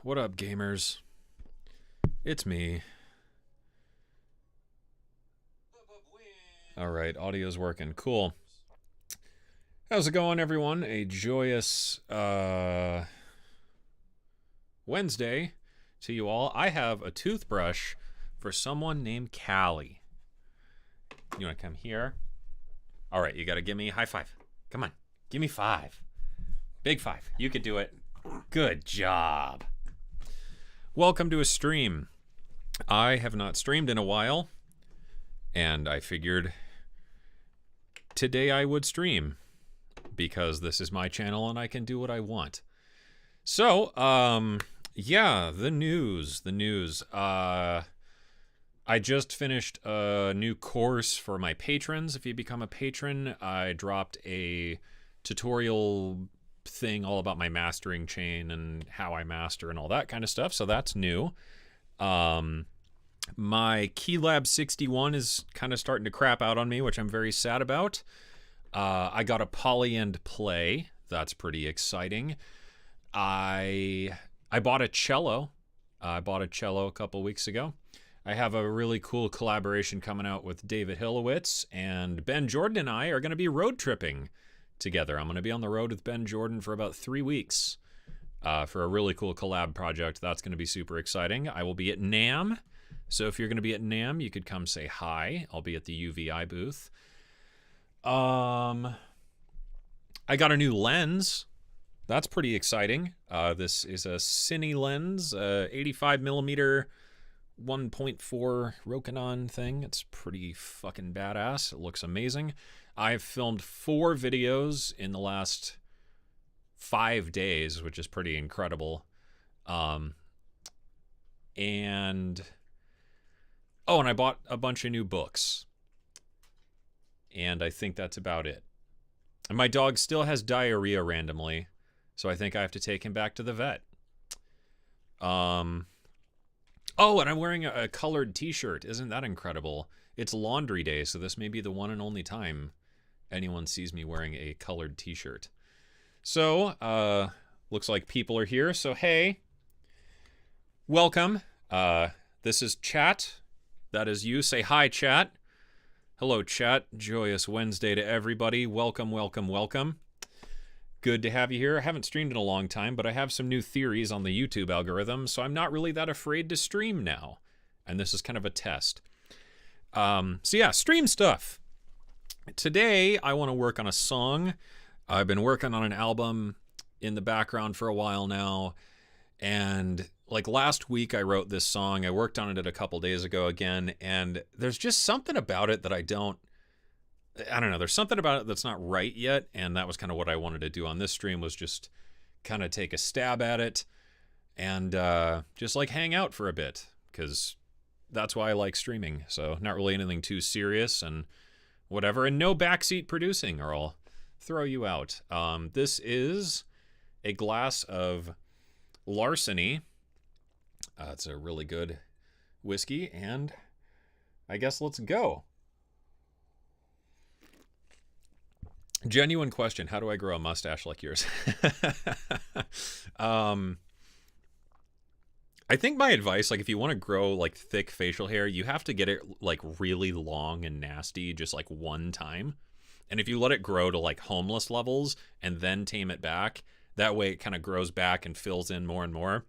What up, gamers? It's me. All right, audio's working. Cool. How's it going, everyone? A joyous Wednesday to you all. I have a toothbrush for someone named Callie. You want to come here? All right, you got to give me a high five. Come on, give me 5. Big 5. You could do it. Good job. Welcome to a stream. I have not streamed in a while, and I figured today I would stream because this is my channel and I can do what I want. So, yeah, the news. I just finished a new course for my patrons. If you become a patron, I dropped a tutorial thing all about my mastering chain and how I master and all that kind of stuff. So that's new. My Collabs 61 is kind of starting to crap out on me, which I'm very sad about. I got a polyend play. That's pretty exciting. I bought a cello. I bought a cello a couple weeks ago. I have a really cool collaboration coming out with David Hillowitz, and Ben Jordan and I are going to be road tripping together. I'm going to be on the road with Ben Jordan for about 3 weeks for a really cool collab project. That's going to be super exciting. I will be at NAMM. So if you're going to be at NAMM, you could come say hi. I'll be at the UVI booth. I got a new lens. That's pretty exciting. This is a Cine lens, 85mm 1.4 Rokinon thing. It's pretty fucking badass. It looks amazing. I've filmed 4 videos in the last 5 days, which is pretty incredible. And I bought a bunch of new books. And I think that's about it. And my dog still has diarrhea randomly, so I think I have to take him back to the vet. Oh, and I'm wearing a colored t-shirt. Isn't that incredible? It's laundry day, so this may be the one and only time anyone sees me wearing a colored t-shirt. So, looks like people are here. So, hey, welcome. This is chat. That is you. Say hi, chat. Hello, chat. Joyous Wednesday to everybody. Welcome, welcome, welcome. Good to have you here. I haven't streamed in a long time, but I have some new theories on the YouTube algorithm, so I'm not really that afraid to stream now. And this is kind of a test. So yeah, stream stuff. Today, I want to work on a song. I've been working on an album in the background for a while now. And like last week, I wrote this song. I worked on it a couple days ago again. And there's just something about it that I don't know. There's something about it that's not right yet. And that was kind of what I wanted to do on this stream, was just kind of take a stab at it and just like hang out for a bit, because that's why I like streaming. So not really anything too serious and whatever. And no backseat producing or I'll throw you out. This is a glass of Larceny. It's a really good whiskey, and I guess let's go. Genuine question: how do I grow a mustache like yours? I think my advice, like if you want to grow like thick facial hair, you have to get it like really long and nasty just like one time. And if you let it grow to like homeless levels and then tame it back, that way it kind of grows back and fills in more and more.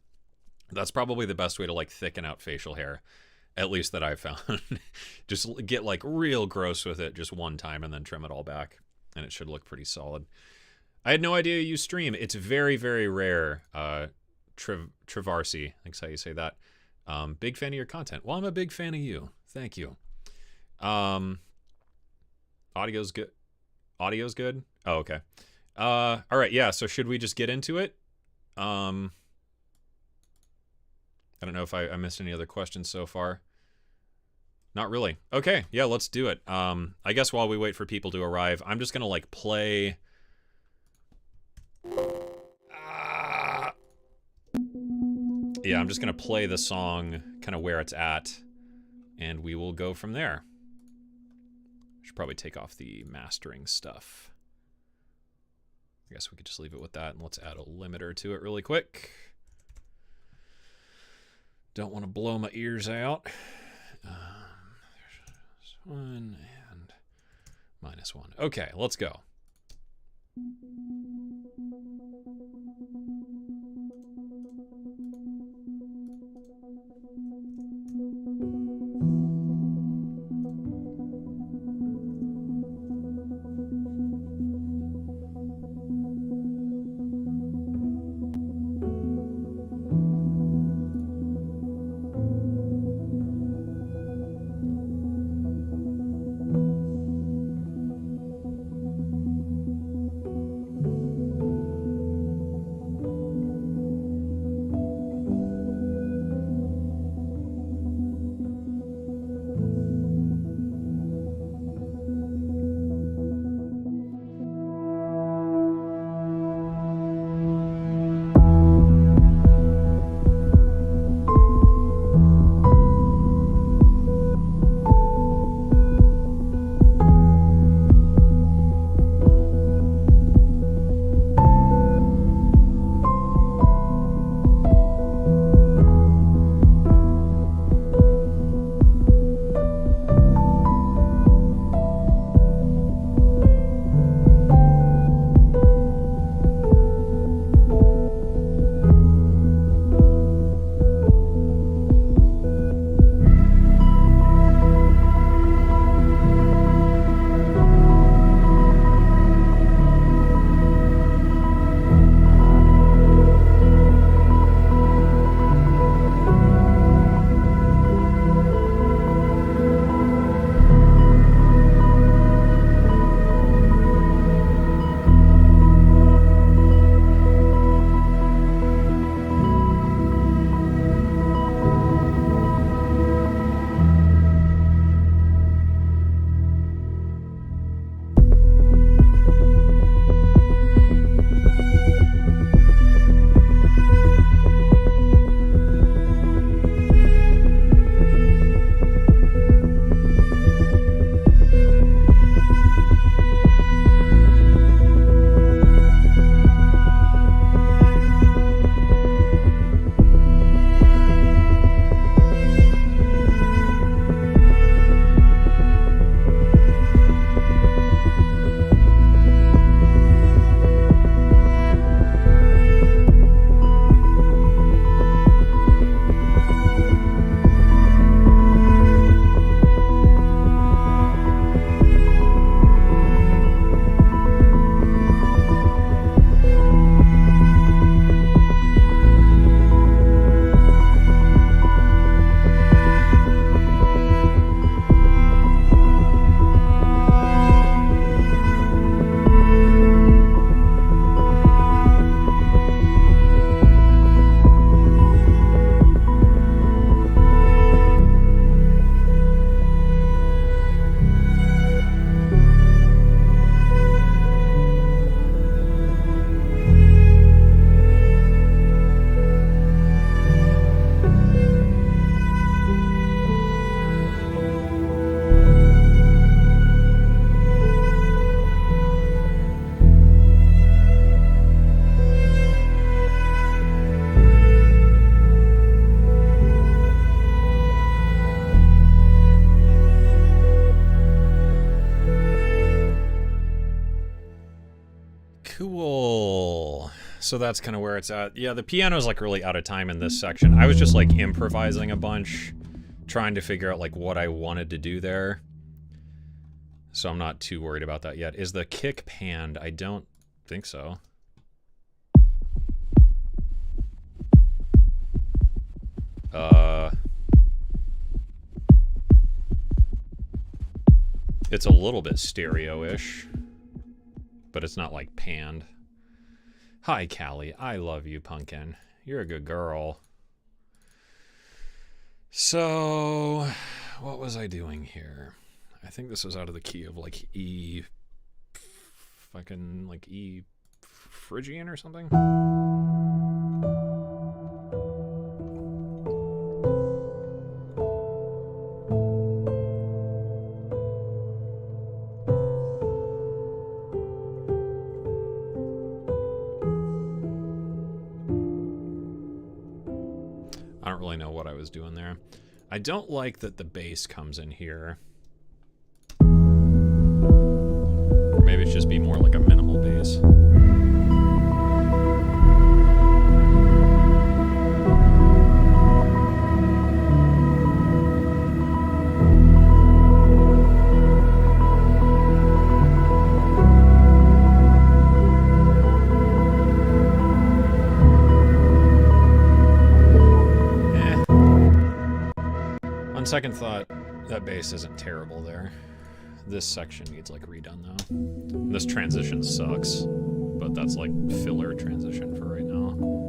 That's probably the best way to like thicken out facial hair, at least that I've found. Just get like real gross with it just one time and then trim it all back, and it should look pretty solid. I had no idea you stream. It's very, very rare. Travarsi, I think that's how you say that. Big fan of your content. Well, I'm a big fan of you. Thank you. Audio's good. Audio's good? Oh, okay. All right, yeah, so should we just get into it? I don't know if I missed any other questions so far. Not really. Okay, yeah, let's do it. I guess while we wait for people to arrive, I'm just gonna like play. Yeah, I'm just gonna play the song kind of where it's at, and we will go from there. Should probably take off the mastering stuff. I guess we could just leave it with that, and let's add a limiter to it really quick. Don't want to blow my ears out. There's 1 and -1. Okay, let's go. Cool. So that's kind of where it's at. Yeah, the piano's like really out of time in this section. I was just like improvising a bunch, trying to figure out like what I wanted to do there. So I'm not too worried about that yet. Is the kick panned? I don't think so. It's a little bit stereo-ish, but it's not like panned. Hi, Callie. I love you, Pumpkin. You're a good girl. So, what was I doing here? I think this was out of the key of like E... fucking like E... Phrygian or something? I don't really know what I was doing there. I don't like that the bass comes in here. Or maybe it should just be more like a minimal bass. On second thought, that bass isn't terrible there. This section needs like redone though. This transition sucks, but that's like filler transition for right now.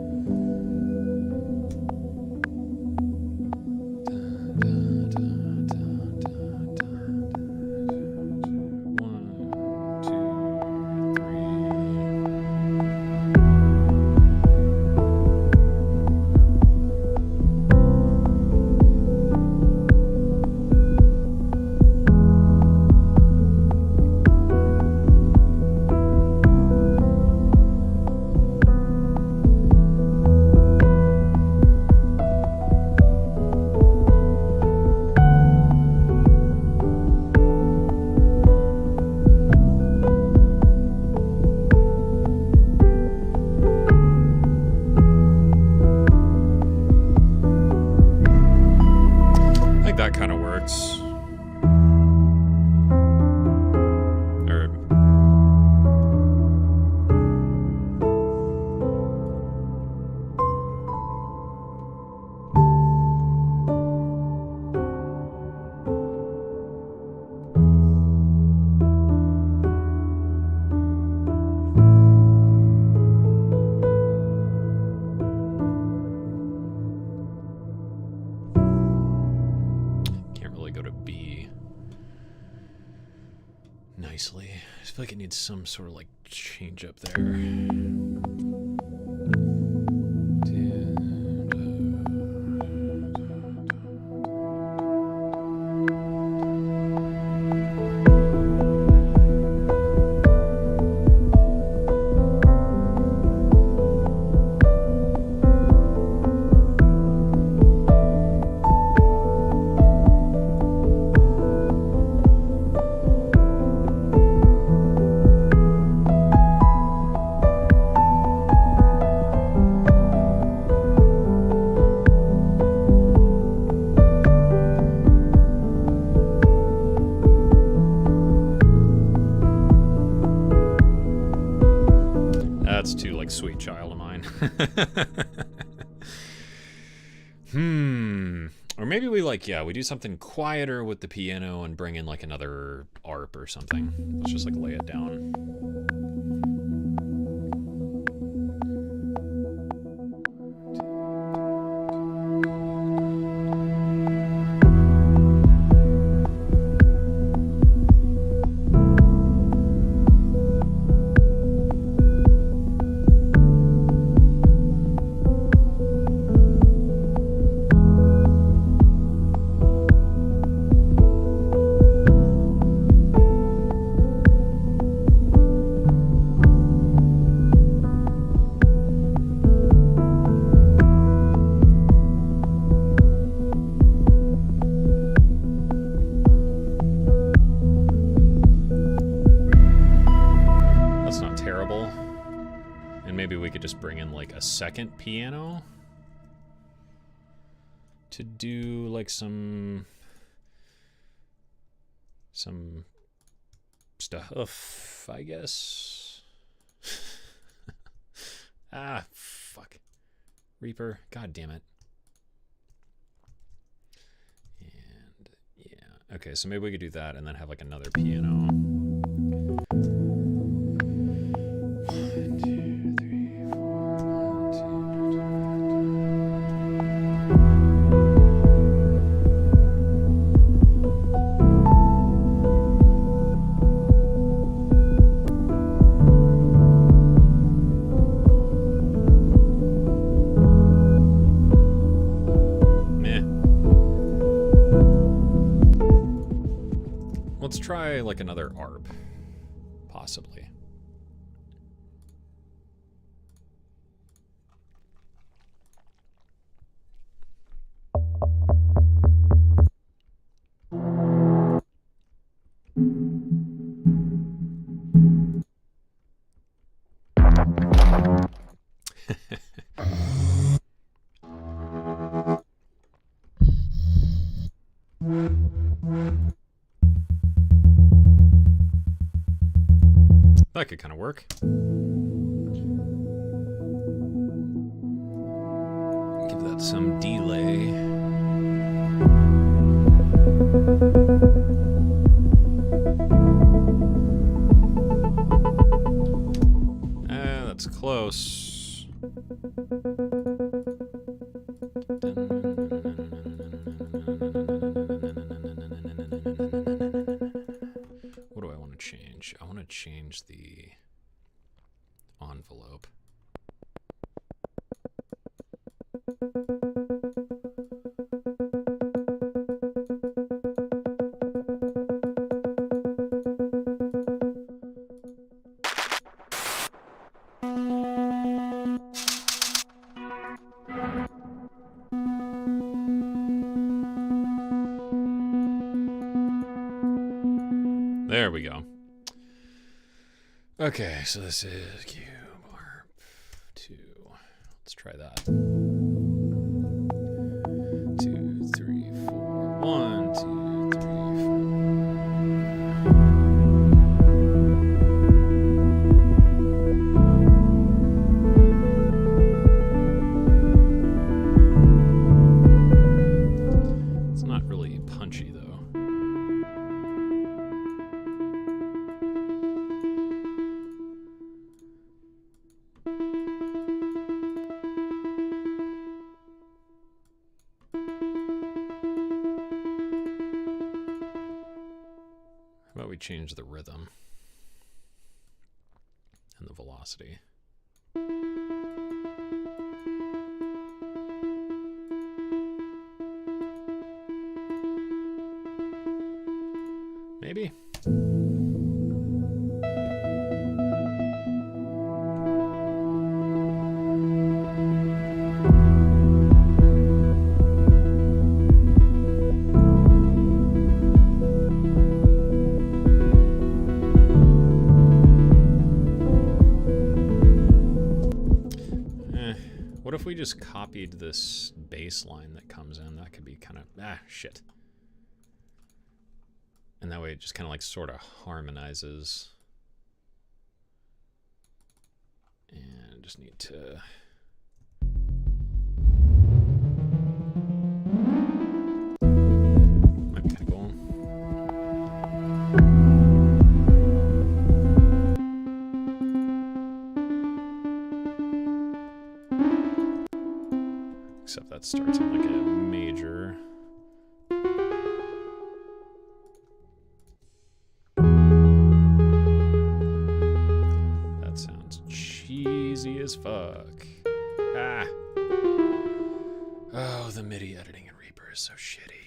Nicely. I feel like it needs some sort of like change up there. Sweet child of mine. Or maybe we we do something quieter with the piano and bring in like another ARP or something. Let's just like lay it down. Second piano to do like some stuff, I guess. Ah, fuck. Reaper, god damn it. And yeah, okay, so maybe we could do that and then have like another piano. 1, 2, 3, 4, 1, 2, meh. Let's try like another ARP, possibly. That could kind of work. Give that some delay. That's close. What do I want to change? I want to change the envelope. There we go. Okay, so this is cube ARP 2. Let's try that. 2, 3, 4. 1, 2, 3, 4. It's not really punchy though. How about we change the rhythm and the velocity? Maybe. What if we just copied this bass line that comes in? That could be kind of, shit. And that way it just kind of like sort of harmonizes. And just need to... Might be kind of cool. Except that starts on like a major. That sounds cheesy as fuck. Ah. Oh, the MIDI editing in Reaper is so shitty.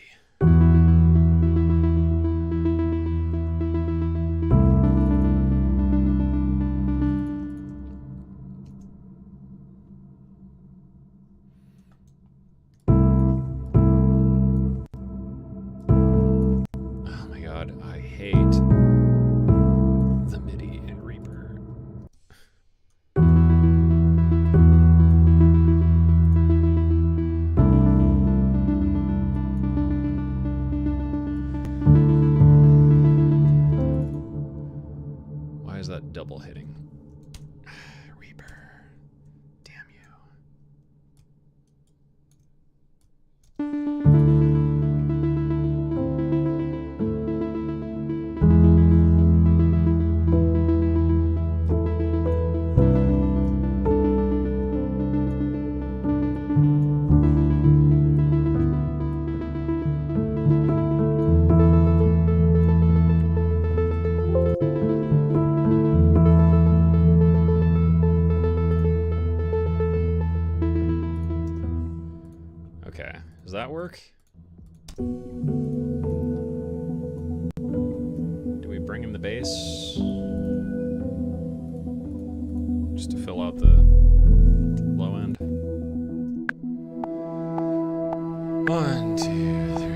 I hate the MIDI in Reaper. Why is that double hitting? Does that work? Do we bring him the bass? Just to fill out the low end. 1, 2, 3,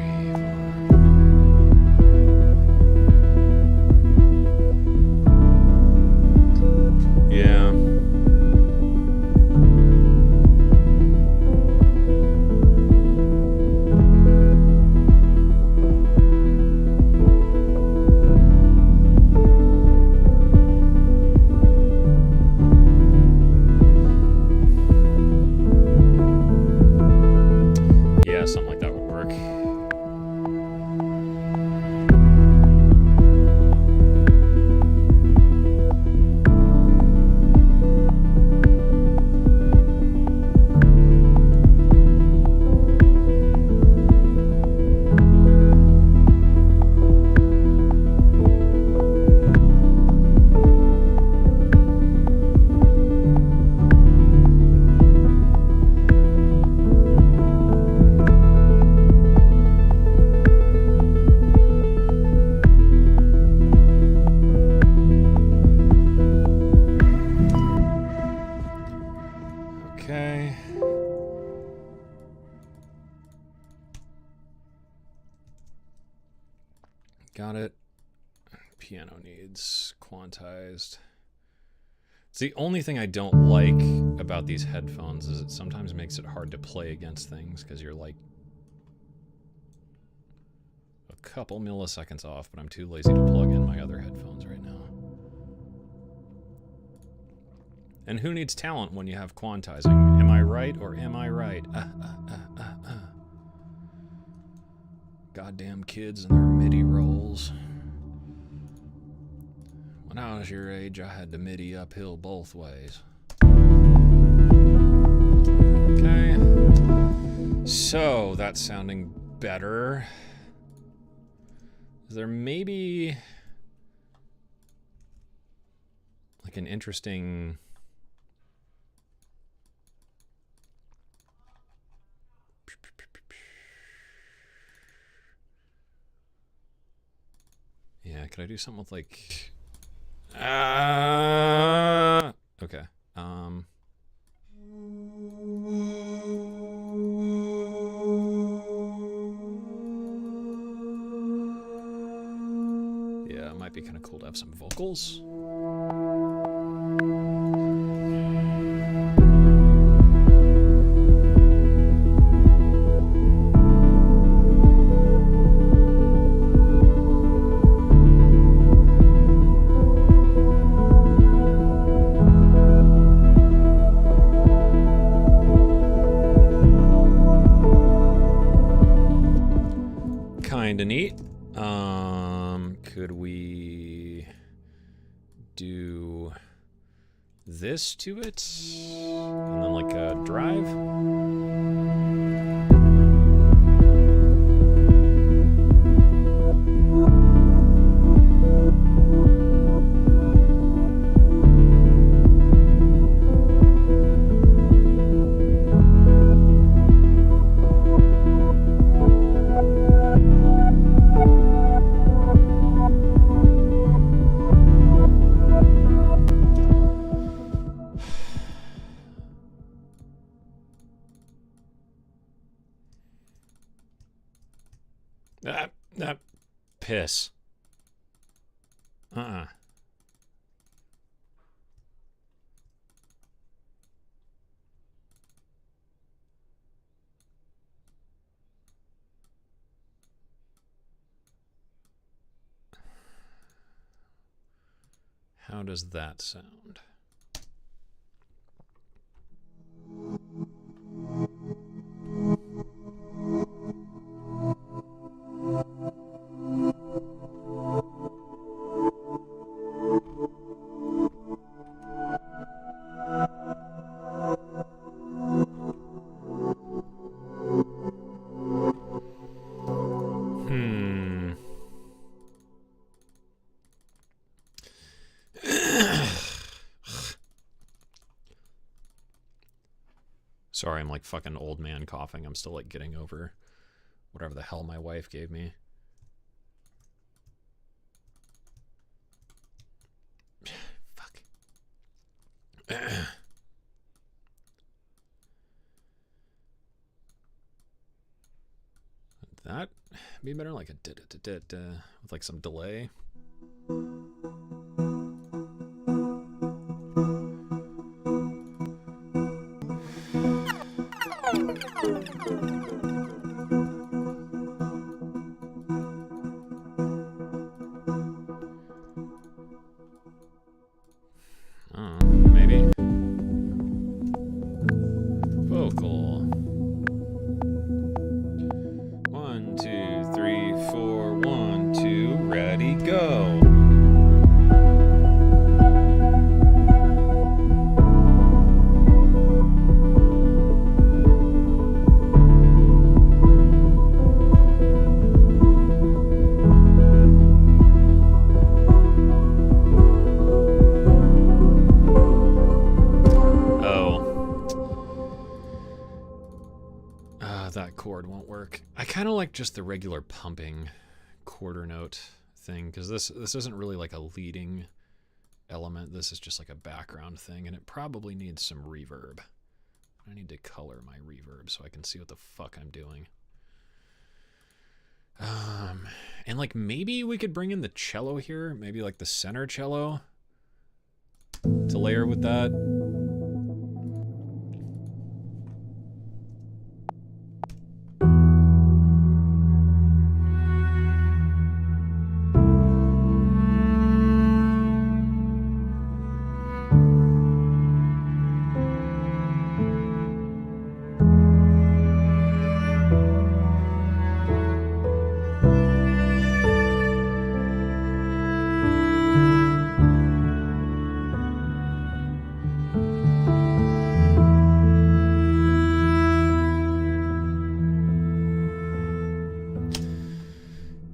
4. Yeah. Yeah, something like that would work. Okay. Got it. Piano needs quantized. It's the only thing I don't like about these headphones is it sometimes makes it hard to play against things because you're like a couple milliseconds off, but I'm too lazy to plug in my other headphones right now. And who needs talent when you have quantizing? Am I right or am I right? Goddamn kids and their Midi rolls. When I was your age, I had to Midi uphill both ways. Okay. So, that's sounding better. Is there maybe like an interesting... Yeah, could I do something with like... okay. Yeah, it might be kind of cool to have some vocals. Kinda neat. Could we do this to it? And then like a drive? Piss. How does that sound? Sorry, I'm like fucking old man coughing. I'm still like getting over whatever the hell my wife gave me. Fuck. That be better, like a with like some delay. Maybe vocal. 1, 2, 3, 4, 1, 2, ready, go. That chord won't work. I kind of like just the regular pumping quarter note thing, because this isn't really like a leading element. This is just like a background thing, and it probably needs some reverb. I need to color my reverb so I can see what the fuck I'm doing. And like maybe we could bring in the cello here, maybe like the center cello to layer with that.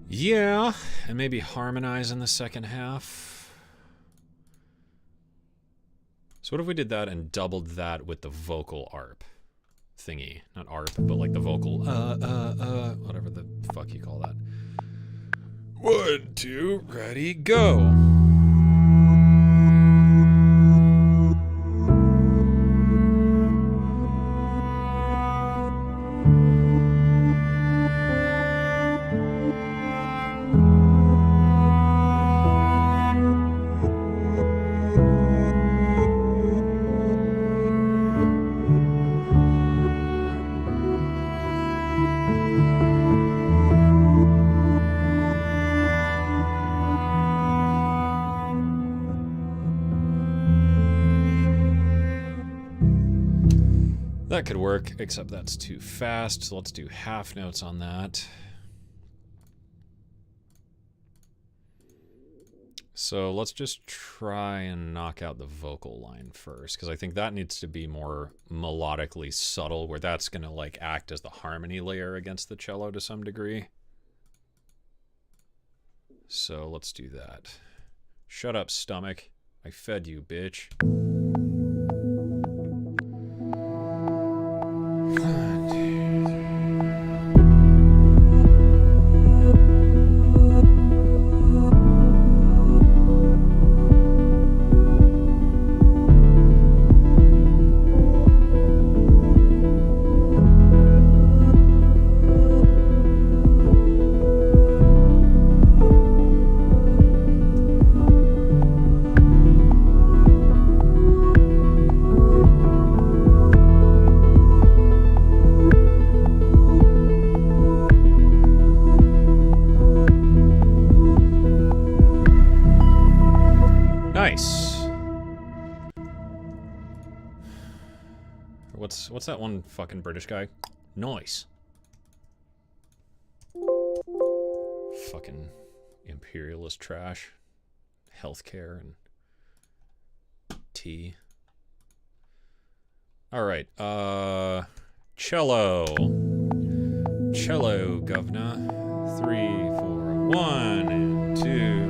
Yeah, and maybe harmonize in the second half. So what if we did that and doubled that with the vocal ARP thingy? Not ARP, but like the vocal whatever the fuck you call that. 1, 2, ready, go. That could work, except that's too fast, so let's do half notes on that. So let's just try and knock out the vocal line first, because I think that needs to be more melodically subtle, where that's going to like act as the harmony layer against the cello to some degree. So let's do that. Shut up, stomach. I fed you, bitch. What's that one fucking British guy? Nice. Fucking imperialist trash. Healthcare and tea. Alright, cello. Cello, governor. 3, 4, 1, and 2.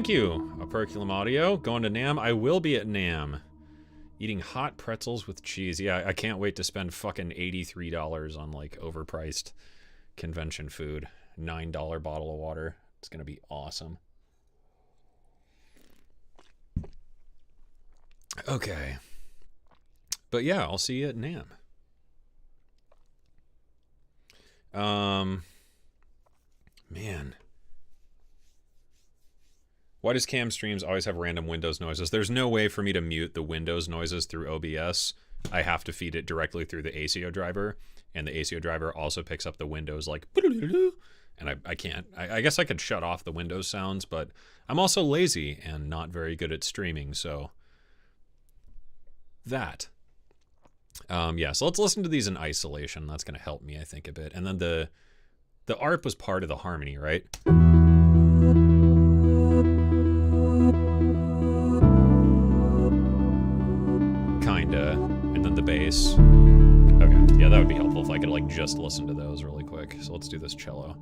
Thank you, Operculum Audio. Going to NAMM? I will be at NAMM. Eating hot pretzels with cheese. Yeah, I can't wait to spend fucking $83 on, like, overpriced convention food. $9 bottle of water. It's gonna be awesome. Okay. But yeah, I'll see you at NAMM. Man. Why does Cam Streams always have random Windows noises? There's no way for me to mute the Windows noises through OBS. I have to feed it directly through the ACO driver, and the ACO driver also picks up the Windows, like, and I can't. I guess I could shut off the Windows sounds, but I'm also lazy and not very good at streaming, so that. Yeah, so let's listen to these in isolation. That's going to help me, I think, a bit. And then the ARP was part of the harmony, right? Kinda. And then the bass. Okay, yeah, that would be helpful if I could, like, just listen to those really quick. So let's do this cello.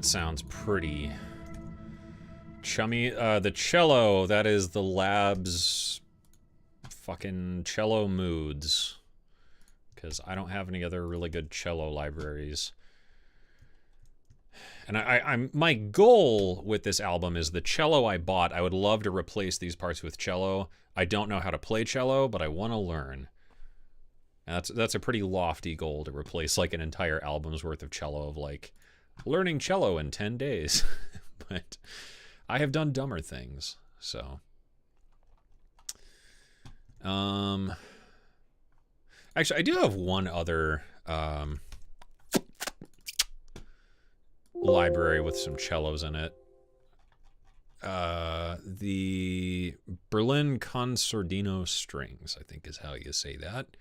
Sounds pretty chummy. The cello, that is the Labs fucking cello moods, because I don't have any other really good cello libraries. And I'm my goal with this album is the cello I bought, I would love to replace these parts with cello. I don't know how to play cello, but I want to learn. And that's a pretty lofty goal, to replace like an entire album's worth of cello, of like learning cello in 10 days. But I have done dumber things, so. Actually, I do have one other library with some cellos in it. The Berlin Consordino Strings, I think is how you say that.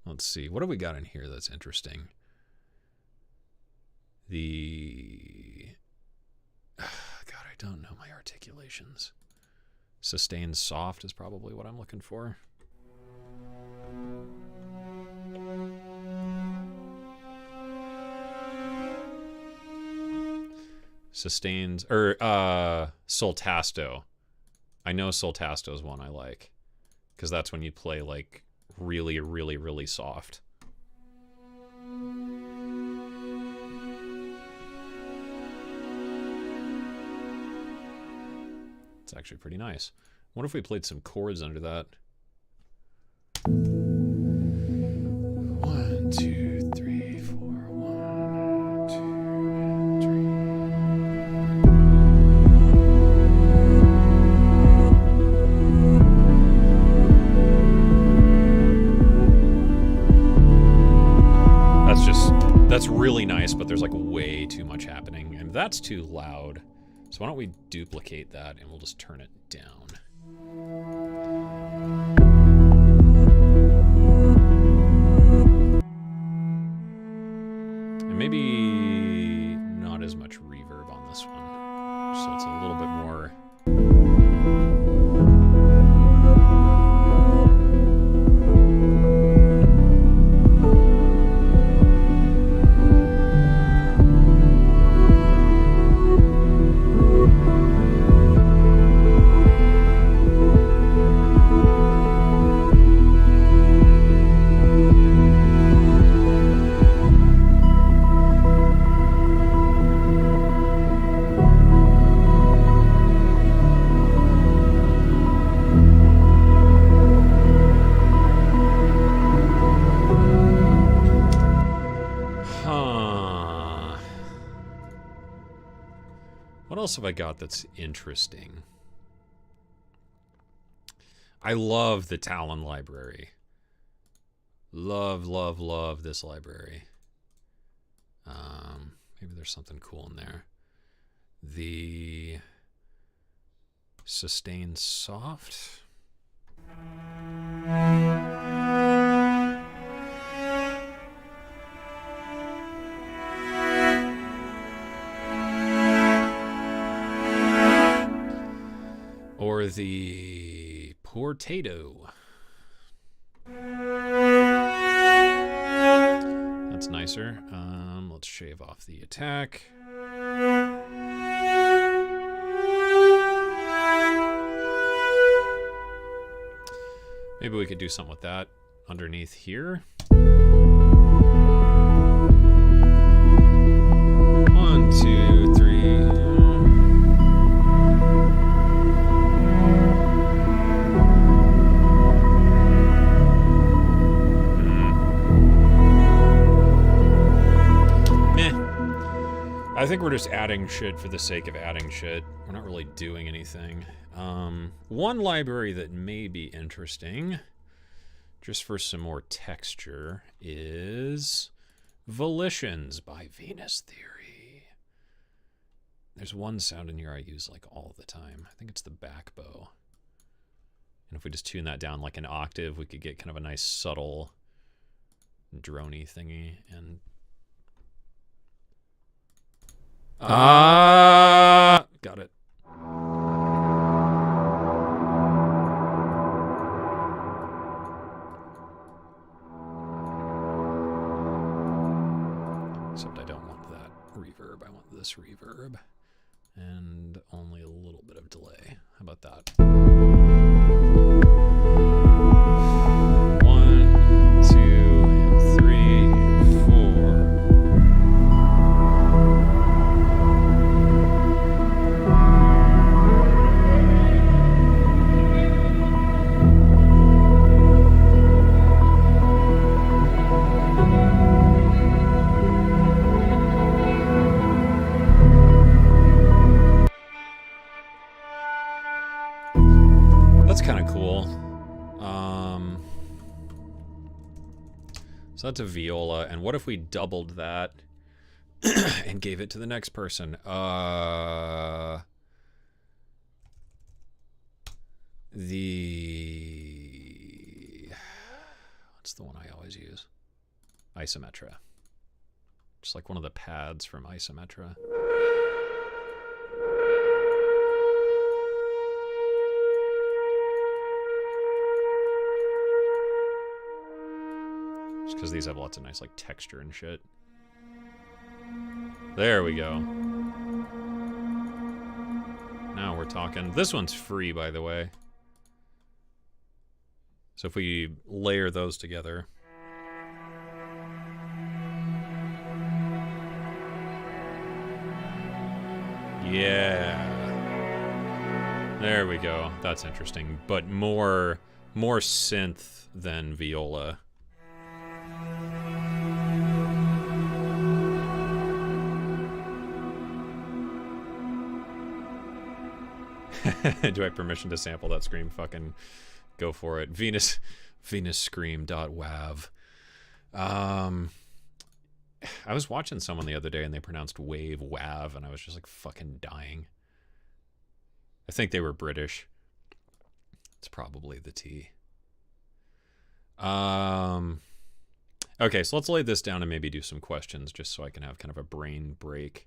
Let's see. What do we got in here that's interesting? God, I don't know my articulations. Sustained soft is probably what I'm looking for. Sustained, or soltasto. I know soltasto is one I like, because that's when you play like really, really, really soft. It's actually pretty nice. What if we played some chords under that? 1, 2, 3, 4. 1, 2, 3. That's really nice, but there's like way too much happening, and that's too loud. So why don't we duplicate that and we'll just turn it down. And maybe not as much reverb on this one, so it's a little bit more. else have I got that's interesting? I love the Talon library. Love, love, love this library. Maybe there's something cool in there. The sustain soft. Or the Portato. That's nicer. Let's shave off the attack. Maybe we could do something with that underneath here. 1, 2, 3. I think we're just adding shit for the sake of adding shit. We're not really doing anything. One library that may be interesting, just for some more texture, is Volitions by Venus Theory. There's one sound in here I use like all the time. I think it's the back bow. And if we just tune that down like an octave, we could get kind of a nice subtle droney thingy. And got it. Except I don't want that reverb. I want this reverb. And only a little bit of delay. How about that? 1, 2, 3, 4. That's kind of cool. So that's a viola, and what if we doubled that and gave it to the next person? What's the one I always use? Isometra. Just like one of the pads from Isometra. Because these have lots of nice like texture and shit. There we go. Now we're talking. This one's free, by the way. So if we layer those together. Yeah. There we go. That's interesting. But more synth than viola. Do I have permission to sample that scream? Fucking go for it. Venusscream.wav. I was watching someone the other day and they pronounced wave wav, and I was just like fucking dying. I think they were British. It's probably the T. Okay, so let's lay this down and maybe do some questions just so I can have kind of a brain break.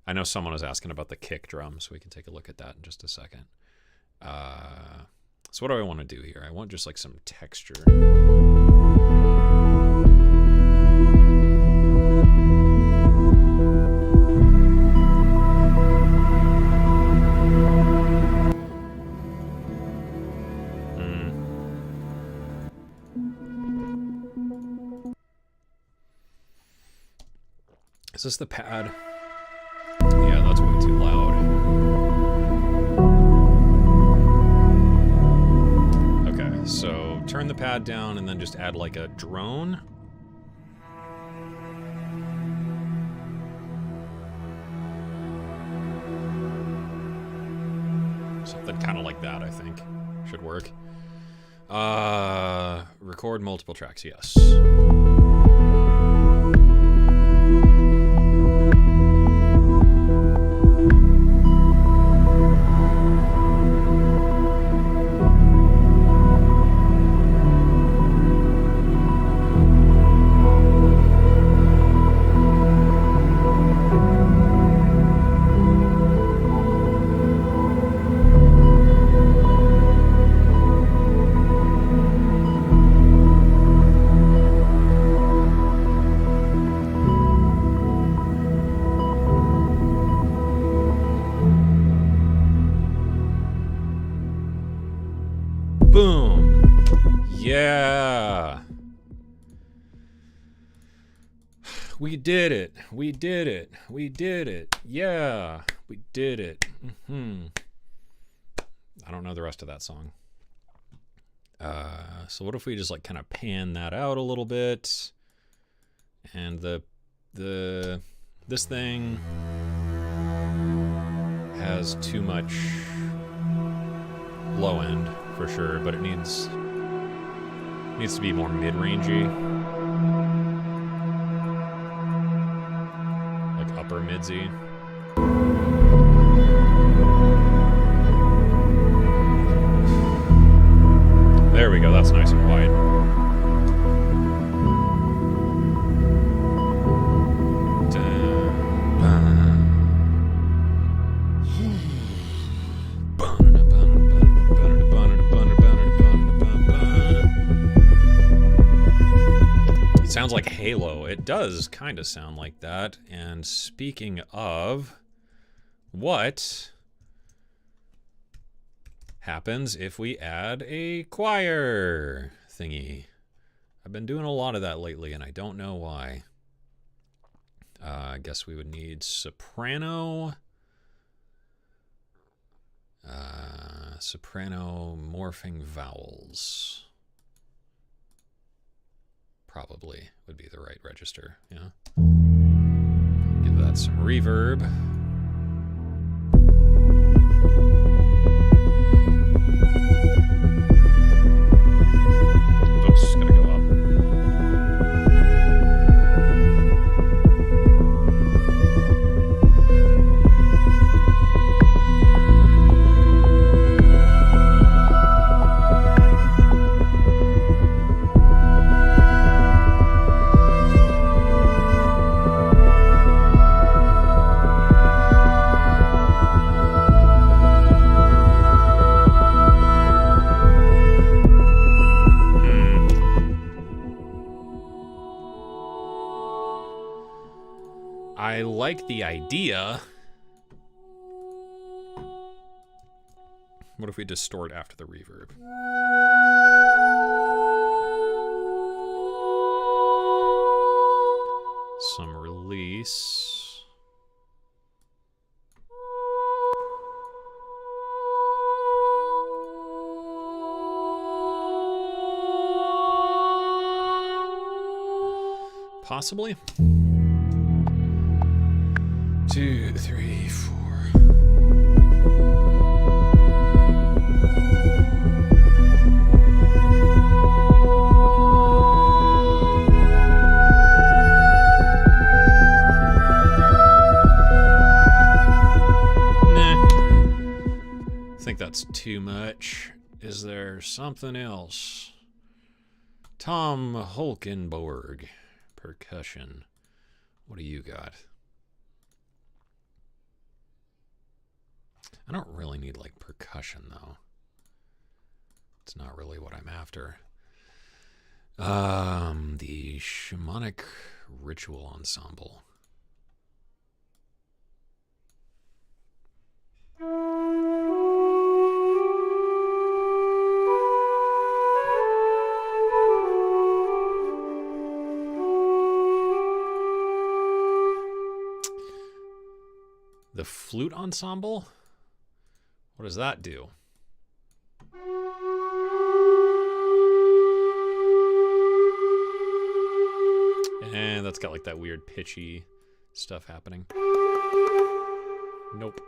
I know someone was asking about the kick drum, so we can take a look at that in just a second. So what do I want to do here? I want just like some texture. Is this the pad? Yeah, that's way too loud. Okay, so turn the pad down and then just add like a drone. that, I think. Should work. Record multiple tracks, yes. Boom. Yeah. We did it. We did it. We did it. Yeah. We did it. I don't know the rest of that song. So what if we just like kind of pan that out a little bit? And this thing has too much low end for sure, but it needs to be more mid-rangey, like upper midsy. There we go. That's nice and wide. Sounds like Halo. It does kind of sound like that. And speaking of, what happens if we add a choir thingy? I've been doing a lot of that lately, and I don't know why. I guess we would need soprano. Soprano morphing vowels. Probably would be the right register, yeah. Give that some reverb. Oops, gotta go up. I like the idea. What if we distort after the reverb? Some release. Possibly. 2, 3, 4. Nah. I think that's too much. Is there something else? Tom Holkenborg, percussion. What do you got? I don't really need like percussion though. It's not really what I'm after. The Shamanic Ritual Ensemble. The Flute Ensemble? What does that do? And that's got like that weird pitchy stuff happening. Nope.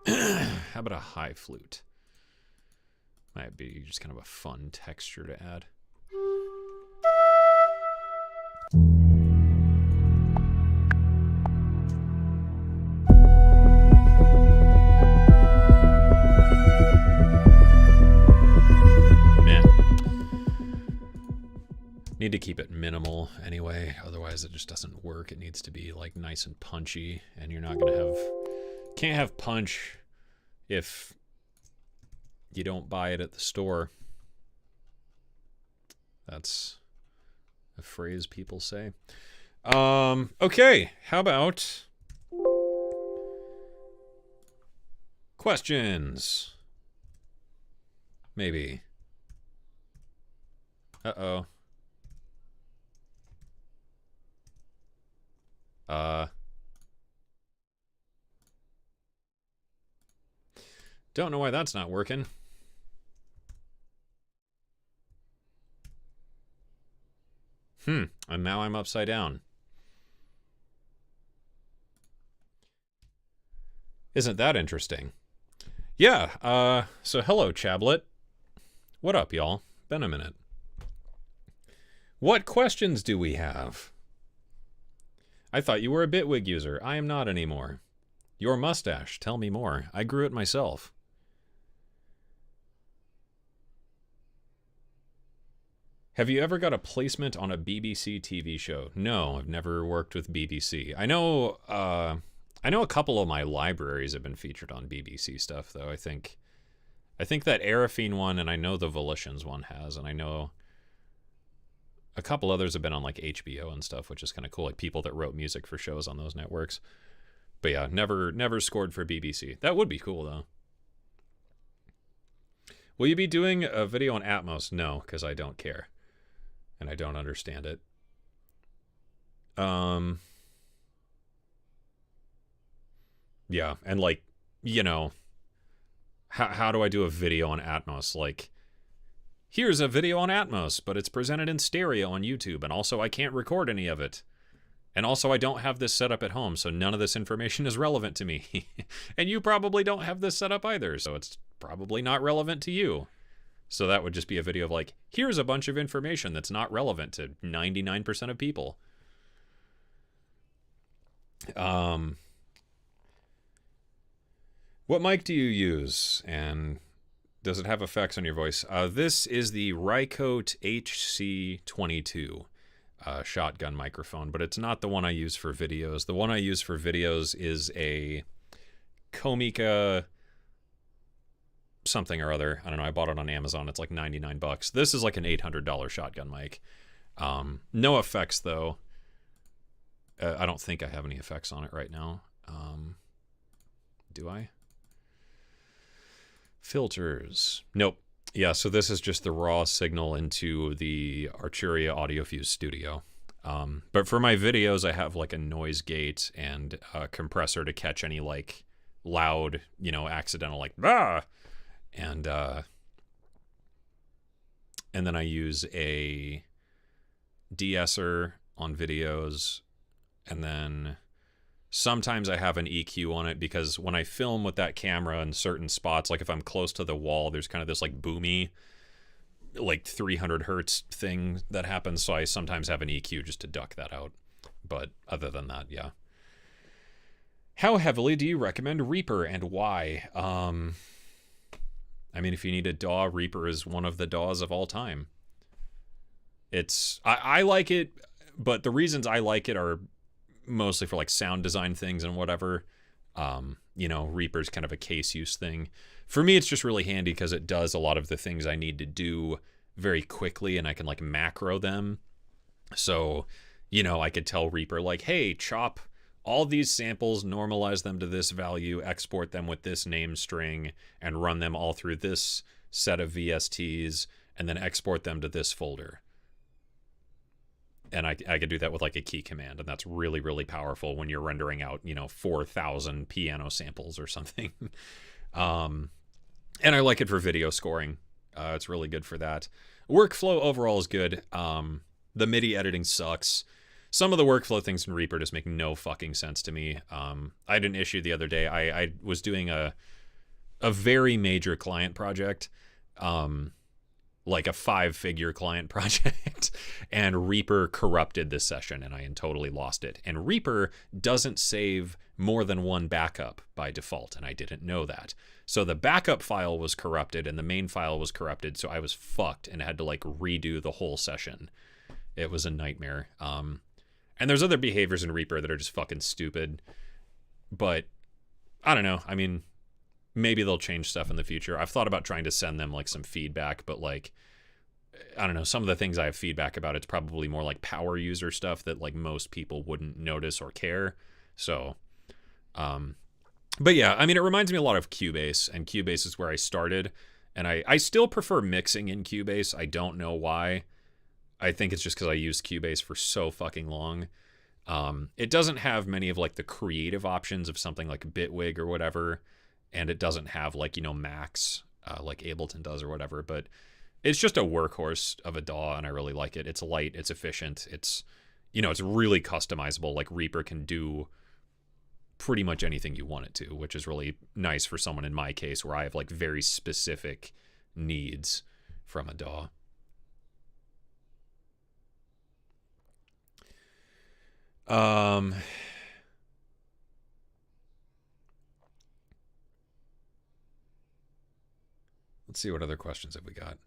How about a high flute? Might be just kind of a fun texture to add. Need to keep it minimal anyway, otherwise it just doesn't work. It needs to be like nice and punchy, and you're not gonna have, can't have punch if you don't buy it at the store. That's a phrase people say. Okay, how about questions? Maybe. Uh-oh. Don't know why that's not working. And now I'm upside down. Isn't that interesting? Yeah, so hello, Chablet. What up, y'all? Been a minute. What questions do we have? I thought you were a Bitwig user. I am not anymore. Your mustache, tell me more. I grew it myself. Have you ever got a placement on a BBC TV show? No, I've never worked with BBC. I know a couple of my libraries have been featured on BBC stuff, though. I think that Arafine one, and I know the Volitions one has, and I know a couple others have been on like HBO and stuff, which is kind of cool. Like people that wrote music for shows on those networks. But yeah, never scored for BBC. That would be cool though. Will you be doing a video on Atmos? No, because I don't care. And I don't understand it. Yeah, and like, you know, how do I do a video on Atmos? Like, here's a video on Atmos, but it's presented in stereo on YouTube, and also I can't record any of it. And also I don't have this set up at home, so none of this information is relevant to me. And you probably don't have this set up either, so it's probably not relevant to you. So that would just be a video of like, here's a bunch of information that's not relevant to 99% of people. What mic do you use? And does it have effects on your voice? This is the Rycote HC22 shotgun microphone, but it's not the one I use for videos. The one I use for videos is a Comica something or other. I don't know. I bought it on Amazon. It's like 99 bucks. This is like an $800 shotgun mic. No effects though. I don't think I have any effects on it right now. Do I? Filters. Nope. Yeah, so this is just the raw signal into the Arturia AudioFuse Studio. But for my videos, I have like a noise gate and a compressor to catch any like loud, you know, accidental like ah, and then I use a de-esser on videos, and then sometimes I have an EQ on it because when I film with that camera in certain spots, like if I'm close to the wall, there's kind of this like boomy, like 300 hertz thing that happens. So I sometimes have an EQ just to duck that out. But other than that, yeah. How heavily do you recommend Reaper and why? I mean, if you need a DAW, Reaper is one of the DAWs of all time. I like it, but the reasons I like it are mostly for like sound design things and whatever. You know, Reaper's kind of a case use thing. For me, it's just really handy because it does a lot of the things I need to do very quickly, and I can like macro them. So, you know, I could tell Reaper like, hey, chop all these samples, normalize them to this value, export them with this name string, and run them all through this set of VSTs, and then export them to this folder. And I could do that with like a key command, and that's really, really powerful when you're rendering out, you know, 4,000 piano samples or something. And I like it for video scoring. It's really good for that. Workflow overall is good. The MIDI editing sucks. Some of the workflow things in Reaper just make no fucking sense to me. I had an issue the other day. I was doing a very major client project, like a 5-figure client project, and Reaper corrupted this session and I totally lost it. And Reaper doesn't save more than one backup by default, and I didn't know that. So the backup file was corrupted and the main file was corrupted, so I was fucked and had to like redo the whole session. It was a nightmare. And there's other behaviors in Reaper that are just fucking stupid, but I don't know. I mean, maybe they'll change stuff in the future. I've thought about trying to send them like some feedback, but like, I don't know, some of the things I have feedback about, it's probably more like power user stuff that like most people wouldn't notice or care. So, but yeah, I mean, it reminds me a lot of Cubase, and Cubase is where I started, and I still prefer mixing in Cubase. I don't know why. I think it's just because I used Cubase for so fucking long. It doesn't have many of like the creative options of something like Bitwig or whatever, and it doesn't have like, you know, Max like Ableton does or whatever, but it's just a workhorse of a DAW, and I really like it. It's light, it's efficient, it's, you know, it's really customizable. Like Reaper can do pretty much anything you want it to, which is really nice for someone in my case where I have like very specific needs from a DAW. Let's see, what other questions have we got?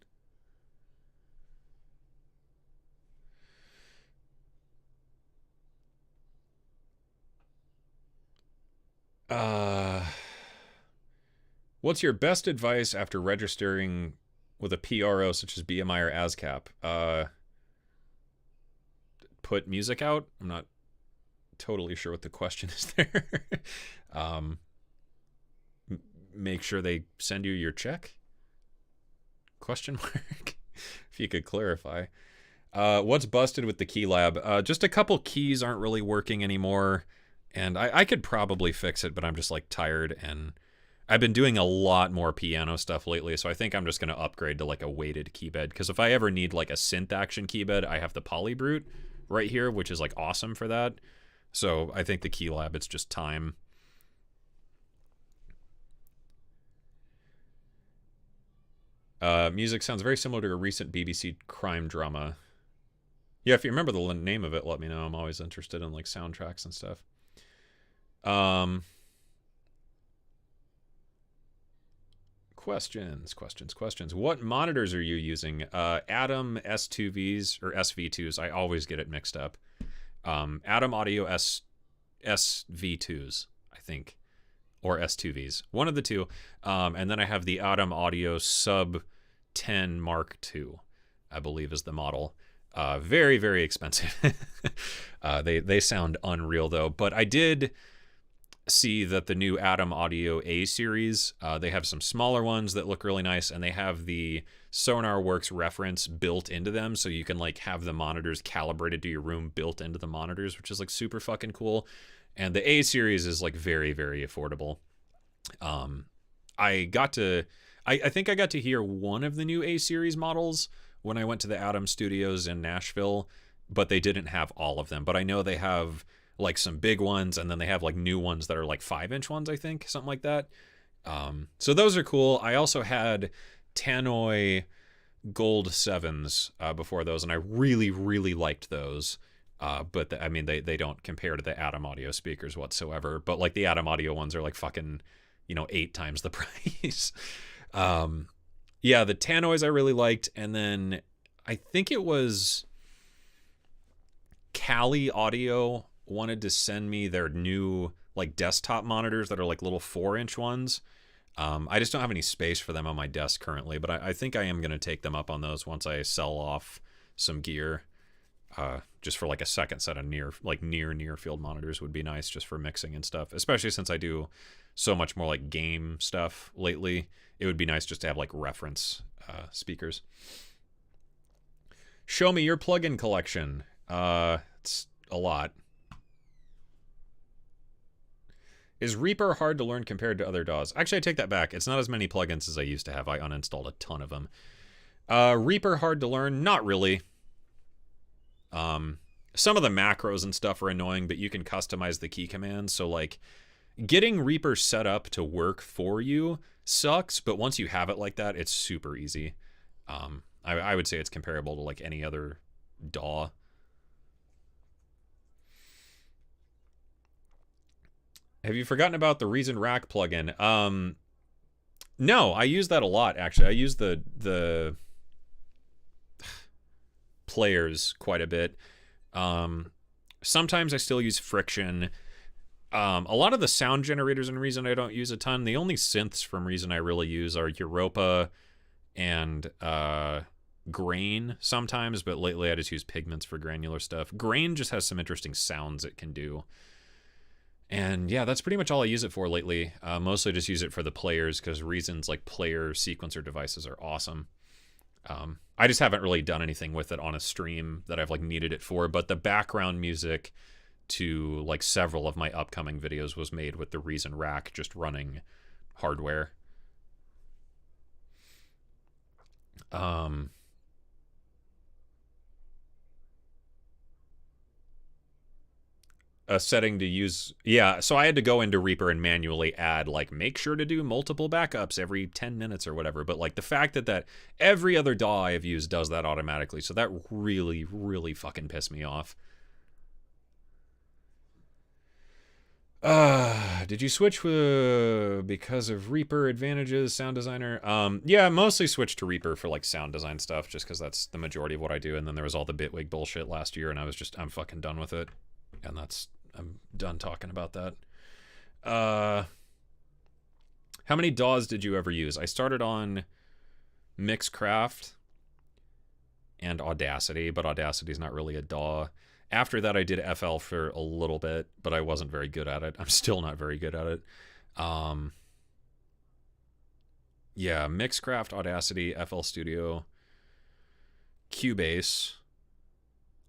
What's your best advice after registering with a PRO such as BMI or ASCAP? Put music out? I'm not totally sure what the question is there. Make sure they send you your check? Question mark. If you could clarify. What's busted with the Keylab? Just a couple keys aren't really working anymore, and I could probably fix it, but I'm just like tired, and I've been doing a lot more piano stuff lately, so I think I'm just going to upgrade to like a weighted keybed, because if I ever need like a synth action keybed, I have the Polybrute right here, which is like awesome for that. So I think the Keylab, it's just time. Music sounds very similar to a recent BBC crime drama. Yeah, if you remember the name of it, let me know. I'm always interested in like soundtracks and stuff. Questions. What monitors are you using? Atom S2Vs or SV2s. I always get it mixed up. Atom Audio SV2s, I think, or S2Vs. One of the two. And then I have the Atom Audio Sub 10 Mark II, I believe is the model. Very, very expensive. They sound unreal though. But I did see that the new Atom Audio A series, they have some smaller ones that look really nice, and they have the SonarWorks reference built into them, so you can like have the monitors calibrated to your room built into the monitors, which is like super fucking cool. And the A series is like very, very affordable. I think I got to hear one of the new A series models when I went to the Atom Studios in Nashville, but they didn't have all of them. But I know they have like some big ones, and then they have like new ones that are like 5-inch ones, I think, something like that. So those are cool. I also had Tannoy Gold 7s before those, and I really, really liked those. But I mean, they don't compare to the Atom Audio speakers whatsoever. But like the Atom Audio ones are like fucking, 8 times the price. Yeah, the Tannoys I really liked, and then I think it was Kali Audio wanted to send me their new like desktop monitors that are like little 4-inch ones. I just don't have any space for them on my desk currently, but I think I am going to take them up on those once I sell off some gear. Just for like a second set of near field monitors would be nice, just for mixing and stuff, especially since I do so much more like game stuff lately. It would be nice just to have like reference speakers. Show me your plugin collection. It's a lot. Is Reaper hard to learn compared to other DAWs? Actually, I take that back. It's not as many plugins as I used to have. I uninstalled a ton of them. Reaper hard to learn? Not really. Some of the macros and stuff are annoying, but you can customize the key commands. So like Getting Reaper set up to work for you sucks, but once you have it like that, it's super easy. I would say it's comparable to like any other DAW. Have you forgotten about the Reason Rack plugin? No, I use that a lot, actually. I use the players quite a bit. Sometimes I still use Friction. A lot of the sound generators in Reason I don't use a ton. The only synths from Reason I really use are Europa and Grain sometimes, but lately I just use Pigments for granular stuff. Grain just has some interesting sounds it can do. And yeah, that's pretty much all I use it for lately. Mostly just use it for the players because Reason's like player sequencer devices are awesome. I just haven't really done anything with it on a stream that I've like needed it for, but the background music to like several of my upcoming videos was made with the Reason Rack just running hardware. A setting to use, yeah, so I had to go into Reaper and manually add like make sure to do multiple backups every 10 minutes or whatever, but like the fact that every other DAW I've used does that automatically, so that really fucking pissed me off. Did you switch because of Reaper advantages, sound designer? Yeah, mostly switched to Reaper for like sound design stuff just because that's the majority of what I do, and then there was all the Bitwig bullshit last year and I'm fucking done with it. And I'm done talking about that. How many DAWs did you ever use? I started on Mixcraft and Audacity, but Audacity's not really a DAW. After that, I did FL for a little bit, but I wasn't very good at it. I'm still not very good at it. Yeah, Mixcraft, Audacity, FL Studio, Cubase,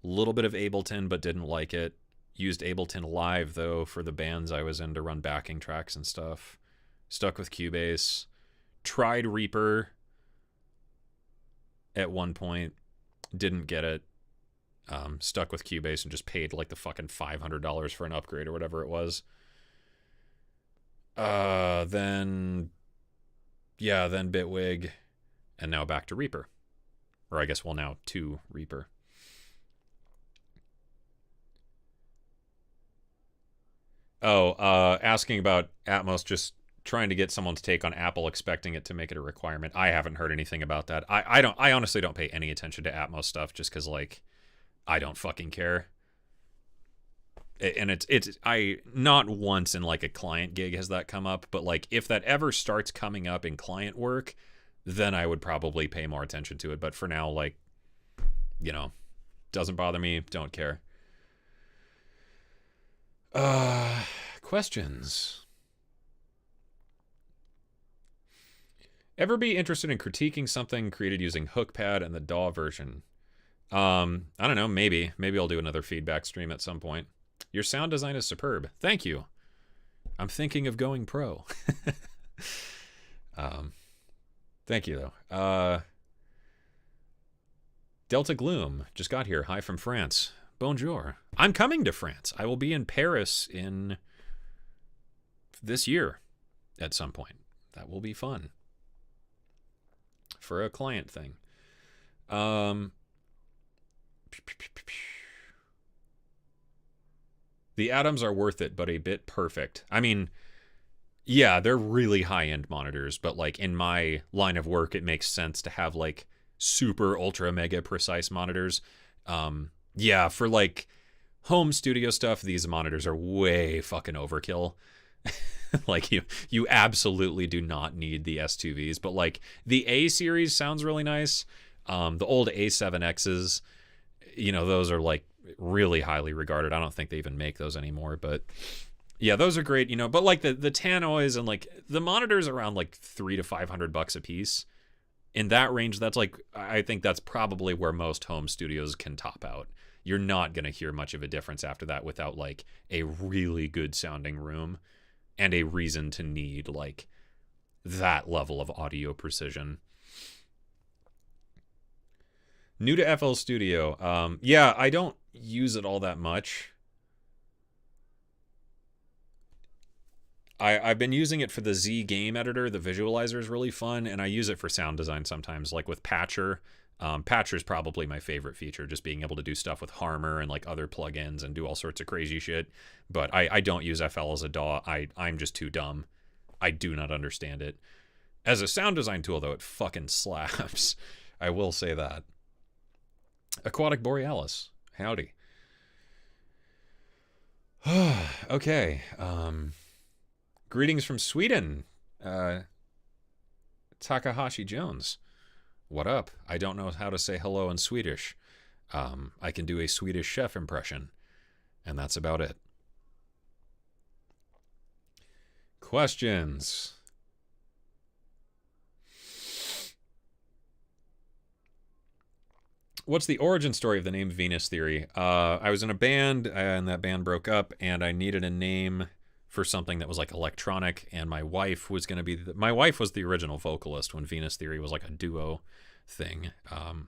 a little bit of Ableton, but didn't like it. Used Ableton Live, though, for the bands I was in to run backing tracks and stuff. Stuck with Cubase. Tried Reaper at one point. Didn't get it. Stuck with Cubase and just paid like the fucking $500 for an upgrade or whatever it was. Then Bitwig. And now back to Reaper. Or I guess, well, now to Reaper. Asking about Atmos, just trying to get someone's take on Apple, expecting it to make it a requirement. I haven't heard anything about that. I honestly don't pay any attention to Atmos stuff just because, like, I don't fucking care. And I not once in like a client gig has that come up, but like if that ever starts coming up in client work, then I would probably pay more attention to it. But for now, like, you know, doesn't bother me, don't care. Questions. Ever be interested in critiquing something created using HookPad and the DAW version? I don't know, maybe I'll do another feedback stream at some point. Your sound design is superb. Thank you. I'm thinking of going pro. Thank you though. Delta Gloom just got here. Hi from France. Bonjour. I'm coming to France. I will be in Paris in this year at some point. That will be fun. For a client thing. The atoms are worth it, but a bit perfect. I mean, yeah, they're really high-end monitors, but like in my line of work, it makes sense to have like super ultra mega precise monitors. Yeah, for like home studio stuff, these monitors are way fucking overkill. Like you absolutely do not need the S2Vs, but like the A series sounds really nice. The old A7Xs, you know, those are like really highly regarded. I don't think they even make those anymore, but yeah, those are great, you know. But like the Tannoys and like the monitors around like $300 to $500 a piece. In that range, that's like, I think that's probably where most home studios can top out. You're not going to hear much of a difference after that without like a really good sounding room and a reason to need like that level of audio precision. New to FL Studio. Yeah, I don't use it all that much. I've been using it for the Z game editor. The visualizer is really fun, and I use it for sound design sometimes, like with Patcher. Patcher is probably my favorite feature, just being able to do stuff with Harmor and like other plugins and do all sorts of crazy shit. But I don't use FL as a DAW. I'm just too dumb. I do not understand it. As a sound design tool, though, it fucking slaps. I will say that. Aquatic Borealis. Howdy. Okay. Greetings from Sweden. Takahashi Jones. What up? I don't know how to say hello in Swedish. I can do a Swedish chef impression, and that's about it. Questions. What's the origin story of the name Venus Theory? I was in a band, and that band broke up, and I needed a name for something that was like electronic, and my wife was going to be my wife was the original vocalist when Venus Theory was like a duo thing.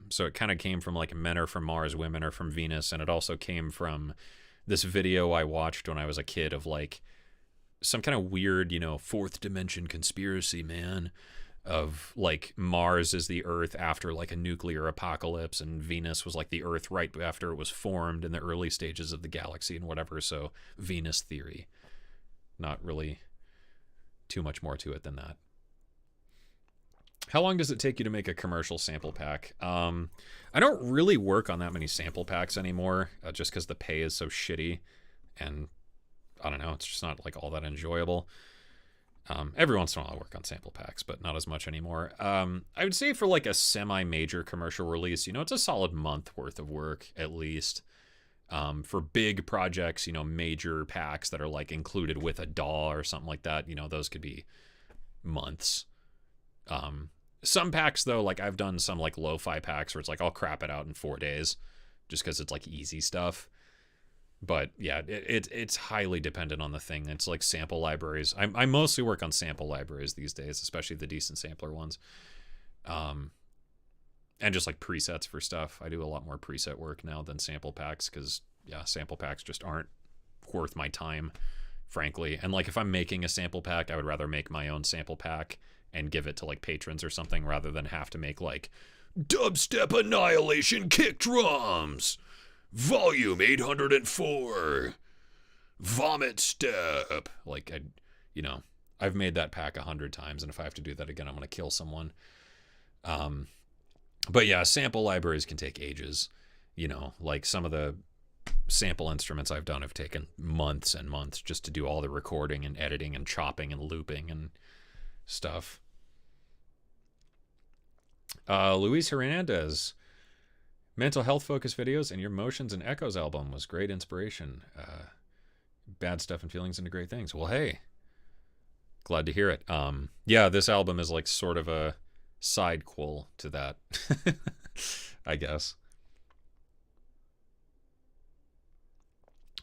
So it kind of came from like men are from Mars, women are from Venus, and it also came from this video I watched when I was a kid of like some kind of weird, fourth dimension conspiracy, man, of like Mars is the Earth after like a nuclear apocalypse, and Venus was like the Earth right after it was formed in the early stages of the galaxy and whatever. So Venus Theory. Not really too much more to it than that. How long does it take you to make a commercial sample pack? I don't really work on that many sample packs anymore, just because the pay is so shitty, and I don't know, it's just not like all that enjoyable. Every once in a while I work on sample packs, but not as much anymore. I would say for like a semi-major commercial release, it's a solid month worth of work at least. For big projects, major packs that are like included with a DAW or something like that, those could be months. Some packs though, like I've done some like lo-fi packs where it's like I'll crap it out in 4 days just because it's like easy stuff. But yeah, it's highly dependent on the thing. It's like sample libraries. I mostly work on sample libraries these days, especially the decent sampler ones. And just like presets for stuff. I do a lot more preset work now than sample packs because, yeah, sample packs just aren't worth my time, frankly. And like if I'm making a sample pack, I would rather make my own sample pack and give it to like patrons or something rather than have to make like Dubstep Annihilation Kick Drums, Volume 804, Vomit Step. Like, I've made that pack 100 times, and if I have to do that again, I'm going to kill someone. But yeah, sample libraries can take ages. Like some of the sample instruments I've done have taken months and months just to do all the recording and editing and chopping and looping and stuff. Luis Hernandez, mental health focused videos and your Motions and Echoes album was great inspiration. Bad stuff and feelings into great things. Well, hey, glad to hear it. Yeah, this album is like sort of a sidequel to that, I guess.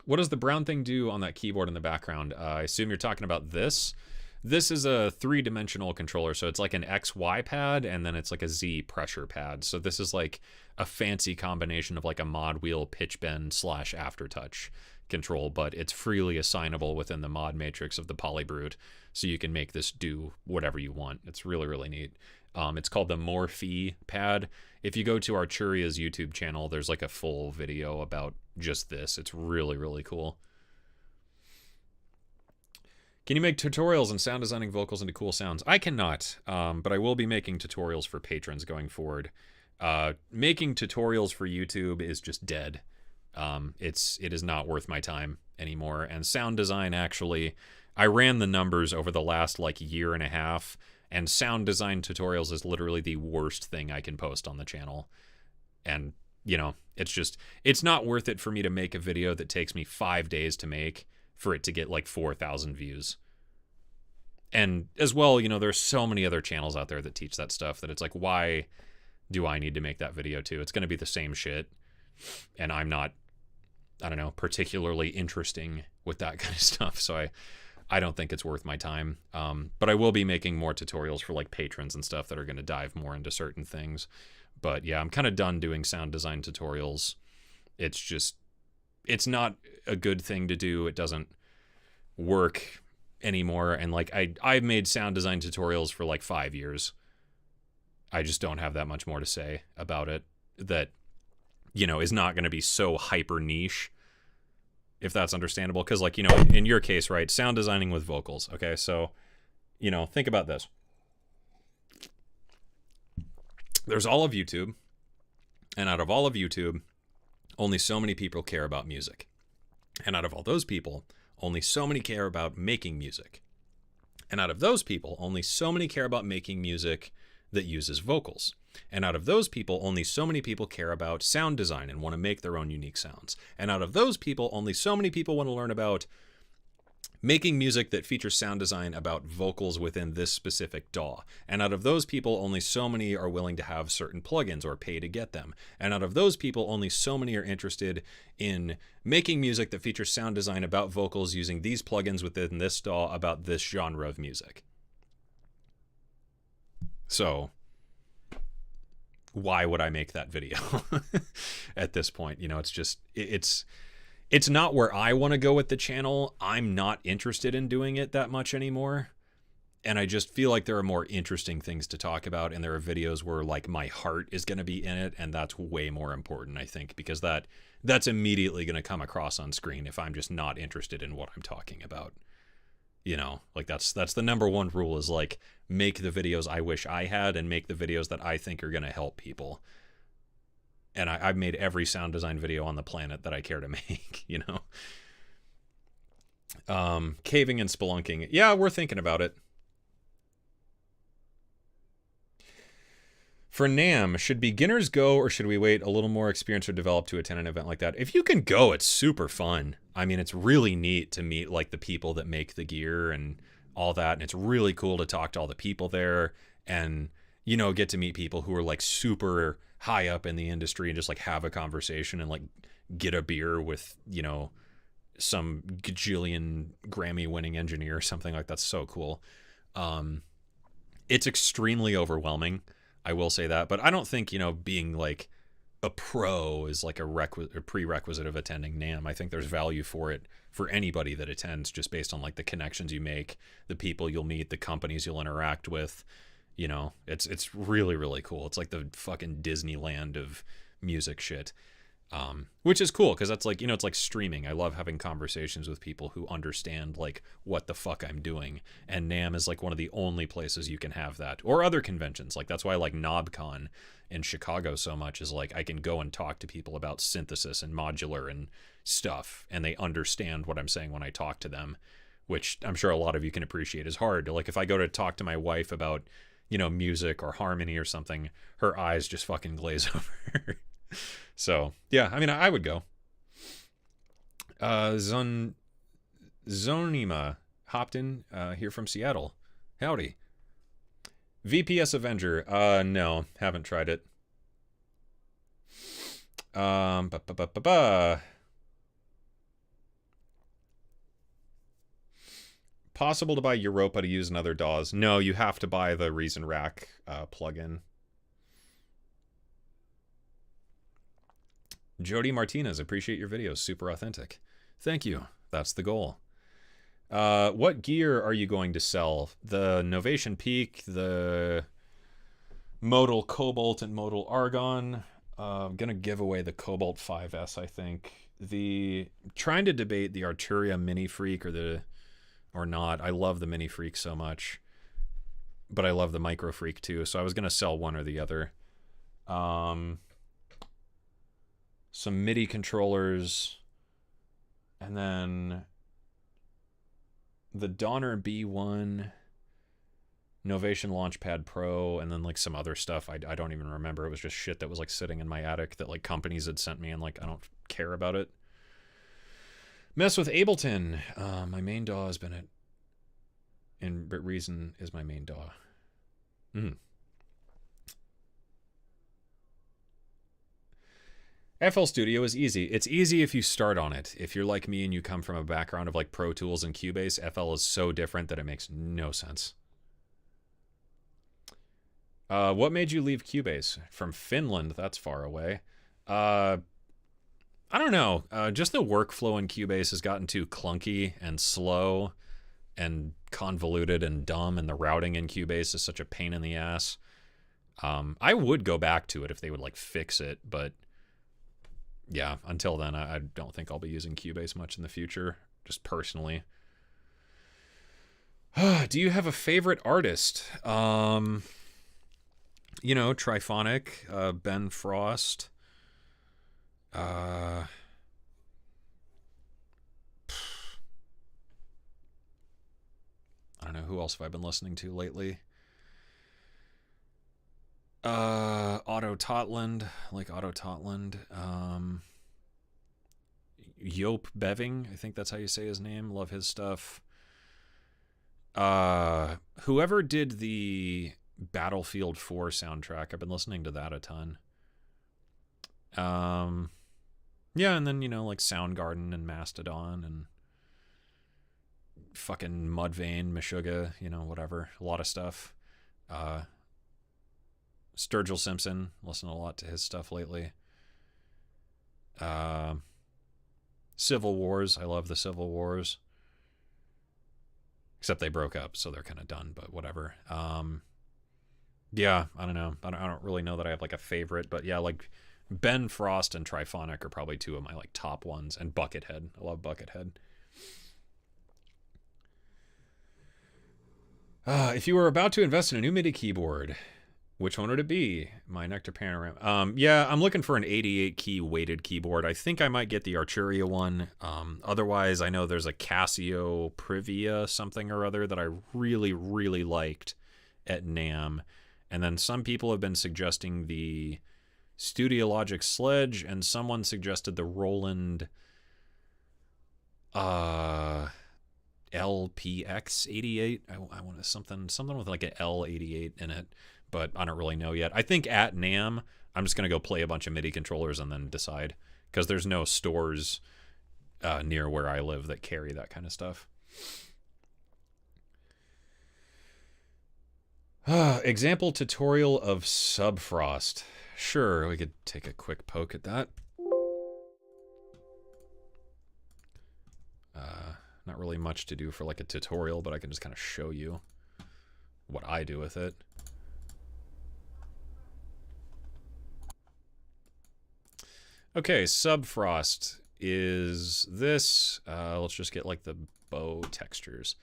What does the brown thing do on that keyboard in the background? I assume you're talking about this. This is a 3-dimensional controller, so it's like an XY pad, and then it's like a Z pressure pad. So this is like a fancy combination of like a mod wheel pitch bend / aftertouch control, but it's freely assignable within the mod matrix of the Polybrute, so you can make this do whatever you want. It's really, really neat. It's called the Morphe pad. If you go to Arturia's YouTube channel, there's like a full video about just this. It's really, really cool. Can you make tutorials on sound designing vocals into cool sounds? I cannot, but I will be making tutorials for patrons going forward. Making tutorials for YouTube is just dead. It is not worth my time anymore. And sound design, actually, I ran the numbers over the last like year and a half, and sound design tutorials is literally the worst thing I can post on the channel. And, it's not worth it for me to make a video that takes me 5 days to make for it to get like 4,000 views. And as well, there's so many other channels out there that teach that stuff that it's like, why do I need to make that video too? It's going to be the same shit. And I'm not, I don't know, particularly interesting with that kind of stuff. So I don't think it's worth my time. But I will be making more tutorials for like patrons and stuff that are going to dive more into certain things. But yeah, I'm kind of done doing sound design tutorials. It's not a good thing to do. It doesn't work anymore. And like I've made sound design tutorials for like 5 years. I just don't have that much more to say about it that, you know, is not going to be so hyper niche, if that's understandable. Because like, you know, in your case, right, sound designing with vocals. Okay, so, you know, think about this. There's all of YouTube, and out of all of YouTube, only so many people care about music. And out of all those people, only so many care about making music. And out of those people, only so many care about making music that uses vocals. And out of those people, only so many people care about sound design and want to make their own unique sounds. And out of those people, only so many people want to learn about making music that features sound design about vocals within this specific DAW. And out of those people, only so many are willing to have certain plugins or pay to get them. And out of those people, only so many are interested in making music that features sound design about vocals using these plugins within this DAW about this genre of music. So why would I make that video at this point? You know, it's just, it's not where I want to go with the channel. I'm not interested in doing it that much anymore. And I just feel like there are more interesting things to talk about. And there are videos where like my heart is going to be in it. And that's way more important, I think, because that's immediately going to come across on screen if I'm just not interested in what I'm talking about. You know, like that's the number one rule is like make the videos I wish I had and make the videos that I think are going to help people. And I've made every sound design video on the planet that I care to make, you know. Caving and spelunking. Yeah, we're thinking about it. For NAMM, should beginners go or should we wait a little more experience or develop to attend an event like that? If you can go, it's super fun. I mean, it's really neat to meet like the people that make the gear and all that. And it's really cool to talk to all the people there and, you know, get to meet people who are like super high up in the industry and just like have a conversation and like get a beer with, you know, some gajillion Grammy winning engineer or something. Like that's so cool. It's extremely overwhelming, I will say that, but I don't think, you know, being like a pro is like a prerequisite of attending NAMM. I think there's value for it for anybody that attends just based on like the connections you make, the people you'll meet, the companies you'll interact with. You know, it's really, really cool. It's like the fucking Disneyland of music shit, which is cool because that's like, you know, it's like streaming. I love having conversations with people who understand like what the fuck I'm doing. And NAMM is like one of the only places you can have that, or other conventions. Like that's why I like KnobCon in Chicago so much is like I can go and talk to people about synthesis and modular and stuff, and they understand what I'm saying when I talk to them, which I'm sure a lot of you can appreciate is hard. Like if I go to talk to my wife about, you know, music or harmony or something, her eyes just fucking glaze over. So yeah, I mean, I would go. Zonima hopped in here from Seattle. Howdy. VPS Avenger. No, haven't tried it. Possible to buy Europa to use in other DAWs? No, you have to buy the Reason Rack plugin. Jody Martinez, appreciate your videos. Super authentic. Thank you. That's the goal. What gear are you going to sell? The Novation Peak, the Modal Cobalt and Modal Argon. I'm going to give away the Cobalt 5S, I think. Trying to debate the Arturia Mini Freak or not. I love the Mini Freak so much, but I love the Micro Freak too. So I was going to sell one or the other. Some MIDI controllers, and then the Donner B1, Novation Launchpad Pro, and then like some other stuff. I don't even remember. It was just shit that was like sitting in my attic that like companies had sent me, and like I don't care about it. Mess with Ableton. My main DAW has been but Reason is my main DAW. FL Studio is easy. It's easy if you start on it. If you're like me and you come from a background of like Pro Tools and Cubase, FL is so different that it makes no sense. What made you leave Cubase? From Finland, that's far away. I don't know. Just the workflow in Cubase has gotten too clunky and slow. and convoluted and dumb, and the routing in Cubase is such a pain in the ass. I would go back to it if they would like fix it, but yeah, until then, I don't think I'll be using Cubase much in the future, just personally. Do you have a favorite artist? You know, Triphonic, Ben Frost. I don't know, who else have I been listening to lately? Otto Totland, like Otto Totland. Joop Beving, I think that's how you say his name. Love his stuff. Whoever did the Battlefield 4 soundtrack, I've been listening to that a ton. Yeah, and then, you know, like Soundgarden and Mastodon and fucking Mudvayne, Meshuggah, you know, whatever. A lot of stuff. Sturgill Simpson, listen a lot to his stuff lately. Civil Wars, I love the Civil Wars. Except they broke up, so they're kind of done, but whatever. Yeah, I don't know. I don't really know that I have like a favorite, but yeah, like Ben Frost and Triphonic are probably two of my like top ones, and Buckethead. I love Buckethead. If you were about to invest in a new MIDI keyboard, which one would it be? My Nectar Panorama. Yeah, I'm looking for an 88 key weighted keyboard. I think I might get the Arturia one. Otherwise, I know there's a Casio Privia something or other that I really, really liked at NAMM. And then some people have been suggesting the Studio Logic Sledge, and someone suggested the Roland LPX 88. I want something with like an L88 in it, but I don't really know yet. I think at NAMM, I'm just going to go play a bunch of MIDI controllers and then decide, because there's no stores near where I live that carry that kind of stuff. Example tutorial of subfrost. Sure, we could take a quick poke at that. Not really much to do for like a tutorial, but I can just kind of show you what I do with it. Okay, subfrost is this. Let's just get like the bow textures.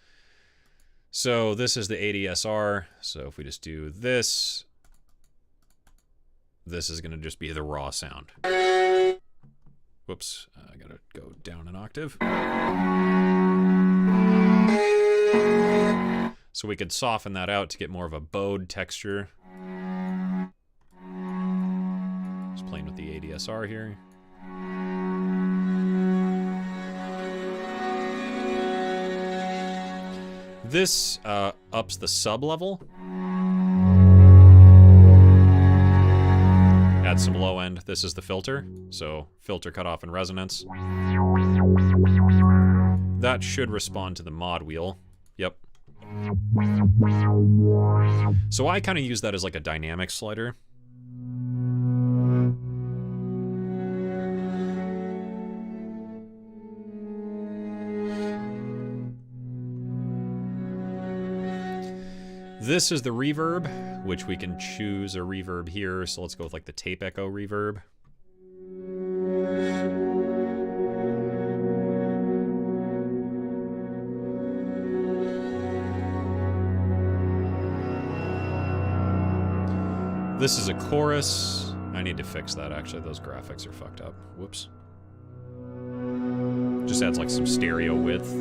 So this is the ADSR. So if we just do this, this is going to just be the raw sound. Whoops, I gotta go down an octave. So we could soften that out to get more of a bowed texture. Just playing with the ADSR here. This ups the sub level. Add some low end. This is the filter. So filter cutoff and resonance. That should respond to the mod wheel. Yep. So I kind of use that as like a dynamic slider. This is the reverb, which we can choose a reverb here. So let's go with like the tape echo reverb. This is a chorus. I need to fix that, actually. Those graphics are fucked up. Whoops. Just adds like some stereo width.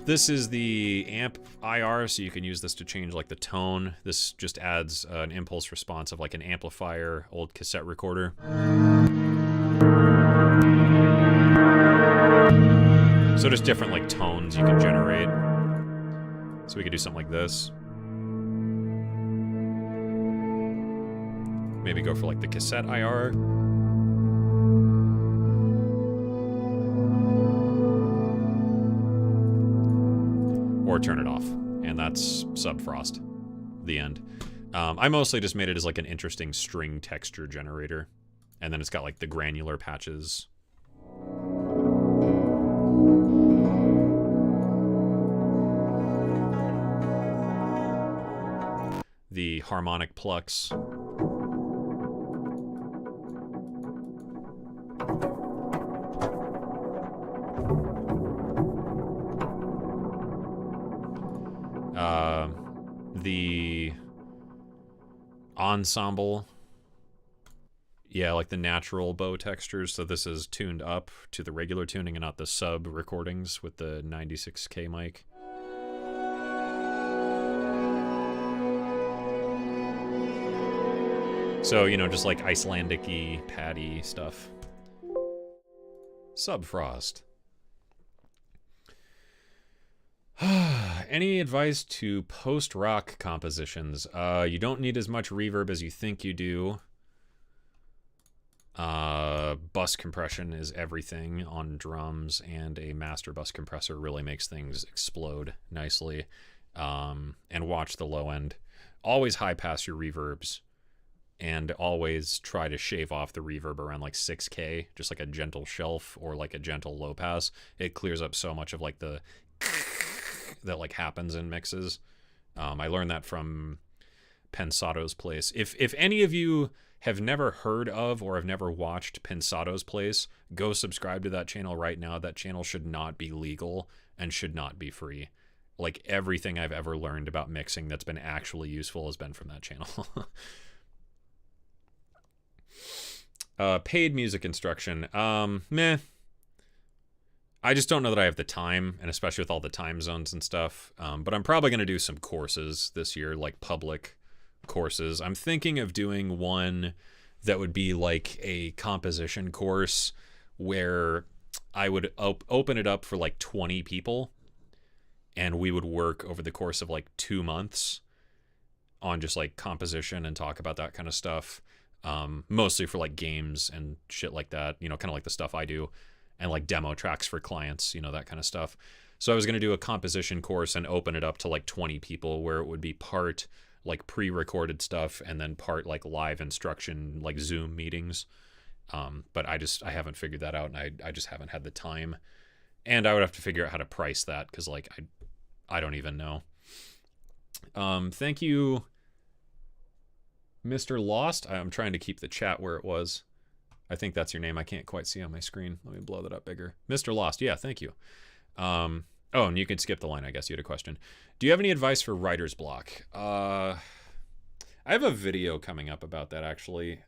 This is the amp IR, so you can use this to change like the tone. This just adds an impulse response of like an amplifier, old cassette recorder. So just different like tones you can generate. So we could do something like this. Maybe go for like the cassette IR. Or turn it off. And that's subfrost. The end. I mostly just made it as like an interesting string texture generator. And then it's got like the granular patches. the harmonic plucks. The ensemble, yeah, like the natural bow textures. So this is tuned up to the regular tuning and not the sub recordings with the 96K mic. So, you know, just like Icelandic-y, paddy stuff. Subfrost. Any advice to post-rock compositions? You don't need as much reverb as you think you do. Bus compression is everything on drums, and a master bus compressor really makes things explode nicely. And watch the low end. Always high pass your reverbs, and always try to shave off the reverb around like 6K, just like a gentle shelf or like a gentle low pass. It clears up so much of like the that like happens in mixes. I learned that from Pensato's Place. If any of you have never heard of or have never watched Pensato's Place, go subscribe to that channel right now. That channel should not be legal and should not be free. Like, everything I've ever learned about mixing that's been actually useful has been from that channel. Paid music instruction. Meh. I just don't know that I have the time, and especially with all the time zones and stuff. But I'm probably going to do some courses this year, like public courses. I'm thinking of doing one that would be like a composition course where I would open it up for like 20 people, and we would work over the course of like 2 months on just like composition and talk about that kind of stuff. Mostly for like games and shit like that, you know, kind of like the stuff I do, and like demo tracks for clients, you know, that kind of stuff. So I was going to do a composition course and open it up to like 20 people, where it would be part like pre-recorded stuff and then part like live instruction, like Zoom meetings. But I haven't figured that out, and I just haven't had the time, and I would have to figure out how to price that, because like I don't even know. Thank you, Mr. Lost. I'm trying to keep the chat where it was. I think that's your name. I can't quite see on my screen. Let me blow that up bigger. Mr. Lost. Yeah, thank you. Oh, and you can skip the line. I guess you had a question. Do you have any advice for writer's block? I have a video coming up about that, actually.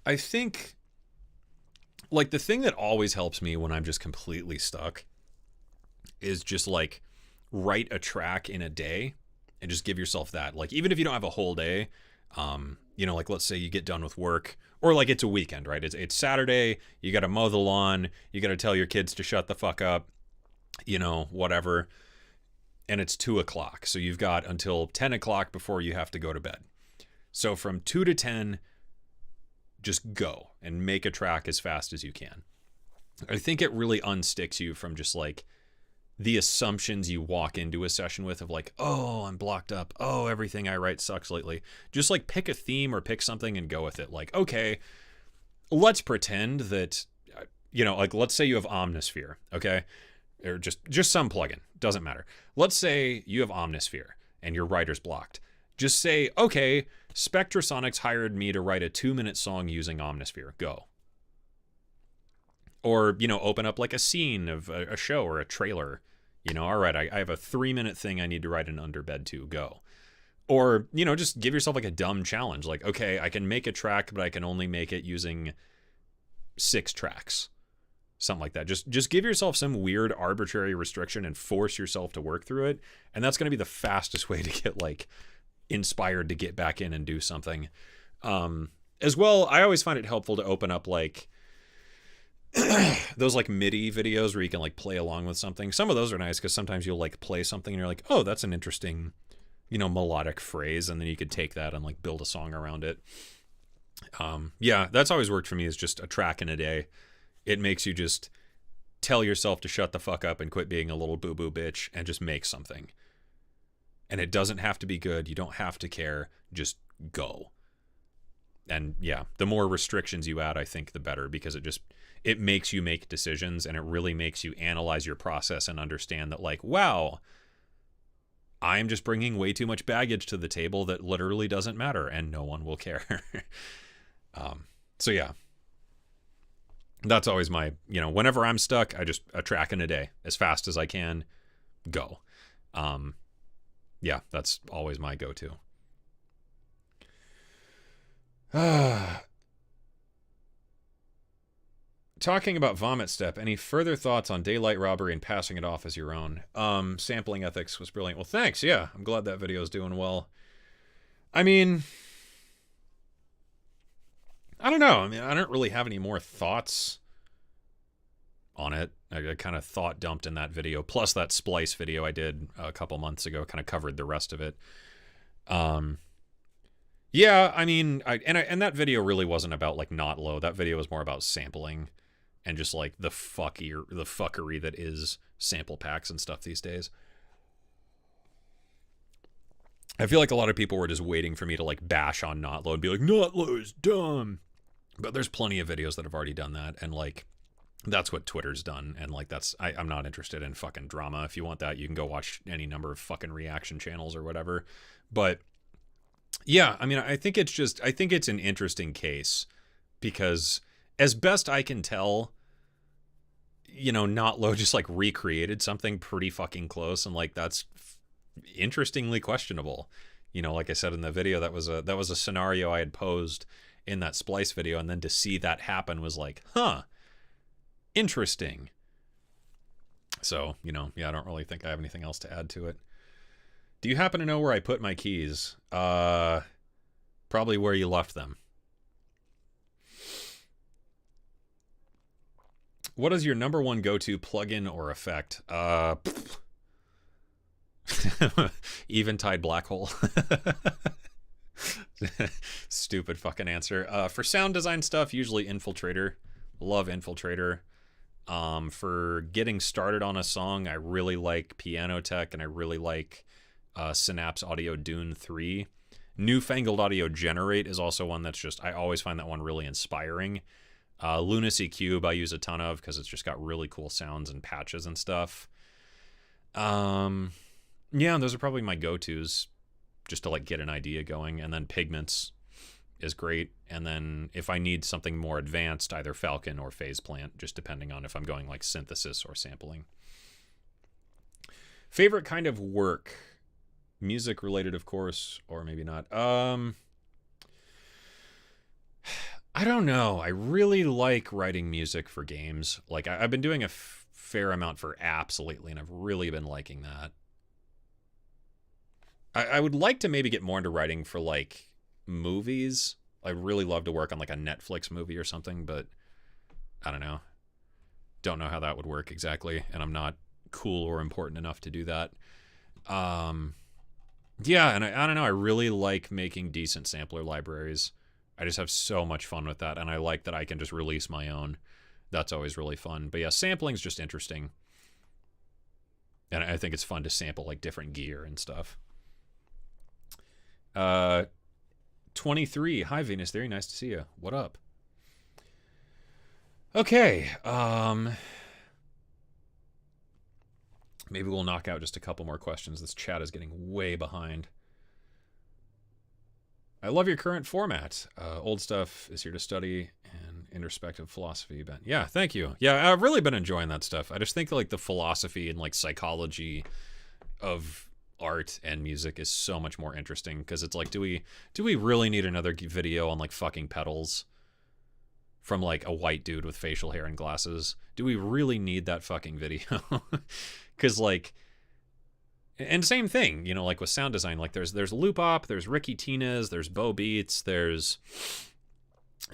I think, like, the thing that always helps me when I'm just completely stuck is just like write a track in a day and just give yourself that. Like, even if you don't have a whole day, you know, like let's say you get done with work, or like it's a weekend, right? It's Saturday, you got to mow the lawn, you got to tell your kids to shut the fuck up, you know, whatever. And it's 2 o'clock. So you've got until 10 o'clock before you have to go to bed. So from 2 to 10, just go and make a track as fast as you can. I think it really unsticks you from just like the assumptions you walk into a session with of like, oh, I'm blocked up. Oh, everything I write sucks lately. Just like pick a theme or pick something and go with it. Like, okay, let's pretend that, you know, like let's say you have Omnisphere, okay? Or just some plugin, doesn't matter. Let's say you have Omnisphere and your writer's blocked. Just say, okay, Spectrasonics hired me to write a 2-minute song using Omnisphere. Go. Or, you know, open up like a scene of a show or a trailer. You know, all right, I have a 3-minute thing I need to write an underbed to. Go. Or, you know, just give yourself like a dumb challenge. Like, okay, I can make a track, but I can only make it using 6 tracks. Something like that. Just give yourself some weird arbitrary restriction and force yourself to work through it. And that's going to be the fastest way to get like inspired to get back in and do something. As well, I always find it helpful to open up like those like MIDI videos where you can like play along with something. Some of those are nice because sometimes you'll like play something and you're like, oh, that's an interesting, you know, melodic phrase. And then you could take that and like build a song around it. Yeah, that's always worked for me, is just a track in a day. It makes you just tell yourself to shut the fuck up and quit being a little boo-boo bitch and just make something. And it doesn't have to be good. You don't have to care. Just go. And yeah, the more restrictions you add, I think the better, because it makes you make decisions, and it really makes you analyze your process and understand that, like, wow, I'm just bringing way too much baggage to the table that literally doesn't matter, and no one will care. So yeah, that's always my, whenever I'm stuck, a track in a day, as fast as I can, go. Yeah, that's always my go-to. Talking about Vomit Step, any further thoughts on Daylight Robbery and passing it off as your own? Sampling ethics was brilliant. Well, thanks. Yeah, I'm glad that video is doing well. I mean, I don't know. I mean, I don't really have any more thoughts on it. I kind of thought dumped in that video, plus that splice video I did a couple months ago kind of covered the rest of it. Yeah, I mean, and that video really wasn't about like not low. That video was more about sampling and just like the fuckery that is sample packs and stuff these days. I feel like a lot of people were just waiting for me to like bash on not low and be like, not low is dumb. But there's plenty of videos that have already done that, and like that's what Twitter's done, and like I'm not interested in fucking drama. If you want that, you can go watch any number of fucking reaction channels or whatever. But yeah, I mean, I think it's an interesting case, because as best I can tell, Not Low just like recreated something pretty fucking close, and like that's interestingly questionable. Like I said in the video, that was a scenario I had posed in that splice video, and then to see that happen was like, huh, interesting. So, yeah, I don't really think I have anything else to add to it. Do you happen to know where I put my keys? Probably where you left them. What is your number one go-to plugin or effect? Eventide Black Hole. Stupid fucking answer. For sound design stuff, usually Infiltrator. Love Infiltrator. For getting started on a song, I really like Piano Tech, and I really like Synapse Audio Dune 3. Newfangled Audio Generate is also one that's just, I always find that one really inspiring. Lunacy Cube I use a ton of, because it's just got really cool sounds and patches and stuff. Yeah, those are probably my go-tos, just to like get an idea going. And then Pigments is great. And then if I need something more advanced, either Falcon or Phase Plant, just depending on if I'm going like synthesis or sampling. Favorite kind of work? Music related, of course, or maybe not. I don't know. I really like writing music for games. Like I've been doing a fair amount for apps lately, and I've really been liking that. I would like to maybe get more into writing for like movies. I'd really love to work on like a Netflix movie or something, but I don't know. Don't know how that would work exactly, and I'm not cool or important enough to do that. Yeah, and I don't know. I really like making decent sampler libraries. I just have so much fun with that, and I like that I can just release my own. That's always really fun. But yeah, sampling's just interesting. And I think it's fun to sample like different gear and stuff. 23. Hi, Venus Theory. Nice to see you. What up? Okay. Maybe we'll knock out just a couple more questions. This chat is getting way behind. I love your current format. Old stuff is here to study, and introspective philosophy. Ben. Yeah, thank you. Yeah, I've really been enjoying that stuff. I just think like the philosophy and like psychology of art and music is so much more interesting, because it's like, do we really need another video on like fucking pedals from like a white dude with facial hair and glasses? Do we really need that fucking video? Because like, and same thing, like with sound design, like there's Loop Op, there's Ricky Tinez, there's Bo Beats, there's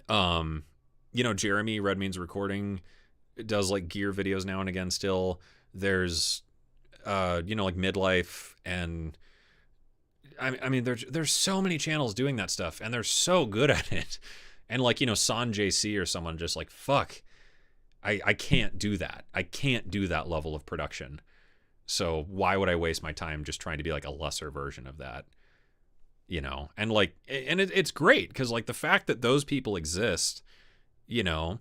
Jeremy Red Means Recording does like gear videos now and again still. There's like Midlife, and I mean there's so many channels doing that stuff, and they're so good at it. And like, San JC or someone just like, fuck, I can't do that. I can't do that level of production. So why would I waste my time just trying to be like a lesser version of that? you know, and like, and it's great because like the fact that those people exist, you know,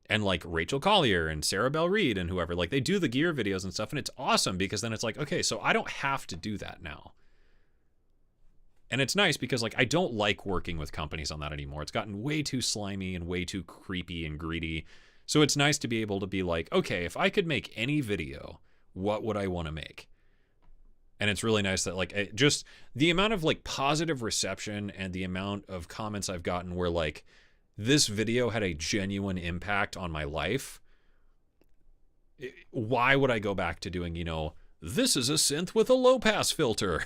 and like Rachel Collier and Sarah Bell Reed and whoever, like they do the gear videos and stuff, and it's awesome because then it's like, okay, so I don't have to do that now. And it's nice because like I don't like working with companies on that anymore. It's gotten way too slimy and way too creepy and greedy. So it's nice to be able to be like, okay, if I could make any video, what would I want to make? And it's really nice that like just the amount of like positive reception and the amount of comments I've gotten where like this video had a genuine impact on my life. Why would I go back to doing, you know, this is a synth with a low pass filter?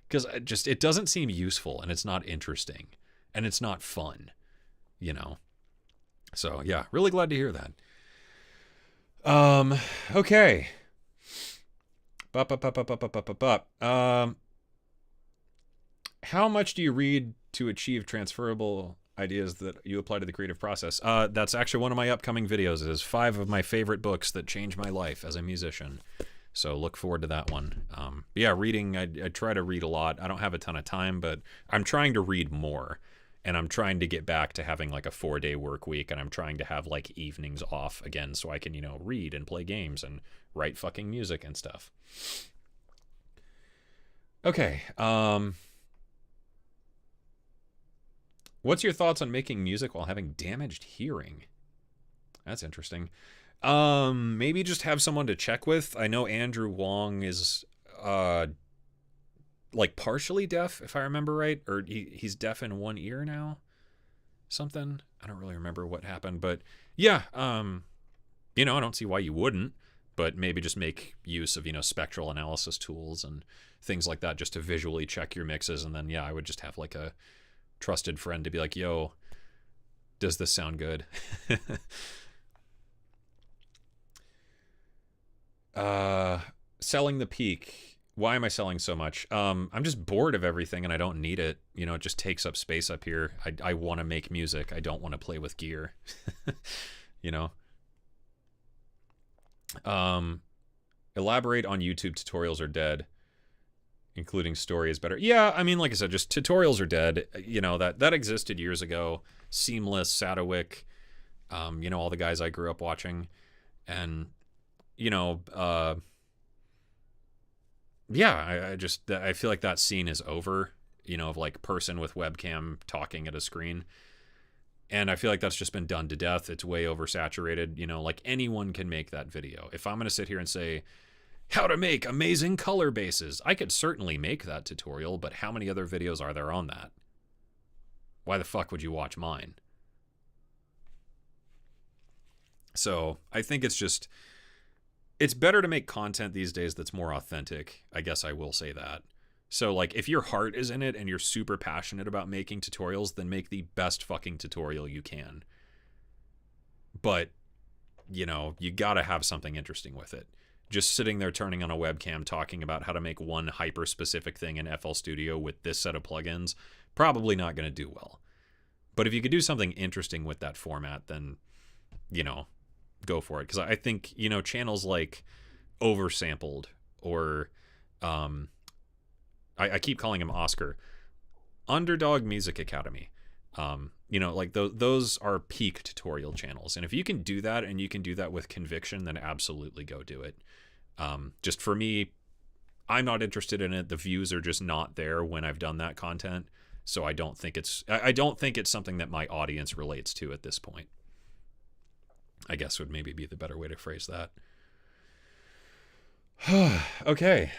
Because it doesn't seem useful and it's not interesting and it's not fun, you know? So yeah, really glad to hear that. Okay. How much do you read to achieve transferable ideas that you apply to the creative process? That's actually one of my upcoming videos. It is 5 of my favorite books that changed my life as a musician. So look forward to that one. Yeah, reading, I try to read a lot. I don't have a ton of time, but I'm trying to read more. And I'm trying to get back to having like a 4-day work week, and I'm trying to have like evenings off again so I can, you know, read and play games and write fucking music and stuff. Okay. What's your thoughts on making music while having damaged hearing? That's interesting. Maybe just have someone to check with. I know Andrew Wong is like partially deaf, if I remember right, or he's deaf in one ear now. Something. I don't really remember what happened, but yeah, you know, I don't see why you wouldn't, but maybe just make use of, you know, spectral analysis tools and things like that just to visually check your mixes. And then, yeah, I would just have like a trusted friend to be like, yo, does this sound good? Selling the peak. Why am I selling so much? I'm just bored of everything and I don't need it. You know, it just takes up space up here. I want to make music. I don't want to play with gear. You know? Elaborate on YouTube tutorials are dead. Including story is better. Yeah, I mean, like I said, just tutorials are dead. You know, that existed years ago. Seamless, Sadowik, you know, all the guys I grew up watching. And, you know, yeah, I feel like that scene is over, you know, of like person with webcam talking at a screen. And I feel like that's just been done to death. It's way oversaturated. You know, like anyone can make that video. If I'm going to sit here and say how to make amazing color bases, I could certainly make that tutorial, but how many other videos are there on that? Why the fuck would you watch mine? So I think it's better to make content these days that's more authentic. I guess I will say that. So like if your heart is in it and you're super passionate about making tutorials, then make the best fucking tutorial you can. But, you know, you gotta have something interesting with it. Just sitting there turning on a webcam talking about how to make one hyper specific thing in FL Studio with this set of plugins, probably not gonna do well. But if you could do something interesting with that format, then, you know, go for it. Because I think, you know, channels like Oversampled or I keep calling him Oscar, Underdog Music Academy, you know, like those are peak tutorial channels. And if you can do that and you can do that with conviction, then absolutely go do it. Just for me, I'm not interested in it. The views are just not there when I've done that content. So I don't think it's something that my audience relates to at this point. I guess would maybe be the better way to phrase that. Okay.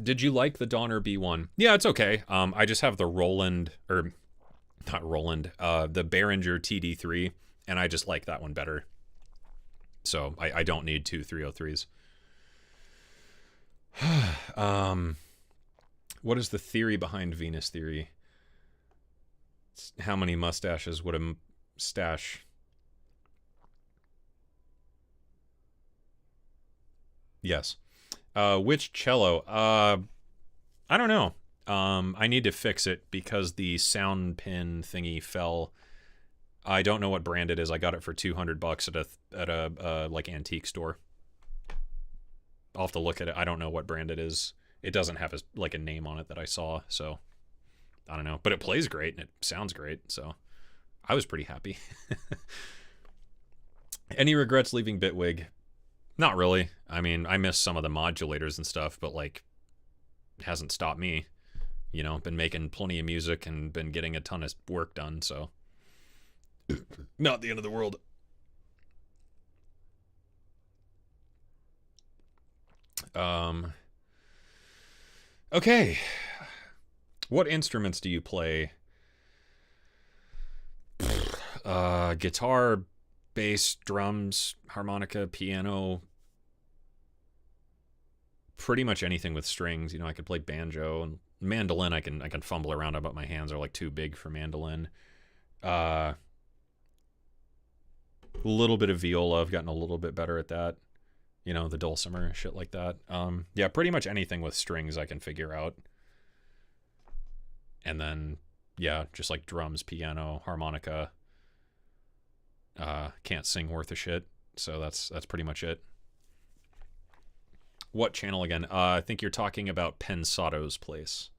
Did you like the Donner B1? Yeah, it's okay. I just have the Roland, or not Roland, the Behringer TD3, and I just like that one better. So I don't need two 303s. What is the theory behind Venus theory? How many mustaches would a stash? Yes. Which cello? I don't know. I need to fix it because the sound pin thingy fell I don't know what brand it is. I got it for $200 at a like antique store. I'll have to look at it. I don't know what brand it is. It doesn't have like a name on it that I saw, so I don't know. But it plays great and it sounds great, so I was pretty happy. Any regrets leaving Bitwig? Not really. I mean, I miss some of the modulators and stuff, but like, it hasn't stopped me. You know, been making plenty of music and been getting a ton of work done, so not the end of the world. Okay. What instruments do you play? Guitar, bass, drums, harmonica, piano. Pretty much anything with strings. You know, I could play banjo and mandolin. I can fumble around, but my hands are like too big for mandolin. A little bit of viola. I've gotten a little bit better at that. You know, the dulcimer, shit like that. Yeah, pretty much anything with strings I can figure out. And then, yeah, just like drums, piano, harmonica. Can't sing worth a shit, so that's pretty much it. What channel again? I think you're talking about Pensato's place.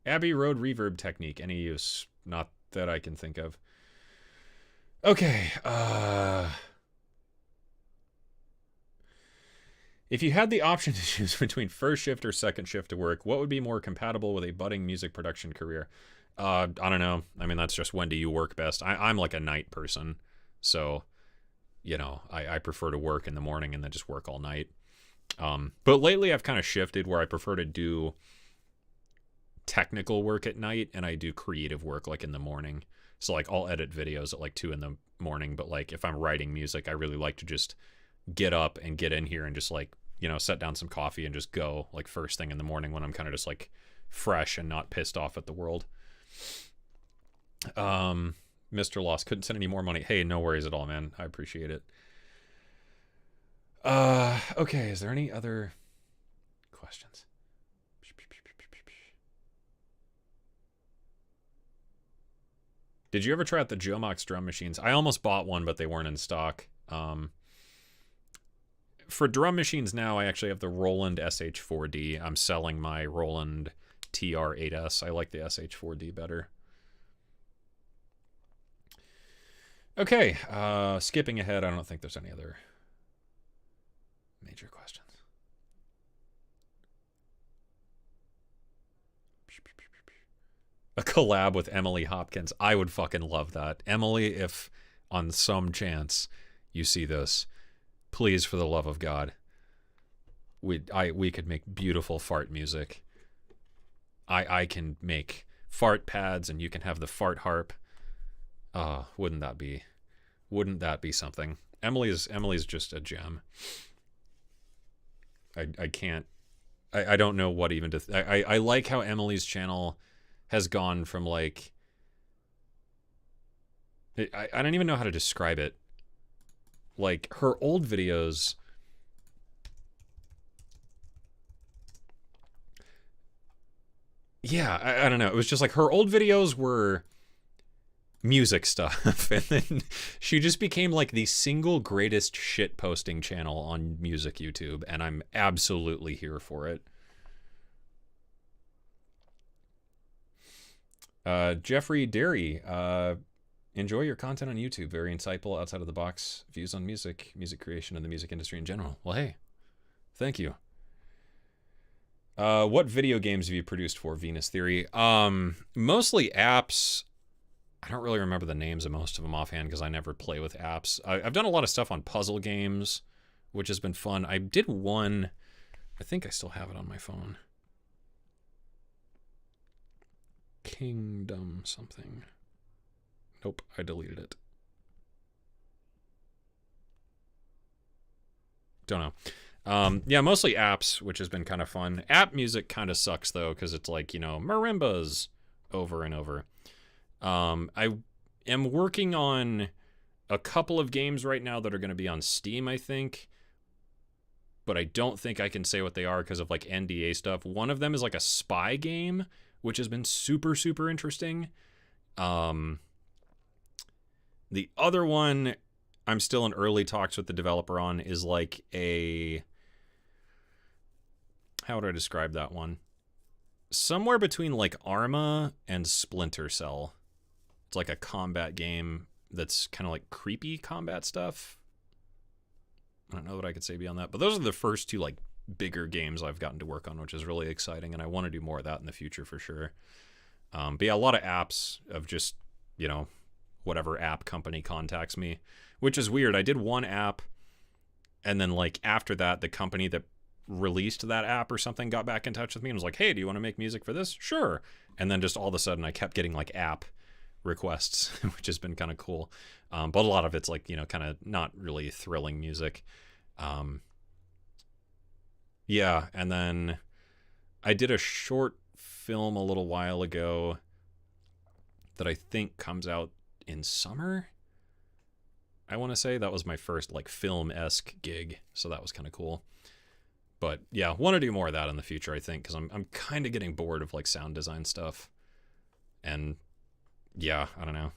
Abbey Road reverb technique. Any use? Not that I can think of. Okay, if you had the option to choose between first shift or second shift to work, what would be more compatible with a budding music production career? I don't know. I mean, that's just when do you work best. I'm like a night person, so, you know, I prefer to work in the morning and then just work all night. But lately I've kind of shifted where I prefer to do technical work at night and I do creative work like in the morning. So like I'll edit videos at like 2 in the morning, but like if I'm writing music, I really like to just get up and get in here and just like, you know, set down some coffee and just go like first thing in the morning when I'm kind of just like fresh and not pissed off at the world. Mr. Lost couldn't send any more money. Hey, no worries at all, man. I appreciate it. Okay, is there any other questions? Did you ever try out the Jomox drum machines? I almost bought one, but they weren't in stock. For drum machines now, I actually have the Roland SH4D. I'm selling my Roland TR8S. I like the SH4D better. Okay, skipping ahead, I don't think there's any other major questions. A collab with Emily Hopkins. I would fucking love that. Emily, if on some chance you see this, please, for the love of God, we could make beautiful fart music. I can make fart pads and you can have the fart harp. Wouldn't that be something? Emily's just a gem. I don't know what even to I like how Emily's channel has gone from like I don't even know how to describe it. Like her old videos, yeah, I don't know. It was just like her old videos were music stuff, and then she just became like the single greatest shit posting channel on music YouTube, and I'm absolutely here for it. Jeffrey Derry, enjoy your content on YouTube. Very insightful, outside of the box views on music creation, and the music industry in general. Well, hey, thank you. What video games have you produced for Venus Theory? Mostly apps. I don't really remember the names of most of them offhand because I never play with apps. I've done a lot of stuff on puzzle games, which has been fun. I did one, I think I still have it on my phone. Kingdom something. Nope, I deleted it. Don't know. Yeah, mostly apps, which has been kind of fun. App music kind of sucks, though, because it's like, you know, marimbas over and over. I am working on a couple of games right now that are going to be on Steam, I think. But I don't think I can say what they are because of, like, NDA stuff. One of them is, like, a spy game, which has been super, super interesting. The other one I'm still in early talks with the developer on is like a... How would I describe that one? Somewhere between like Arma and Splinter Cell. It's like a combat game that's kind of like creepy combat stuff. I don't know what I could say beyond that, but those are the first two like bigger games I've gotten to work on, which is really exciting, and I want to do more of that in the future for sure. But yeah, a lot of apps of just, you know, whatever app company contacts me, which is weird. I did one app, and then like after that, the company that released that app or something got back in touch with me and was like, hey, do you want to make music for this? Sure. And then just all of a sudden I kept getting like app requests, which has been kind of cool. But a lot of it's like, you know, kind of not really thrilling music. Yeah. And then I did a short film a little while ago that I think comes out in summer. I want to say that was my first like film-esque gig. So that was kind of cool. But yeah, want to do more of that in the future, I think, because I'm kind of getting bored of like sound design stuff. And yeah, I don't know.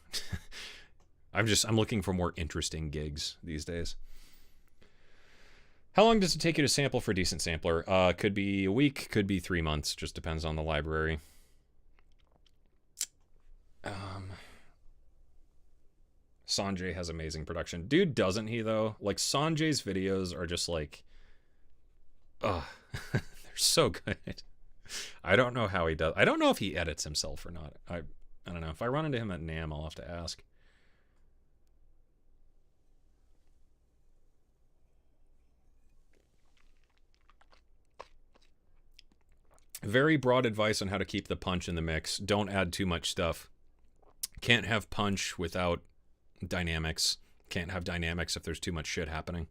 I'm looking for more interesting gigs these days. How long does it take you to sample for a decent sampler? Could be a week, could be 3 months. Just depends on the library. Sanjay has amazing production. Dude, doesn't he, though? Like, Sanjay's videos are just like... Ugh. They're so good. I don't know how he does. I don't know if he edits himself or not. I don't know. If I run into him at NAMM, I'll have to ask. Very broad advice on how to keep the punch in the mix. Don't add too much stuff. Can't have punch without dynamics. Can't have dynamics if there's too much shit happening.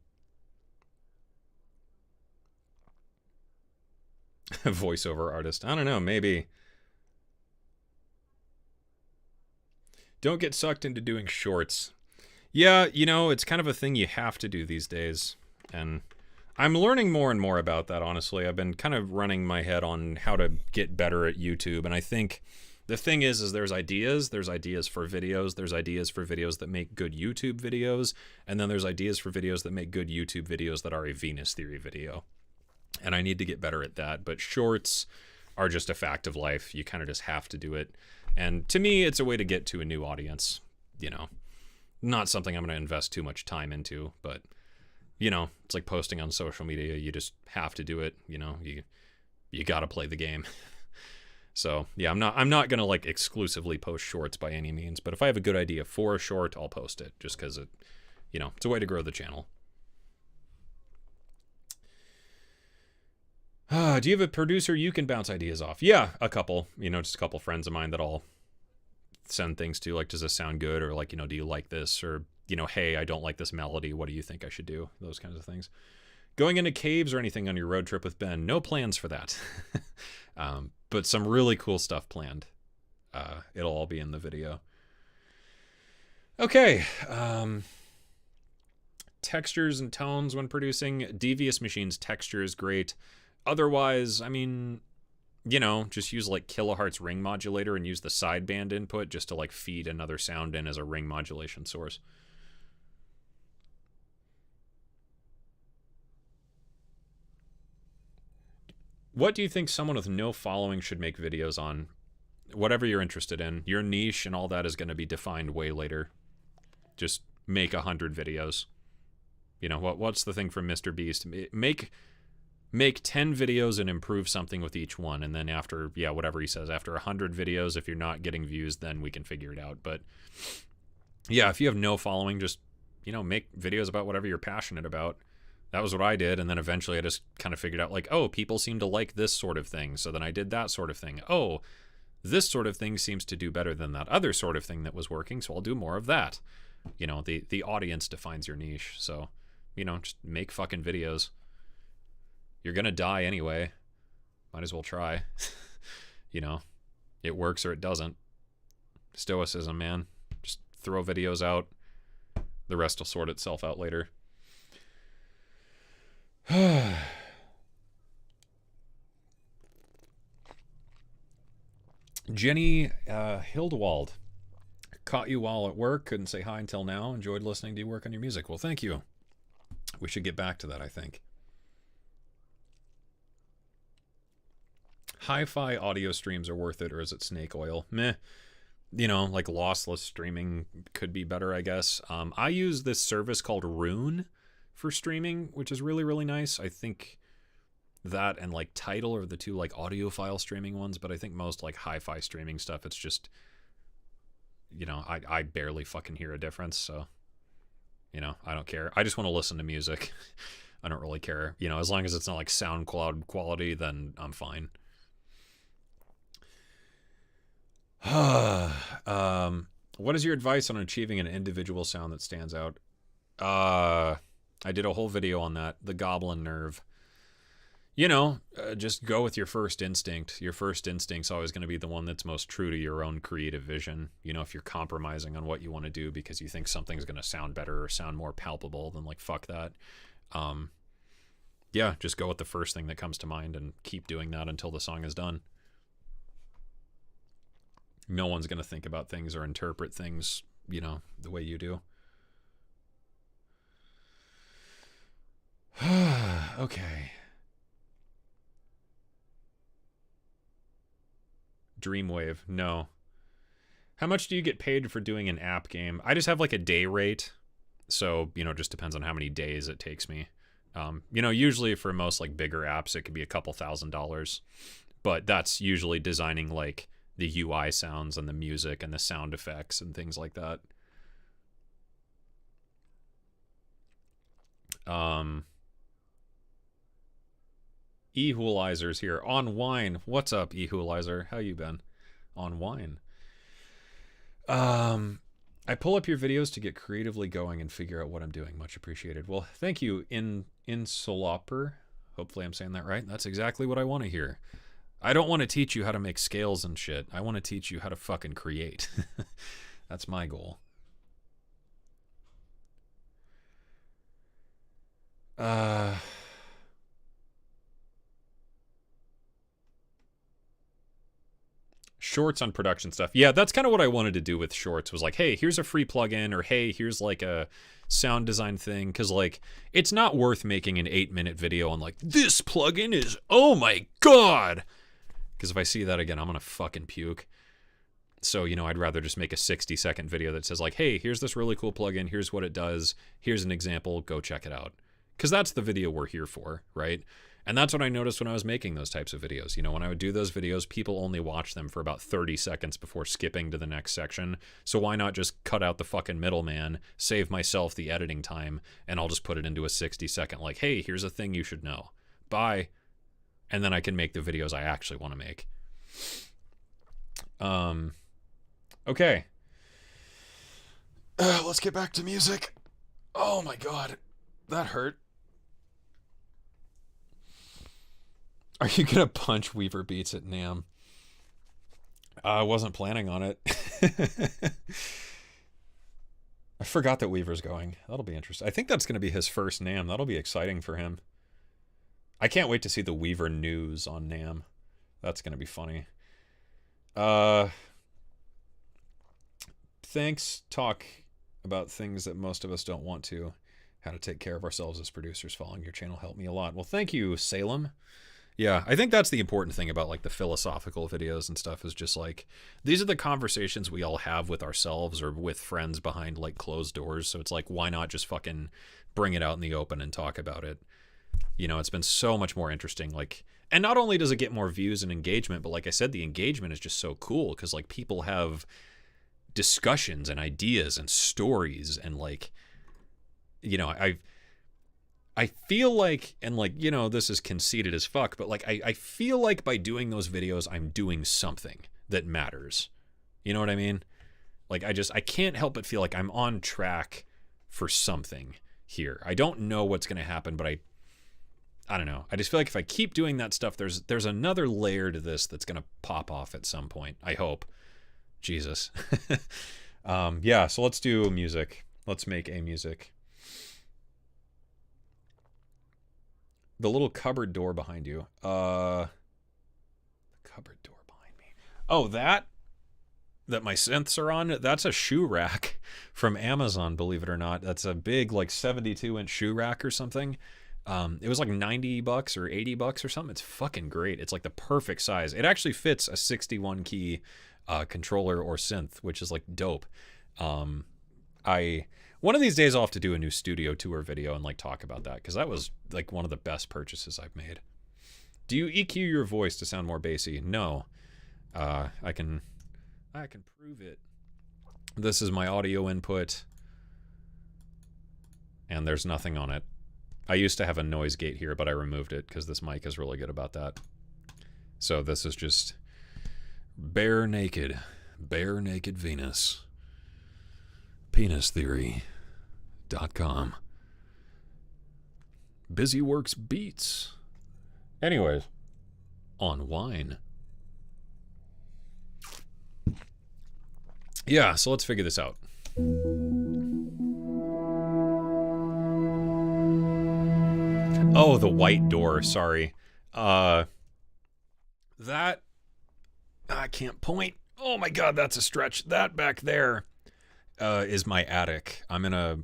Voiceover artist. I don't know, maybe. Don't get sucked into doing shorts. Yeah, you know, it's kind of a thing you have to do these days. And I'm learning more and more about that, honestly. I've been kind of running my head on how to get better at YouTube. And I think the thing is there's ideas. There's ideas for videos. There's ideas for videos that make good YouTube videos. And then there's ideas for videos that make good YouTube videos that are a Venus Theory video. And I need to get better at that. But shorts are just a fact of life. You kind of just have to do it. And to me, it's a way to get to a new audience. You know, not something I'm going to invest too much time into. But, you know, it's like posting on social media. You just have to do it. You know, you got to play the game. So, yeah, I'm not going to like exclusively post shorts by any means. But if I have a good idea for a short, I'll post it just because it, you know, it's a way to grow the channel. Do you have a producer you can bounce ideas off? Yeah, a couple. You know, just a couple friends of mine that I'll send things to. Like, does this sound good? Or like, you know, do you like this? Or, you know, hey, I don't like this melody. What do you think I should do? Those kinds of things. Going into caves or anything on your road trip with Ben? No plans for that. But some really cool stuff planned. It'll all be in the video. Okay. Textures and tones when producing. Devious Machine's texture is great. Otherwise, I mean, you know, just use like kilohertz ring modulator and use the sideband input just to like feed another sound in as a ring modulation source. What do you think someone with no following should make videos on? Whatever you're interested in. Your niche and all that is going to be defined way later. Just make 100 videos. You know, what's the thing from Mr. Beast? Make 10 videos and improve something with each one. And then after, yeah, whatever he says, after 100 videos, if you're not getting views, then we can figure it out. But yeah, if you have no following, just, you know, make videos about whatever you're passionate about. That was what I did. And then eventually I just kind of figured out like, oh, people seem to like this sort of thing. So then I did that sort of thing. Oh, this sort of thing seems to do better than that other sort of thing that was working. So I'll do more of that. You know, the audience defines your niche. So, you know, just make fucking videos. You're going to die anyway. Might as well try. You know, it works or it doesn't. Stoicism, man. Just throw videos out. The rest will sort itself out later. Jenny Hildewald. Caught you while at work. Couldn't say hi until now. Enjoyed listening to you work on your music. Well, thank you. We should get back to that, I think. Hi-fi audio streams are worth it, or is it snake oil? Meh. You know, like lossless streaming could be better, I guess. I use this service called Rune for streaming, which is really, really nice. I think that and like Tidal are the two like audiophile streaming ones, but I think most like hi-fi streaming stuff, it's just, you know, I barely fucking hear a difference, so, you know, I don't care. I just want to listen to music. I don't really care. You know, as long as it's not like SoundCloud quality, then I'm fine. What is your advice on achieving an individual sound that stands out? I did a whole video on that, the goblin nerve. You know, just go with your first instinct. Your first instinct's always going to be the one that's most true to your own creative vision. You know, if you're compromising on what you want to do because you think something's going to sound better or sound more palpable, then like fuck that. Yeah, just go with the first thing that comes to mind and keep doing that until the song is done. No one's going to think about things or interpret things, you know, the way you do. Okay. Dreamwave, no. How much do you get paid for doing an app game? I just have like a day rate. So, you know, it just depends on how many days it takes me. You know, usually for most like bigger apps, it could be a couple $1,000s. But that's usually designing like the UI sounds and the music and the sound effects and things like that. Ehoolizer's here. On Wine. What's up, Ehoolizer? How you been? On Wine. I pull up your videos to get creatively going and figure out what I'm doing. Much appreciated. Well, thank you, Insoloper. Hopefully I'm saying that right. That's exactly what I want to hear. I don't want to teach you how to make scales and shit. I want to teach you how to fucking create. That's my goal. Shorts on production stuff. Yeah, that's kind of what I wanted to do with Shorts, was like, hey, here's a free plugin, or hey, here's like a sound design thing, because like it's not worth making an 8-minute video on like, this plugin is, oh my god, because if I see that again, I'm gonna fucking puke. So, you know, I'd rather just make a 60-second video that says like, hey, here's this really cool plugin, here's what it does, here's an example, go check it out. Because that's the video we're here for, right? And that's what I noticed when I was making those types of videos. You know, when I would do those videos, people only watch them for about 30 seconds before skipping to the next section. So why not just cut out the fucking middleman, save myself the editing time, and I'll just put it into a 60-second, like, hey, here's a thing you should know. Bye. And then I can make the videos I actually want to make. Okay. Let's get back to music. Oh my god. That hurt. Are you gonna punch Weaver Beats at NAMM? I wasn't planning on it. I forgot that Weaver's going. That'll be interesting. I think that's gonna be his first NAMM. That'll be exciting for him. I can't wait to see the Weaver news on NAMM. That's gonna be funny. Thanks. Talk about things that most of us don't want to. How to take care of ourselves as producers. Following your channel helped me a lot. Well, thank you, Salem. Yeah, I think that's the important thing about like the philosophical videos and stuff, is just like, these are the conversations we all have with ourselves or with friends behind like closed doors. So it's like, why not just fucking bring it out in the open and talk about it? You know, it's been so much more interesting. Like, and not only does it get more views and engagement, but like I said, the engagement is just so cool because like people have discussions and ideas and stories and like, you know, I feel like, and like, you know, this is conceited as fuck, but like, I feel like by doing those videos, I'm doing something that matters. You know what I mean? Like, I can't help but feel like I'm on track for something here. I don't know what's going to happen, but I don't know. I just feel like if I keep doing that stuff, there's another layer to this that's going to pop off at some point. I hope. Jesus. Yeah, so let's do music. Let's make a music. The little cupboard door behind you. The cupboard door behind me. Oh, that? that my synths are on, that's a shoe rack from Amazon, believe it or not. That's a big, like 72-inch shoe rack or something. It was like $90 or $80 or something. It's fucking great. It's like the perfect size. It actually fits a 61 key controller or synth, which is like dope. One of these days I'll have to do a new studio tour video and like talk about that, because that was like one of the best purchases I've made. Do you EQ your voice to sound more bassy? No. I can prove it. This is my audio input, and there's nothing on it. I used to have a noise gate here, but I removed it because this mic is really good about that. So this is just bare naked Venus. Penistheory.com. Busyworks Beats. Anyways, on wine. Yeah, so let's figure this out. Oh, the white door, sorry. That... I can't point. Oh my god, that's a stretch. That back there is my attic. I'm in a,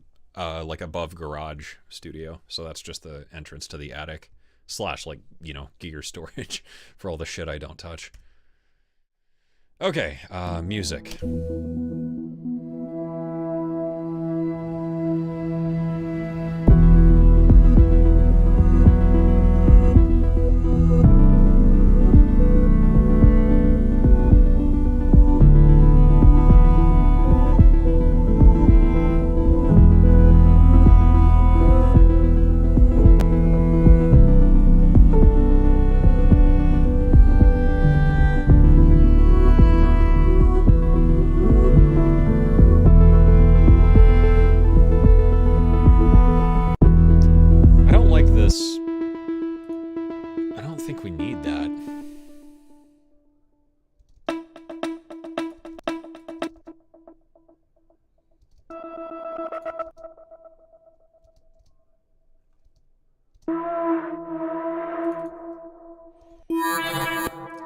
like, above garage studio, so that's just the entrance to the attic. / like, you know, gear storage for all the shit I don't touch. Okay, music.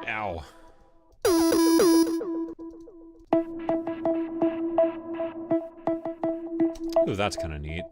Ow. Ooh, that's kind of neat.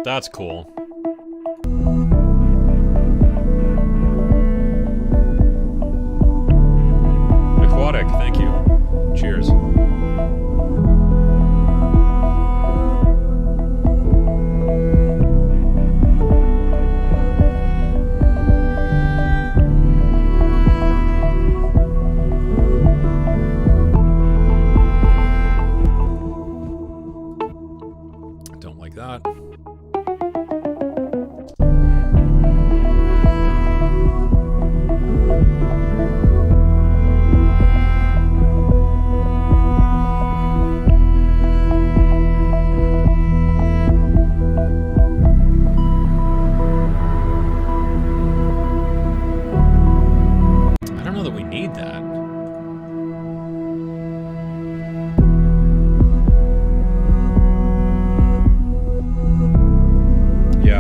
That's cool. Aquatic, thank you. Cheers. Don't like that.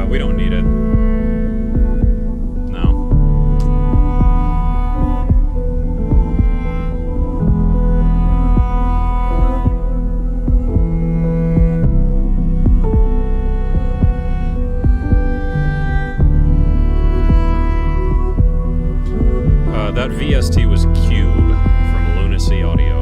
We don't need it. No. That VST was Cube from Lunacy Audio.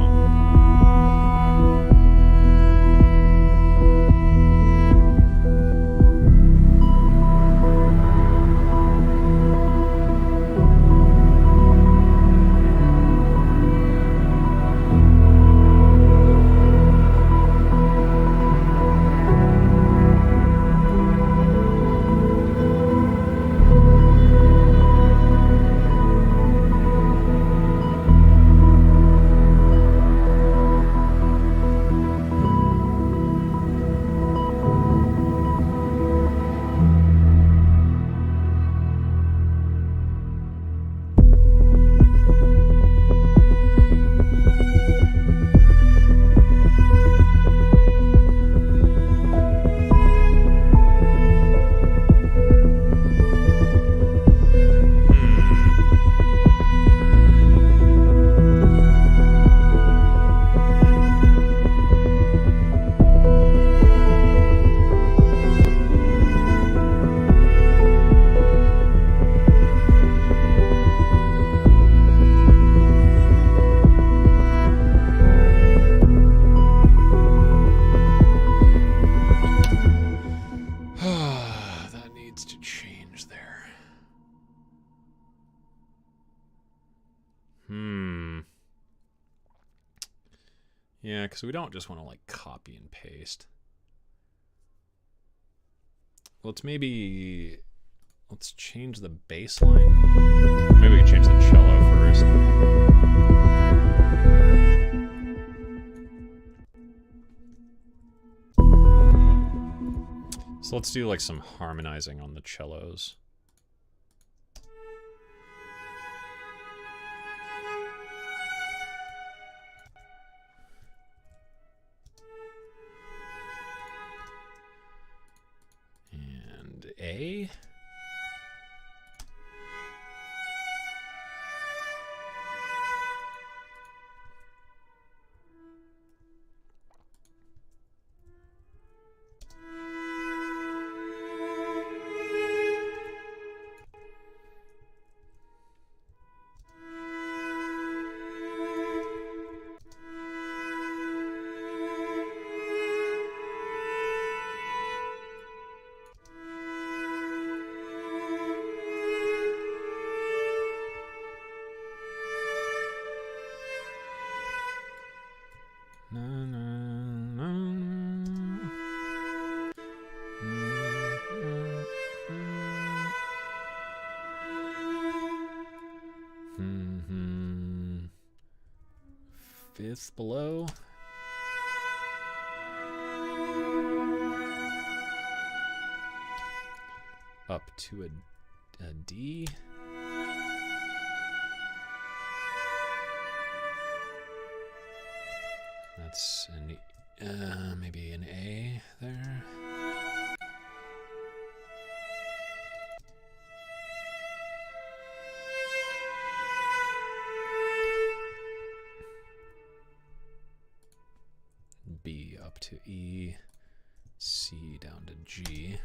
Yeah, because we don't just want to like copy and paste. Let's change the bass line. Maybe we can change the cello first. So let's do like some harmonizing on the cellos. And A. Fifth below. Up to a D. That's maybe an A there. B up to E, C down to G.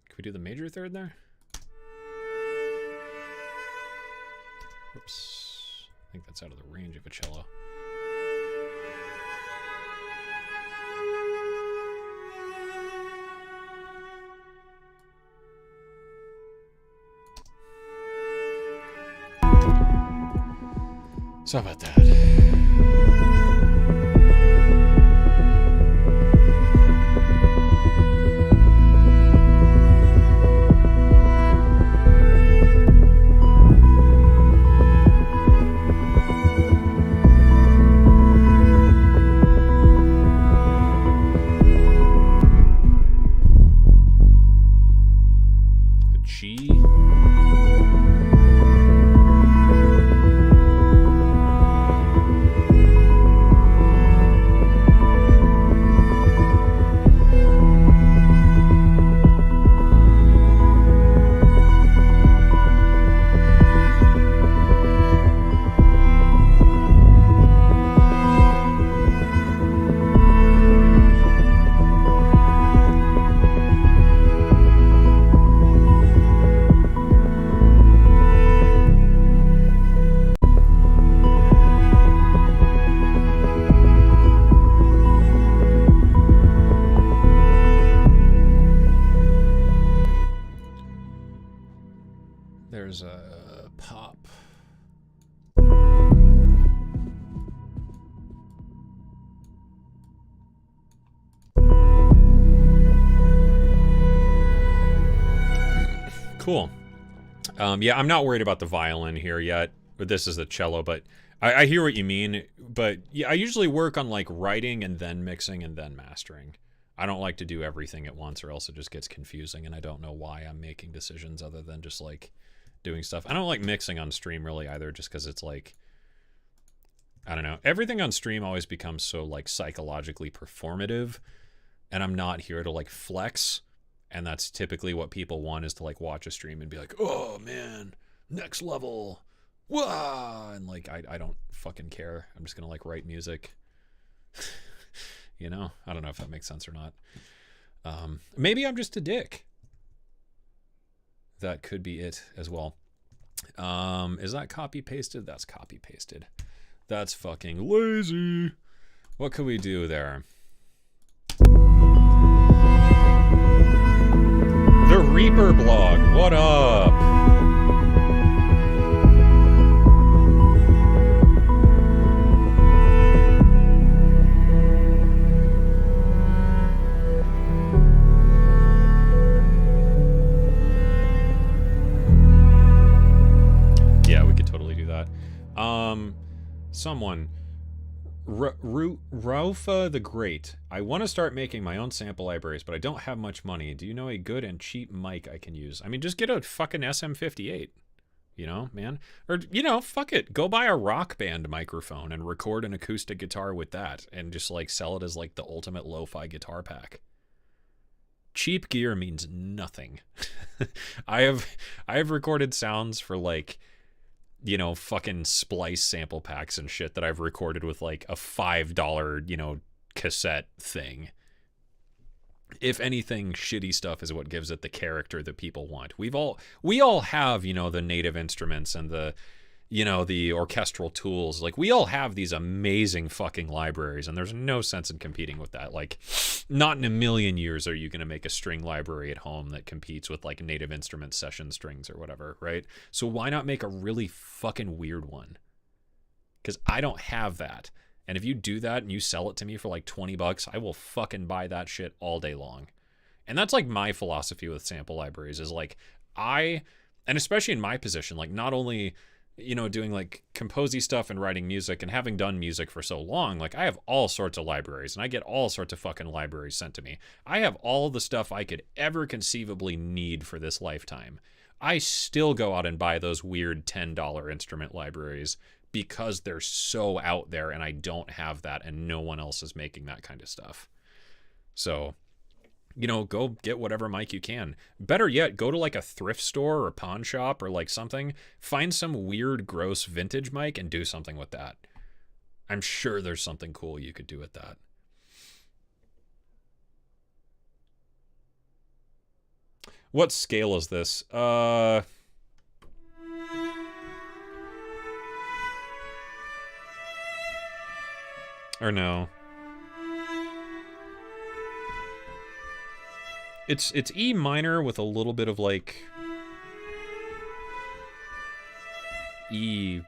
Can we do the major third there? Whoops. I think that's out of the range of a cello. So how about that? A G. There's a pop. Cool. Yeah, I'm not worried about the violin here yet, but this is the cello, but I hear what you mean. But yeah, I usually work on like writing and then mixing and then mastering. I don't like to do everything at once or else it just gets confusing and I don't know why I'm making decisions other than just like doing stuff. I don't like mixing on stream really either, just because it's like, I don't know, everything on stream always becomes so like psychologically performative, and I'm not here to like flex, and that's typically what people want, is to like watch a stream and be like, oh man, next level, wah, and like I don't fucking care. I'm just gonna like write music. You know, I don't know if that makes sense or not. Maybe I'm just a dick. That could be it as well. Is that copy pasted? That's copy pasted. That's fucking lazy. What could we do there? Reaper blog, what up? Yeah, we could totally do that. Someone, Raufa the Great. I want to start making my own sample libraries, but I don't have much money. Do you know a good and cheap mic I can use? I mean, just get a fucking SM58, you know, man. Or, you know, fuck it. Go buy a Rock Band microphone and record an acoustic guitar with that and just, like, sell it as, like, the ultimate lo-fi guitar pack. Cheap gear means nothing. I have recorded sounds for, like, you know, fucking Splice sample packs and shit that I've recorded with like a $5, you know, cassette thing. If anything, shitty stuff is what gives it the character that people want. We all have, you know, the native instruments and the, you know, the orchestral tools. Like, we all have these amazing fucking libraries, and there's no sense in competing with that. Like, not in a million years are you going to make a string library at home that competes with, like, native instrument session strings or whatever, right? So why not make a really fucking weird one? Because I don't have that. And if you do that and you sell it to me for, like, $20, I will fucking buy that shit all day long. And that's, like, my philosophy with sample libraries is, like, and especially in my position, like, not only, you know, doing like composy stuff and writing music and having done music for so long, like I have all sorts of libraries and I get all sorts of fucking libraries sent to me. I have all the stuff I could ever conceivably need for this lifetime. I still go out and buy those weird $10 instrument libraries because they're so out there and I don't have that and no one else is making that kind of stuff. So, you know, go get whatever mic you can. Better yet, go to like a thrift store or a pawn shop or like something. Find some weird, gross vintage mic and do something with that. I'm sure there's something cool you could do with that. What scale is this? Or no. It's E minor with a little bit of like E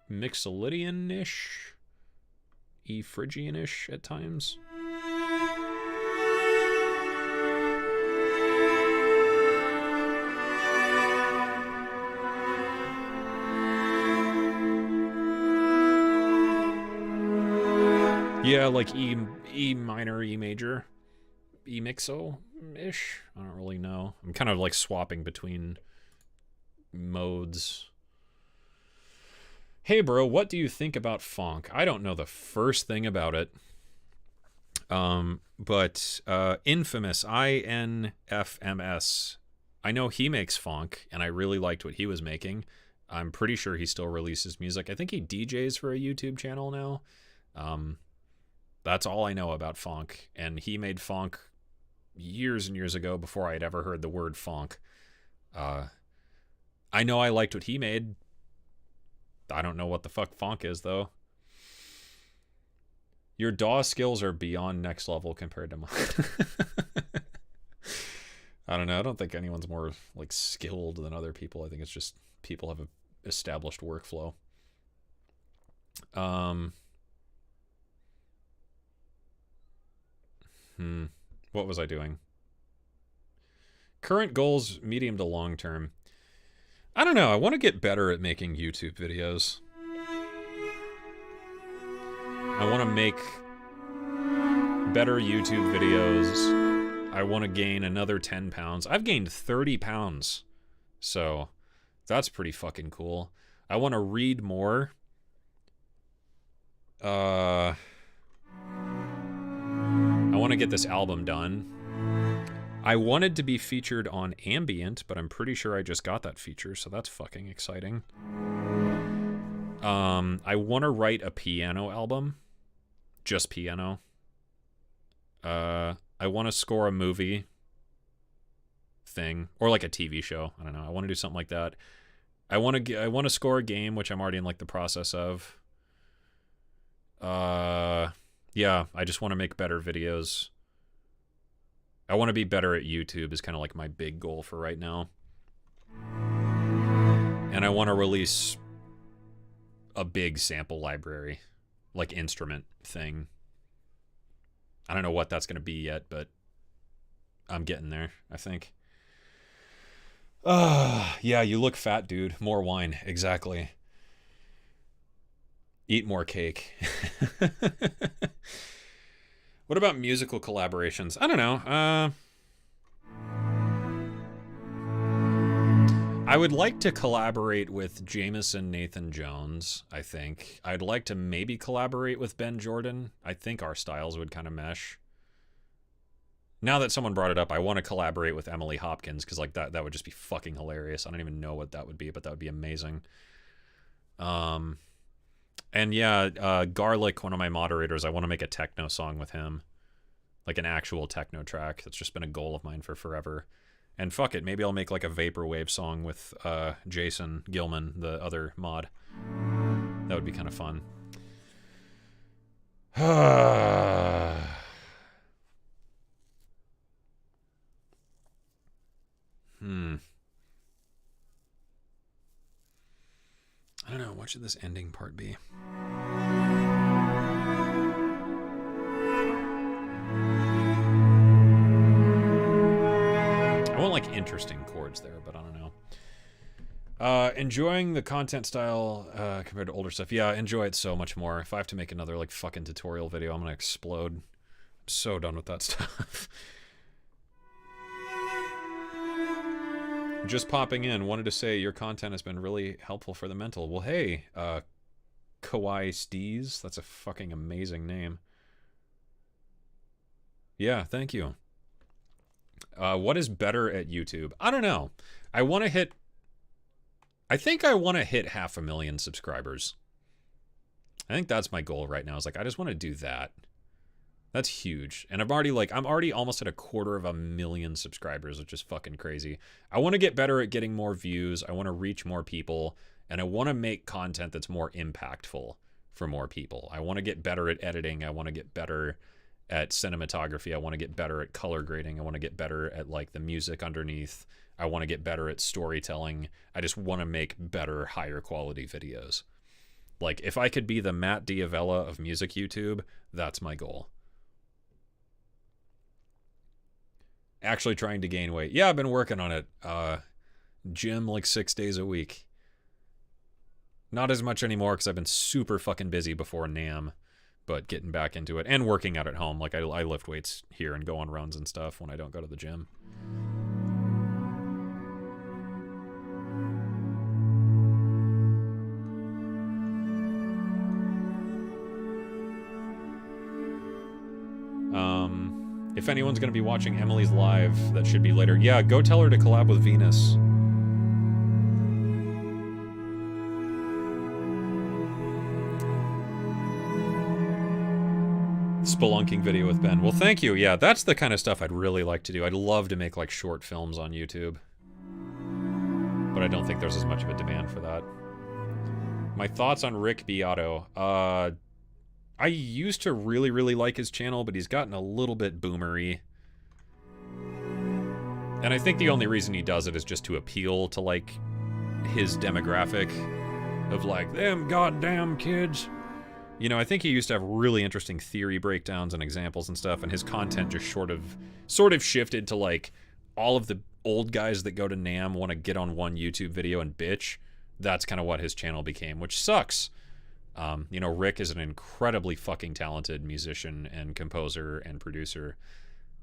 Mixolydian-ish, E Phrygian-ish at times. Yeah, like E minor, E major. E-mixo-ish? I don't really know. I'm kind of like swapping between modes. Hey bro, what do you think about funk? I don't know the first thing about it. But Infamous, INFMS, I know he makes funk, and I really liked what he was making. I'm pretty sure he still releases music. I think he DJs for a YouTube channel now. That's all I know about funk, and he made funk years and years ago before I'd ever heard the word funk. I know I liked what he made. I don't know what the fuck funk is, though. Your DAW skills are beyond next level compared to mine. I don't know. I don't think anyone's more like skilled than other people. I think it's just people have an established workflow. What was I doing? Current goals, medium to long term. I don't know. I want to get better at making YouTube videos. I want to make better YouTube videos. I want to gain another 10 pounds. I've gained 30 pounds. So that's pretty fucking cool. I want to read more. I want to get this album done. I wanted to be featured on Ambient, but I'm pretty sure I just got that feature, so that's fucking exciting. I want to write a piano album. Just piano. I want to score a movie thing, or like a TV show. I don't know. I want to do something like that. I want to score a game, which I'm already in like the process of. Yeah, I just want to make better videos. I want to be better at YouTube is kind of like my big goal for right now. And I want to release a big sample library, like instrument thing. I don't know what that's going to be yet, but I'm getting there, I think. Yeah, you look fat, dude. More wine, exactly. Eat more cake. What about musical collaborations? I don't know. I would like to collaborate with Jameson Nathan Jones, I think. I'd like to maybe collaborate with Ben Jordan. I think our styles would kind of mesh. Now that someone brought it up, I want to collaborate with Emily Hopkins, because like that would just be fucking hilarious. I don't even know what that would be, but that would be amazing. And yeah, Garlic, one of my moderators, I want to make a techno song with him. Like an actual techno track. That's just been a goal of mine for forever. And fuck it, maybe I'll make like a vaporwave song with Jason Gilman, the other mod. That would be kind of fun. I don't know, what should this ending part be? I want like interesting chords there, but I don't know. Enjoying the content style compared to older stuff. Yeah, I enjoy it so much more. If I have to make another like fucking tutorial video, I'm gonna explode. I'm so done with that stuff. Just popping in, wanted to say your content has been really helpful for the mental. Well, hey, Kawaii Steez, that's a fucking amazing name. Yeah, thank you. What is better at YouTube? I don't know. I think I want to hit 500,000 subscribers. I think that's my goal right now. Is like, I just want to do that. That's huge. And I'm already almost at 250,000 subscribers, which is fucking crazy. I want to get better at getting more views. I want to reach more people. And I want to make content that's more impactful for more people. I want to get better at editing. I want to get better at cinematography. I want to get better at color grading. I want to get better at like the music underneath. I want to get better at storytelling. I just want to make better, higher quality videos. Like if I could be the Matt Diavella of music YouTube, that's my goal. Actually trying to gain weight. Yeah, I've been working on it. Gym like 6 days a week. Not as much anymore because I've been super fucking busy before NAMM. But getting back into it and working out at home. Like I lift weights here and go on runs and stuff when I don't go to the gym. If anyone's going to be watching Emily's live, that should be later. Yeah, go tell her to collab with Venus. Spelunking video with Ben. Well, thank you. Yeah, that's the kind of stuff I'd really like to do. I'd love to make like short films on YouTube. But I don't think there's as much of a demand for that. My thoughts on Rick Beato. I used to really, really like his channel, but he's gotten a little bit boomery. And I think the only reason he does it is just to appeal to, like, his demographic of, like, them goddamn kids. You know, I think he used to have really interesting theory breakdowns and examples and stuff, and his content just sort of shifted to, like, all of the old guys that go to NAMM want to get on one YouTube video and bitch. That's kind of what his channel became, which sucks. You know, Rick is an incredibly fucking talented musician and composer and producer,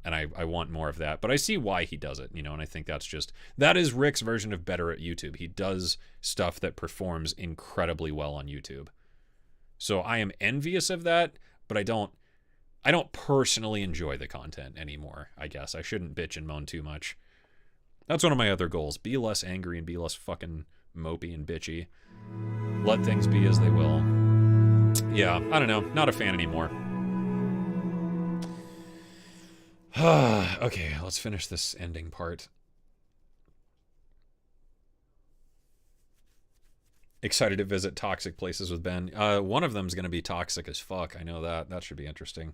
and I want more of that. But I see why he does it, you know, and I think that is Rick's version of better at YouTube. He does stuff that performs incredibly well on YouTube. So I am envious of that, but I don't personally enjoy the content anymore, I guess. I shouldn't bitch and moan too much. That's one of my other goals. Be less angry and be less fucking mopey and bitchy. Let things be as they will. Yeah, I don't know. Not a fan anymore. Okay, let's finish this ending part. Excited to visit toxic places with Ben. One of them's going to be toxic as fuck. I know that. That should be interesting.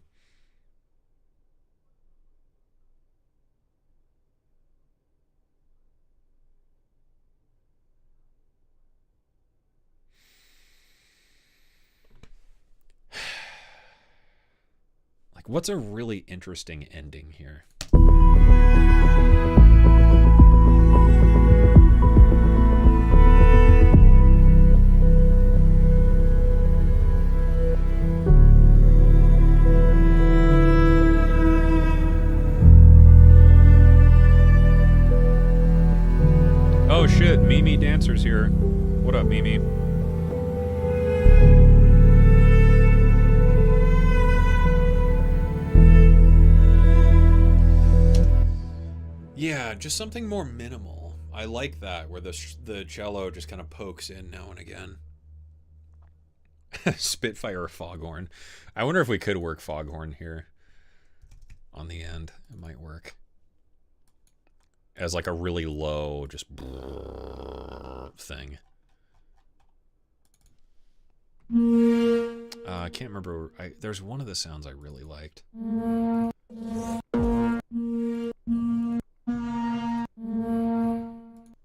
what's a really interesting ending here? Oh shit, Mimi Dancer's here. What up, Mimi? Yeah, just something more minimal. I like that, where the cello just kind of pokes in now and again. Spitfire or foghorn. I wonder if we could work foghorn here on the end. It might work. As like a really low, just thing. I can't remember. There's one of the sounds I really liked.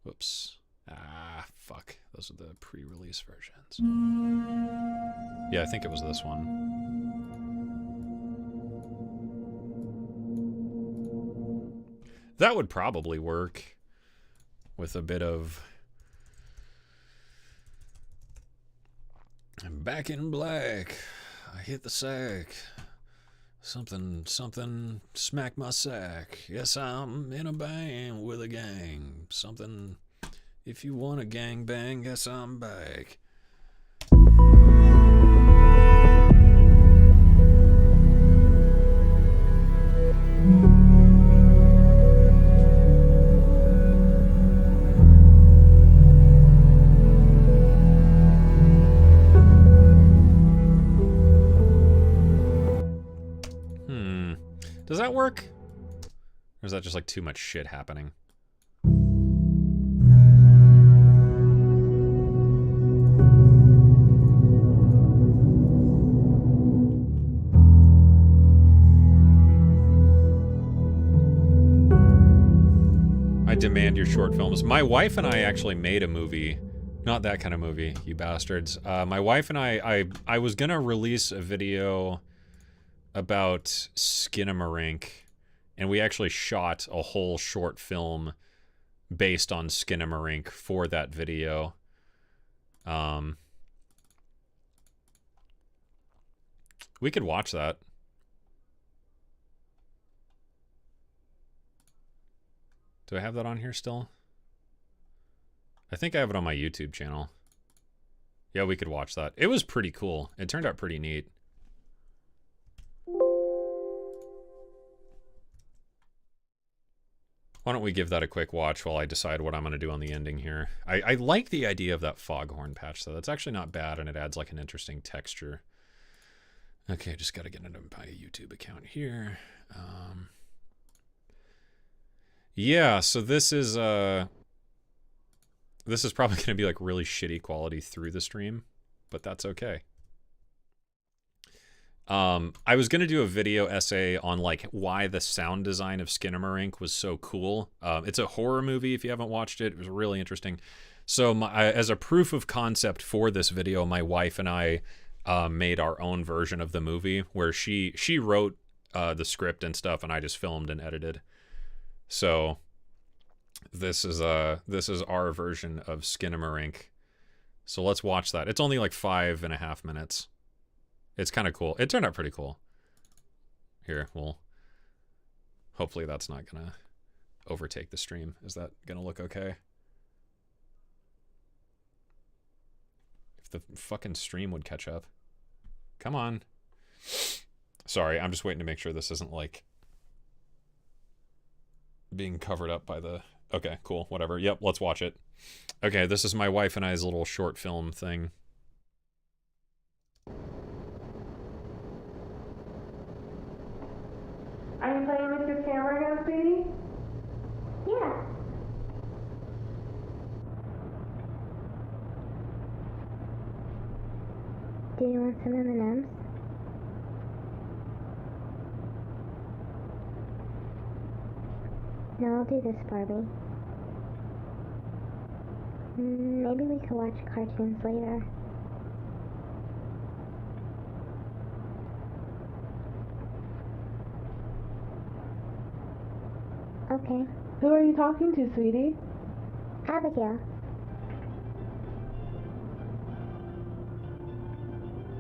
Whoops. Ah, fuck. Those are the pre-release versions. Yeah, I think it was this one. That would probably work with a bit of I'm back in black. I hit the sack. Something smack my sack. Yes, I'm in a band with a gang. Something, if you want a gang bang, yes, I'm back. Does that work? Or is that just like too much shit happening? I demand your short films. My wife and I actually made a movie. Not that kind of movie, you bastards. My wife and I was gonna release a video about Skinamarink, and we actually shot a whole short film based on Skinamarink for that video. We could watch that. Do I have that on here still? I think I have it on my YouTube channel. Yeah, we could watch that. It was pretty cool. It turned out pretty neat. Why don't we give that a quick watch while I decide what I'm going to do on the ending here. I like the idea of that foghorn patch, though. That's actually not bad, and it adds like an interesting texture. Okay, just got to get into my YouTube account here. Yeah, so this is probably going to be like really shitty quality through the stream, but that's okay. I was going to do a video essay on like why the sound design of Skinamarink was so cool. It's a horror movie. If you haven't watched it, it was really interesting. So as a proof of concept for this video, my wife and I made our own version of the movie where she wrote the script and stuff, and I just filmed and edited. So this is our version of Skinamarink. So let's watch that. It's only like 5.5 minutes. It's kind of cool. It turned out pretty cool. Here, well, hopefully that's not going to overtake the stream. Is that going to look okay? If the fucking stream would catch up. Come on. Sorry, I'm just waiting to make sure this isn't like being covered up by the... Okay, cool, whatever. Yep, let's watch it. Okay, this is my wife and I's little short film thing. Are you playing with your camera now, sweetie? Yeah. Do you want some M&Ms? No, I'll do this, Barbie. Maybe we could watch cartoons later. Okay. Who are you talking to, sweetie? Abigail.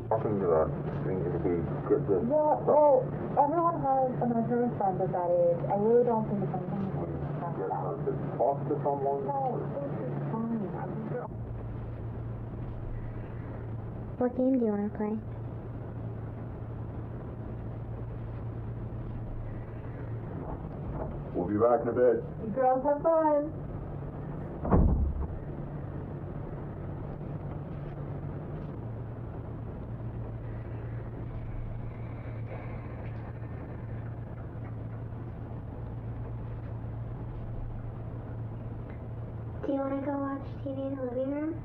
Talking to that means if we get this. Yeah, well, everyone has an nursery friend at that age. I really don't think it's something we can talk Get about. her to talk to someone. No, it's fine. What game do you want to play? We'll be back in a bit. You girls have fun. Do you want to go watch TV in the living room?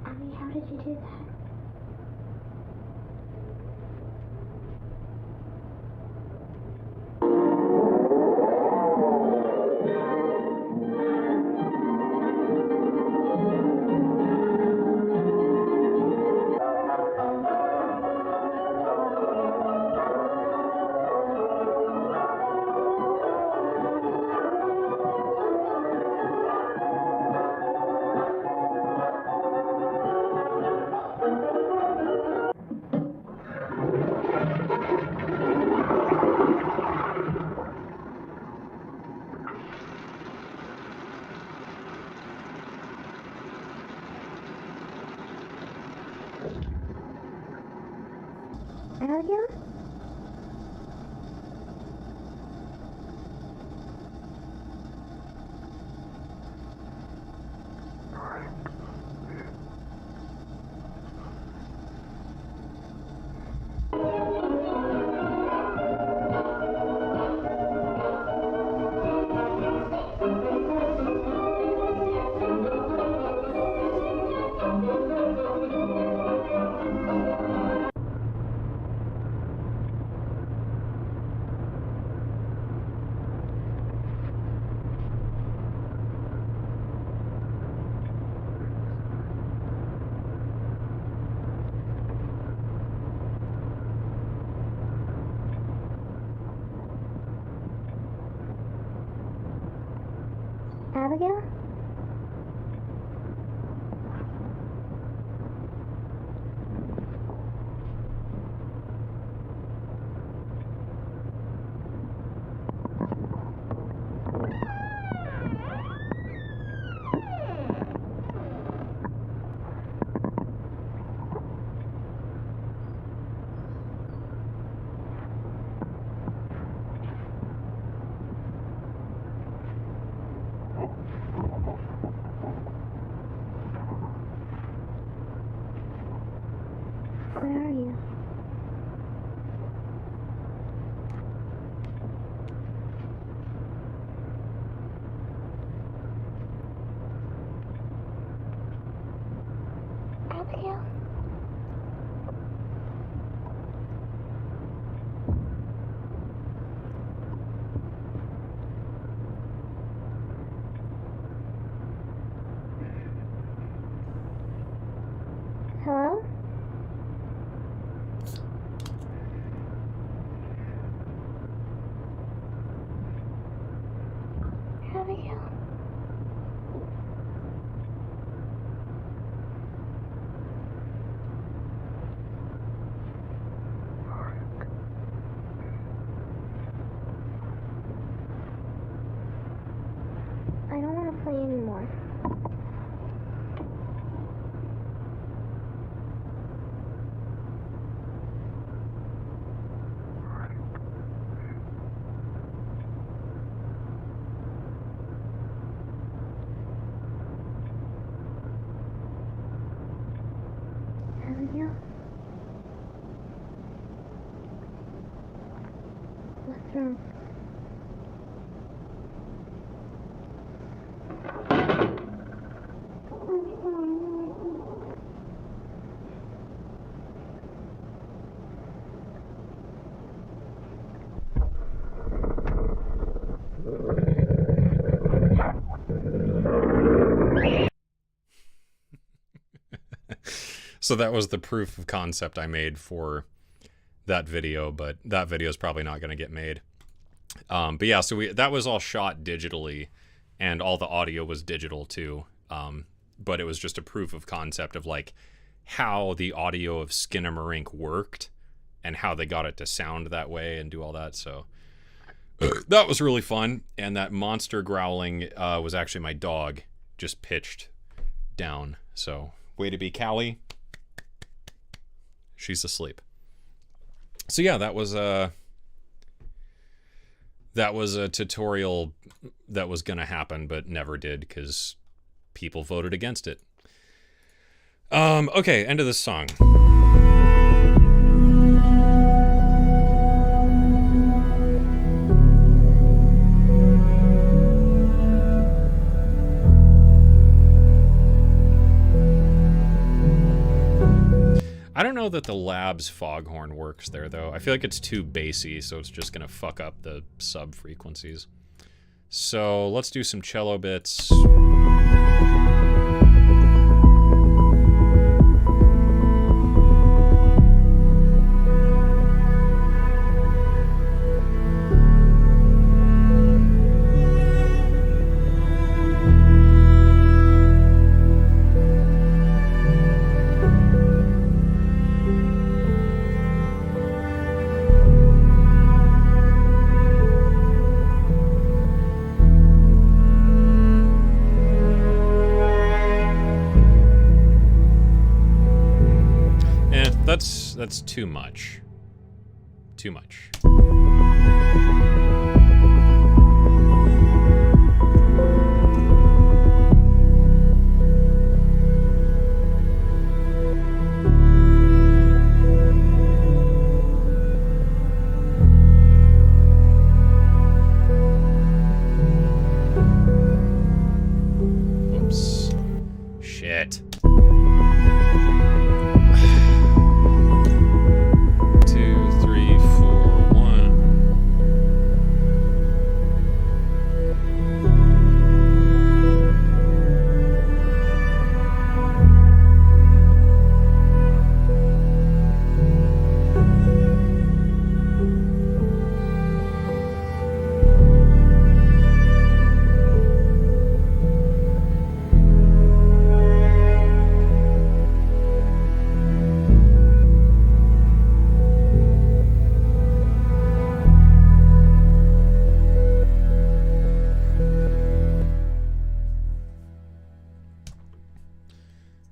Abby, how did you do that? Abigail? Abigail? Where are you? Abigail? Hello? Abigail? I don't want to play anymore. Abigail? What's wrong? So that was the proof of concept I made for that video, but that video is probably not going to get made. But yeah, so that was all shot digitally, and all the audio was digital too. But it was just a proof of concept of like how the audio of Skinamarink worked and how they got it to sound that way and do all that. So that was really fun. And that monster growling was actually my dog just pitched down. So way to be, Callie. She's asleep. So yeah, that was a tutorial that was gonna happen but never did because people voted against it. Okay, end of this song. I don't know that the Labs foghorn works there, though. I feel like it's too bassy, so it's just going to fuck up the sub frequencies. So let's do some cello bits. That's too much. Too much. Oops. Shit.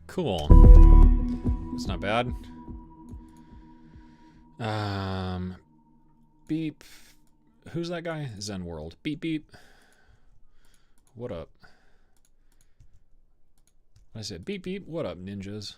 Cool. It's not bad. Beep. Who's that guy? Zen World. Beep beep. What up? I said beep beep. What up, ninjas?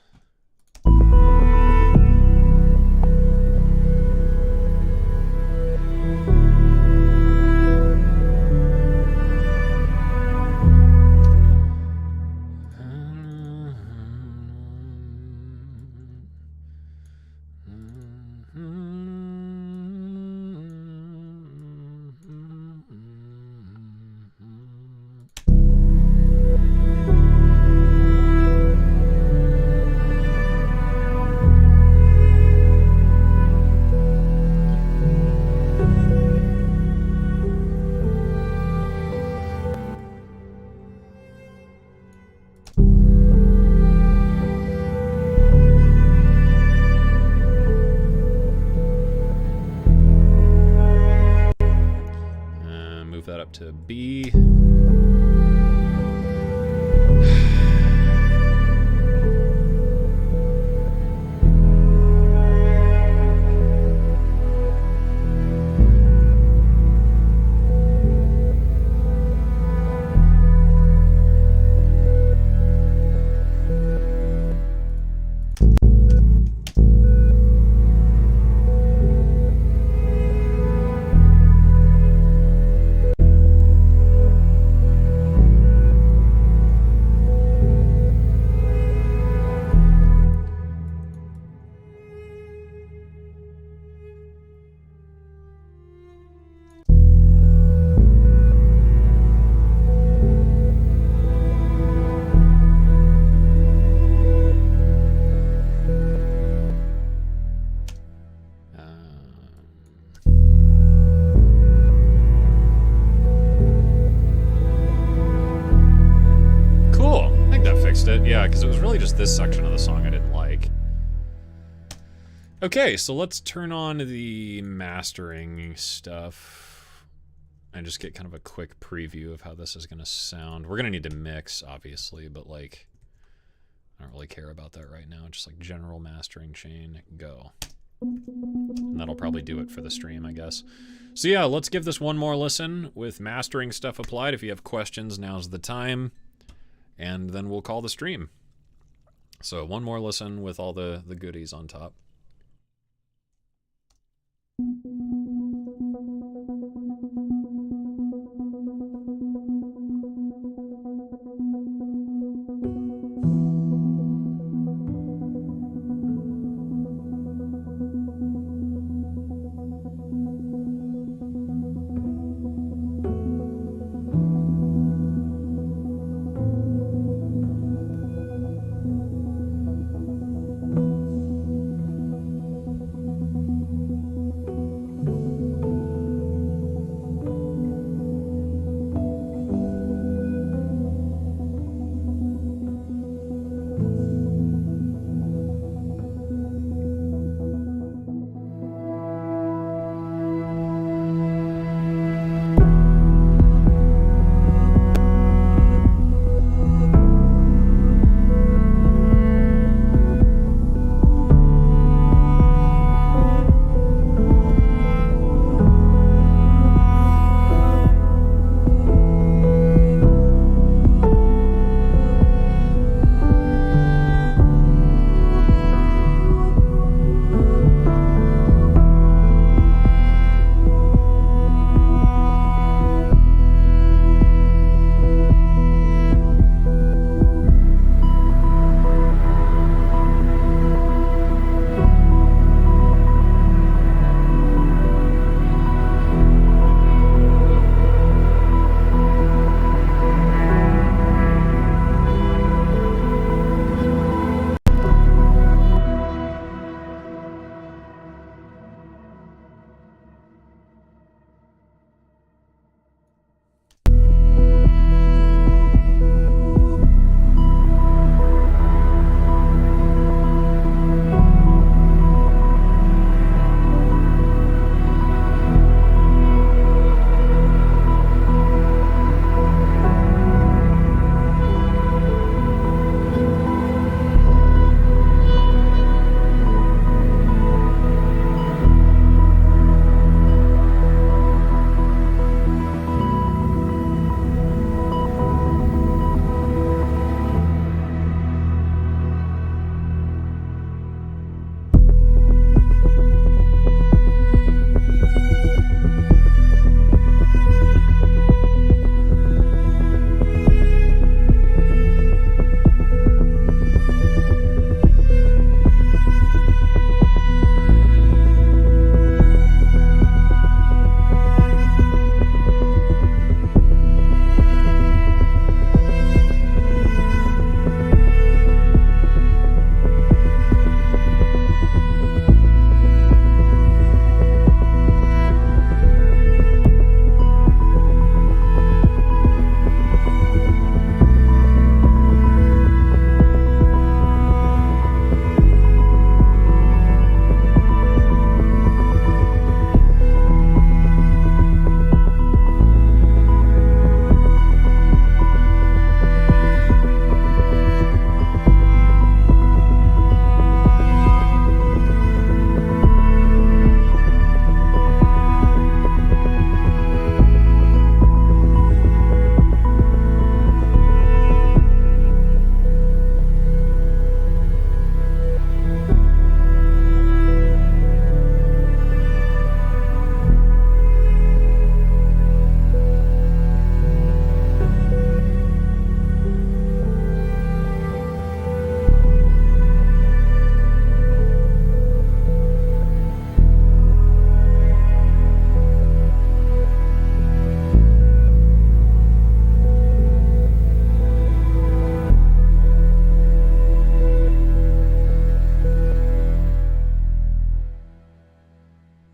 fixed it. Yeah, because it was really just this section of the song I didn't like. Okay, so let's turn on the mastering stuff and just get kind of a quick preview of how this is going to sound. We're going to need to mix, obviously, but like, I don't really care about that right now. Just like general mastering chain, go. And that'll probably do it for the stream, I guess. So yeah, let's give this one more listen with mastering stuff applied. If you have questions, now's the time. And then we'll call the stream. So one more listen with all the goodies on top.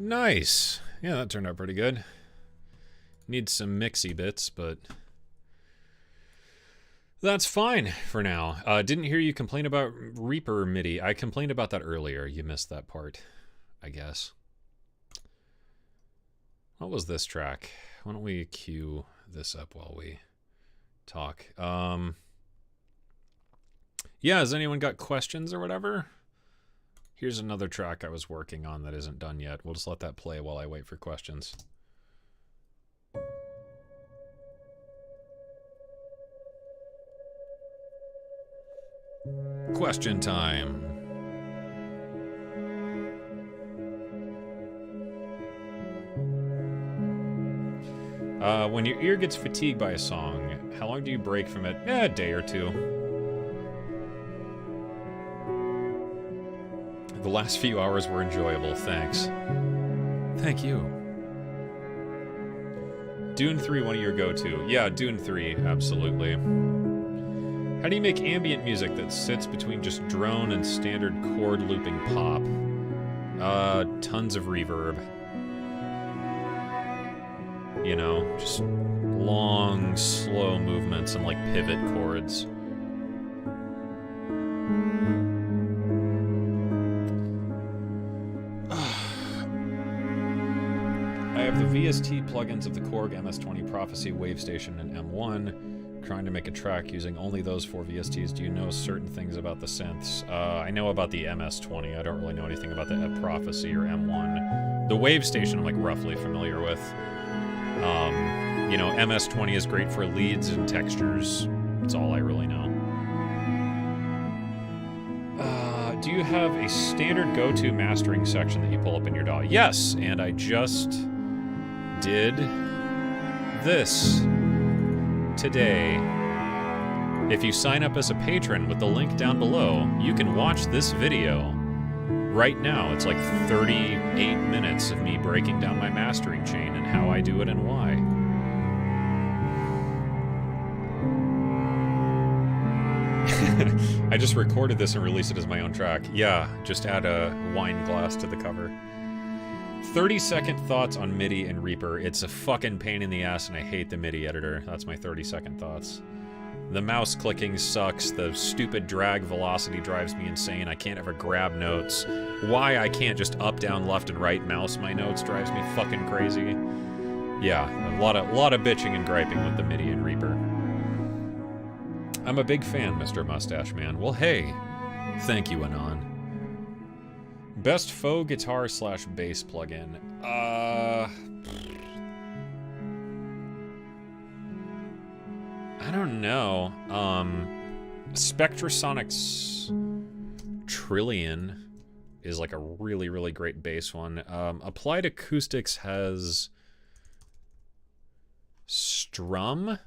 Nice. Yeah, that turned out pretty good. Needs some mixy bits, but That's fine for now. Didn't hear you complain about Reaper MIDI. I complained about that earlier. You missed that part, I guess. What was this track? Why don't we cue this up while we talk? Yeah, has anyone got questions or whatever? Here's another track I was working on that isn't done yet. We'll just let that play while I wait for questions. Question time. When your ear gets fatigued by a song, how long do you break from it? A day or two. The last few hours were enjoyable, thanks. Thank you. Dune 3, one of your go-to. Yeah, Dune 3, absolutely. How do you make ambient music that sits between just drone and standard chord looping pop? Tons of reverb. You know, just long, slow movements and like pivot chords. I have the VST plugins of the Korg MS-20 Prophecy, Wavestation, and M1. Trying to make a track using only those 4 VSTs. Do you know certain things about the synths? I know about the MS-20. I don't really know anything about the Prophecy or M1. The Wavestation I'm like roughly familiar with. You know, MS-20 is great for leads and textures. That's all I really know. Do you have a standard go-to mastering section that you pull up in your DAW? Yes, and I just did this today. If you sign up as a patron with the link down below, you can watch this video right now. It's like 38 minutes of me breaking down my mastering chain and how I do it and why. I just recorded this and released it as my own track. Yeah, just add a wine glass to the cover. 30-second thoughts on Midi and Reaper. It's a fucking pain in the ass and I hate the Midi editor. That's my 30-second thoughts. The mouse clicking sucks. The stupid drag velocity drives me insane. I can't ever grab notes. Why I can't just up, down, left, and right mouse my notes drives me fucking crazy. Yeah, a lot of bitching and griping with the Midi and Reaper. I'm a big fan, Mr. Mustache Man. Well, hey. Thank you, Anon. Best faux guitar / bass plugin. I don't know. Spectrasonics Trillion is like a really, really great bass one. Applied Acoustics has Strum,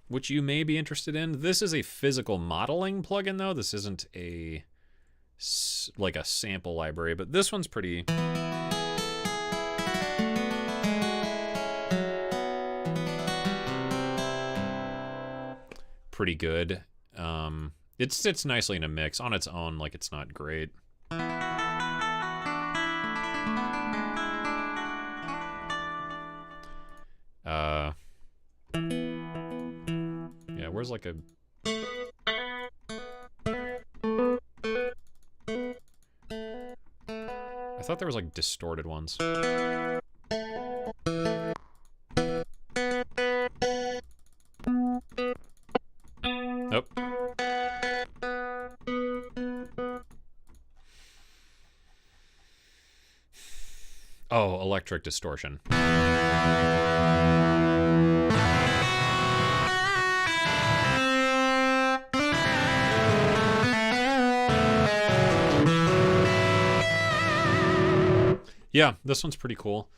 which you may be interested in. This is a physical modeling plugin, though. This isn't a like a sample library, but this one's pretty good. It sits nicely in a mix on its own. Like, it's not great. Yeah, where's like a I thought there was like distorted ones. Nope. Oh, electric distortion. Yeah, this one's pretty cool.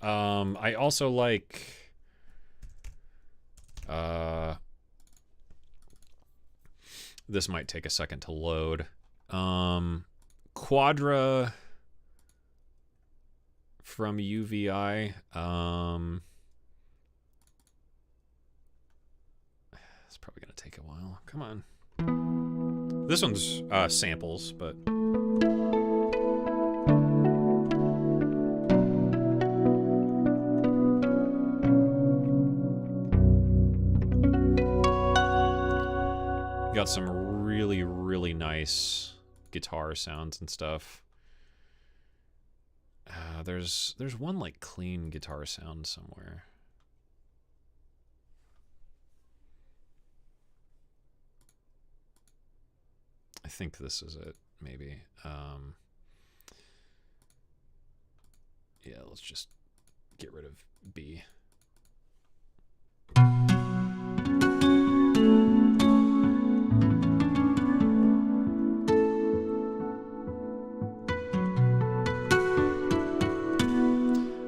I also like this might take a second to load. Quadra from UVI. It's probably gonna take a while. Come on. This one's samples, but Got some really, really nice guitar sounds and stuff. There's one like clean guitar sound somewhere. I think this is it, maybe. Yeah, let's just get rid of B.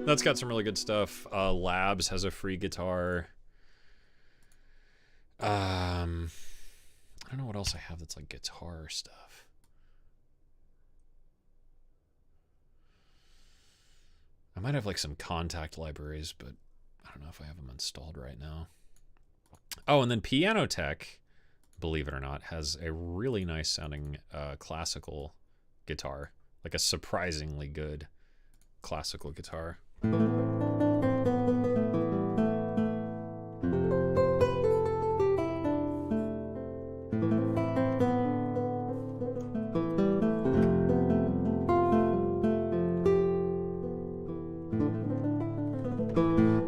That's got some really good stuff. Labs has a free guitar. I don't know what else I have that's like guitar stuff. I might have like some contact libraries, but I don't know if I have them installed right now. Oh, and then Piano Tech, believe it or not, has a really nice sounding classical guitar. Like a surprisingly good classical guitar.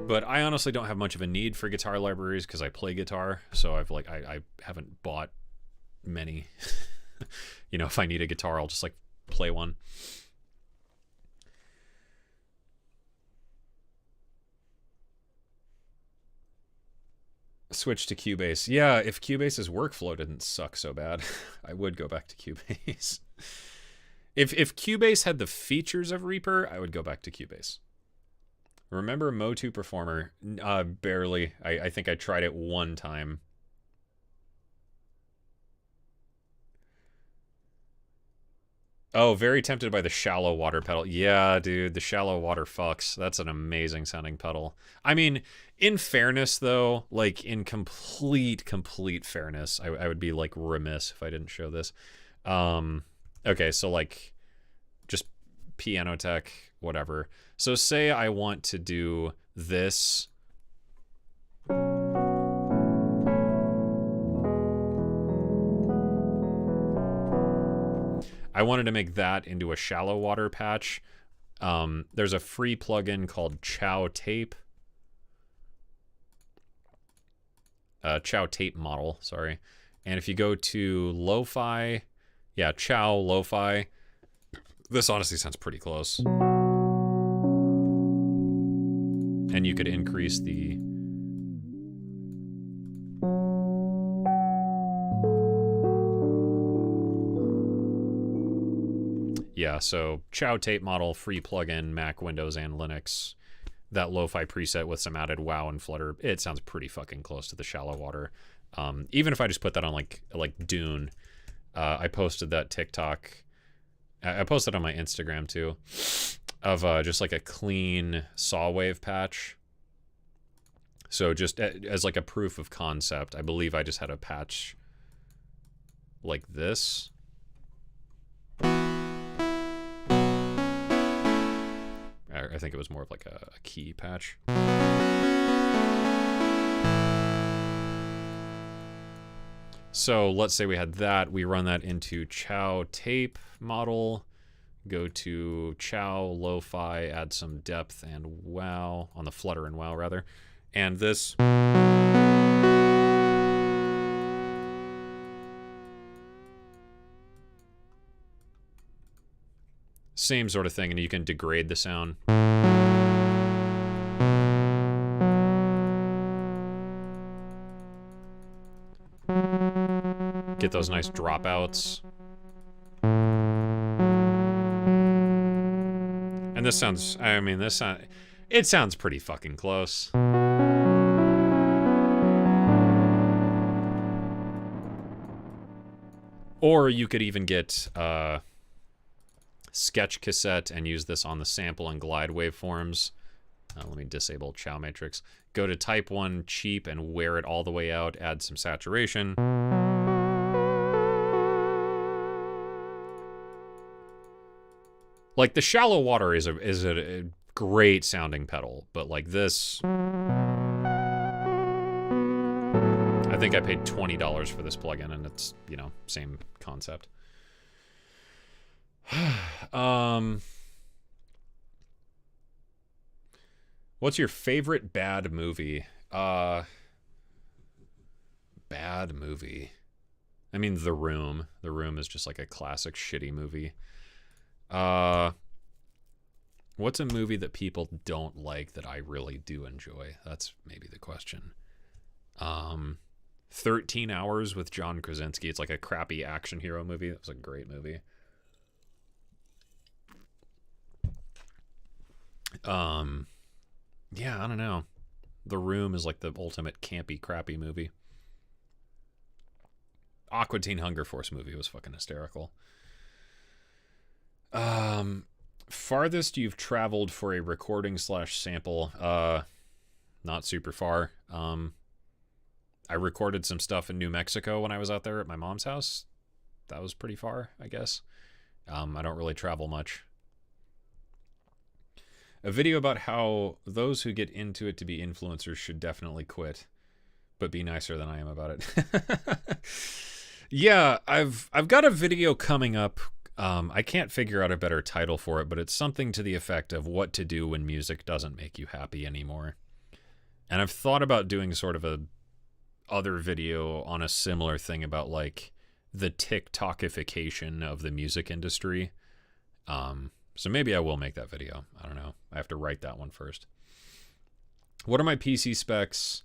But I honestly don't have much of a need for guitar libraries because I play guitar, so I haven't bought many. You know, if I need a guitar, I'll just like play one. Switch to Cubase. Yeah, if Cubase's workflow didn't suck so bad, I would go back to Cubase. If Cubase had the features of Reaper, I would go back to Cubase. Remember Motu Performer? Barely. I think I tried it one time. Oh, very tempted by the shallow water pedal. Yeah, dude, the shallow water fucks. That's an amazing sounding pedal. I mean, in fairness, though, like in complete fairness, I would be like remiss if I didn't show this. Okay, so like just Piano Tech, whatever. So say I want to do this. I wanted to make that into a shallow water patch. There's a free plugin called Chow Tape. Chow Tape Model, sorry. And if you go to Lo-Fi, yeah, Chow Lo-Fi, this honestly sounds pretty close. And you could increase the... Yeah, so Chow Tape Model, free plugin, Mac, Windows, and Linux. That lo-fi preset with some added wow and flutter, it sounds pretty fucking close to the shallow water. Even if I just put that on like Dune, I posted that TikTok. I posted on my Instagram too, of just like a clean saw wave patch. So just as like a proof of concept, I believe I just had a patch like this. I think it was more of like a key patch. So let's say we had that. We run that into Chow Tape Model. Go to Chow Lo-Fi, add some depth and wow, on the flutter and wow rather. And this... same sort of thing, and you can degrade the sound. Get those nice dropouts. And this sounds, I mean, it sounds pretty fucking close. Or you could even get Sketch Cassette and use this on the sample and glide waveforms. Let me disable Chow Matrix. Go to Type 1 Cheap and wear it all the way out. Add some saturation. Like the shallow water is a great sounding pedal, but like this, I I think I paid $20 for this plugin, and it's, you know, same concept. What's your favorite bad movie? Bad movie. I mean, The Room. The Room is just like a classic shitty movie. What's a movie that people don't like that I really do enjoy? That's maybe the question. 13 Hours with John Krasinski. It's like a crappy action hero movie. That was a great movie. Yeah, I don't know. The Room is like the ultimate campy, crappy movie. Aqua Teen Hunger Force movie was fucking hysterical. Farthest you've traveled for a recording / sample? Not super far. I recorded some stuff in New Mexico when I was out there at my mom's house. That was pretty far, I guess. I don't really travel much. A video about how those who get into it to be influencers should definitely quit, but be nicer than I am about it. Yeah, I've got a video coming up. I can't figure out a better title for it, but it's something to the effect of what to do when music doesn't make you happy anymore. And I've thought about doing sort of a other video on a similar thing about like the TikTokification of the music industry. So maybe I will make that video. I don't know. I have to write that one first. What are my PC specs?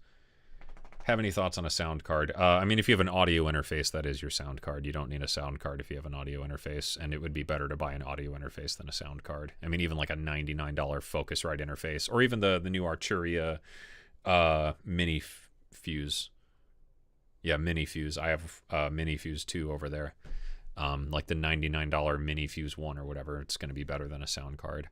Have any thoughts on a sound card? I mean, if you have an audio interface, that is your sound card. You don't need a sound card if you have an audio interface, and it would be better to buy an audio interface than a sound card. I mean, even like a $99 Focusrite interface, or even the new Arturia Mini Fuse. Yeah, Mini Fuse. I have Mini Fuse 2 over there. Like the $99 Mini Fuse 1 or whatever. It's going to be better than a sound card.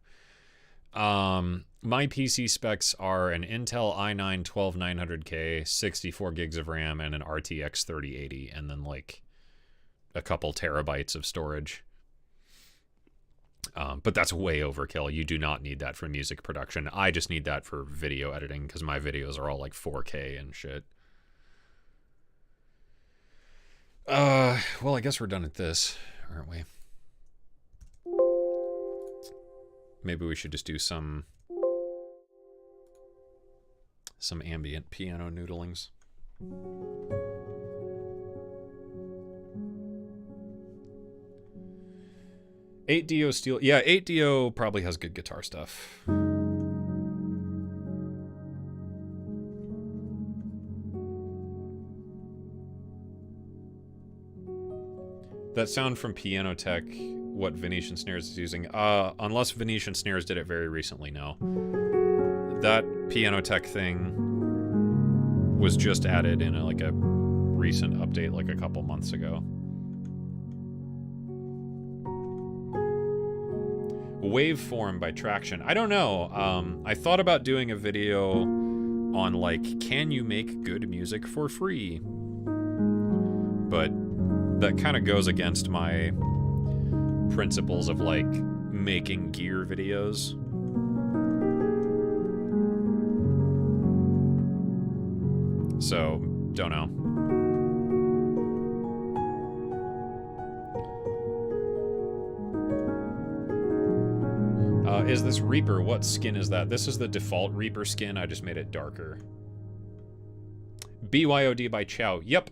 My PC specs are an Intel i9 12900K, 64 gigs of RAM, and an RTX 3080, and then like a couple terabytes of storage. But that's way overkill. You do not need that for music production. I just need that for video editing because my videos are all like 4K and shit. Well, I guess we're done at this, aren't we? Maybe we should just do some ambient piano noodlings. 8DO Steel. Yeah, 8DO probably has good guitar stuff. That sound from Piano Tech, what Venetian Snares is using. Unless Venetian Snares did it very recently, no. That Piano Tech thing was just added in like a recent update like a couple months ago. Waveform by Traction. I don't know. I thought about doing a video on like, can you make good music for free? But that kind of goes against my principles of like making gear videos. So, don't know. Is this Reaper? What skin is that? This is the default Reaper skin. I just made it darker. BYOD by Chow. Yep.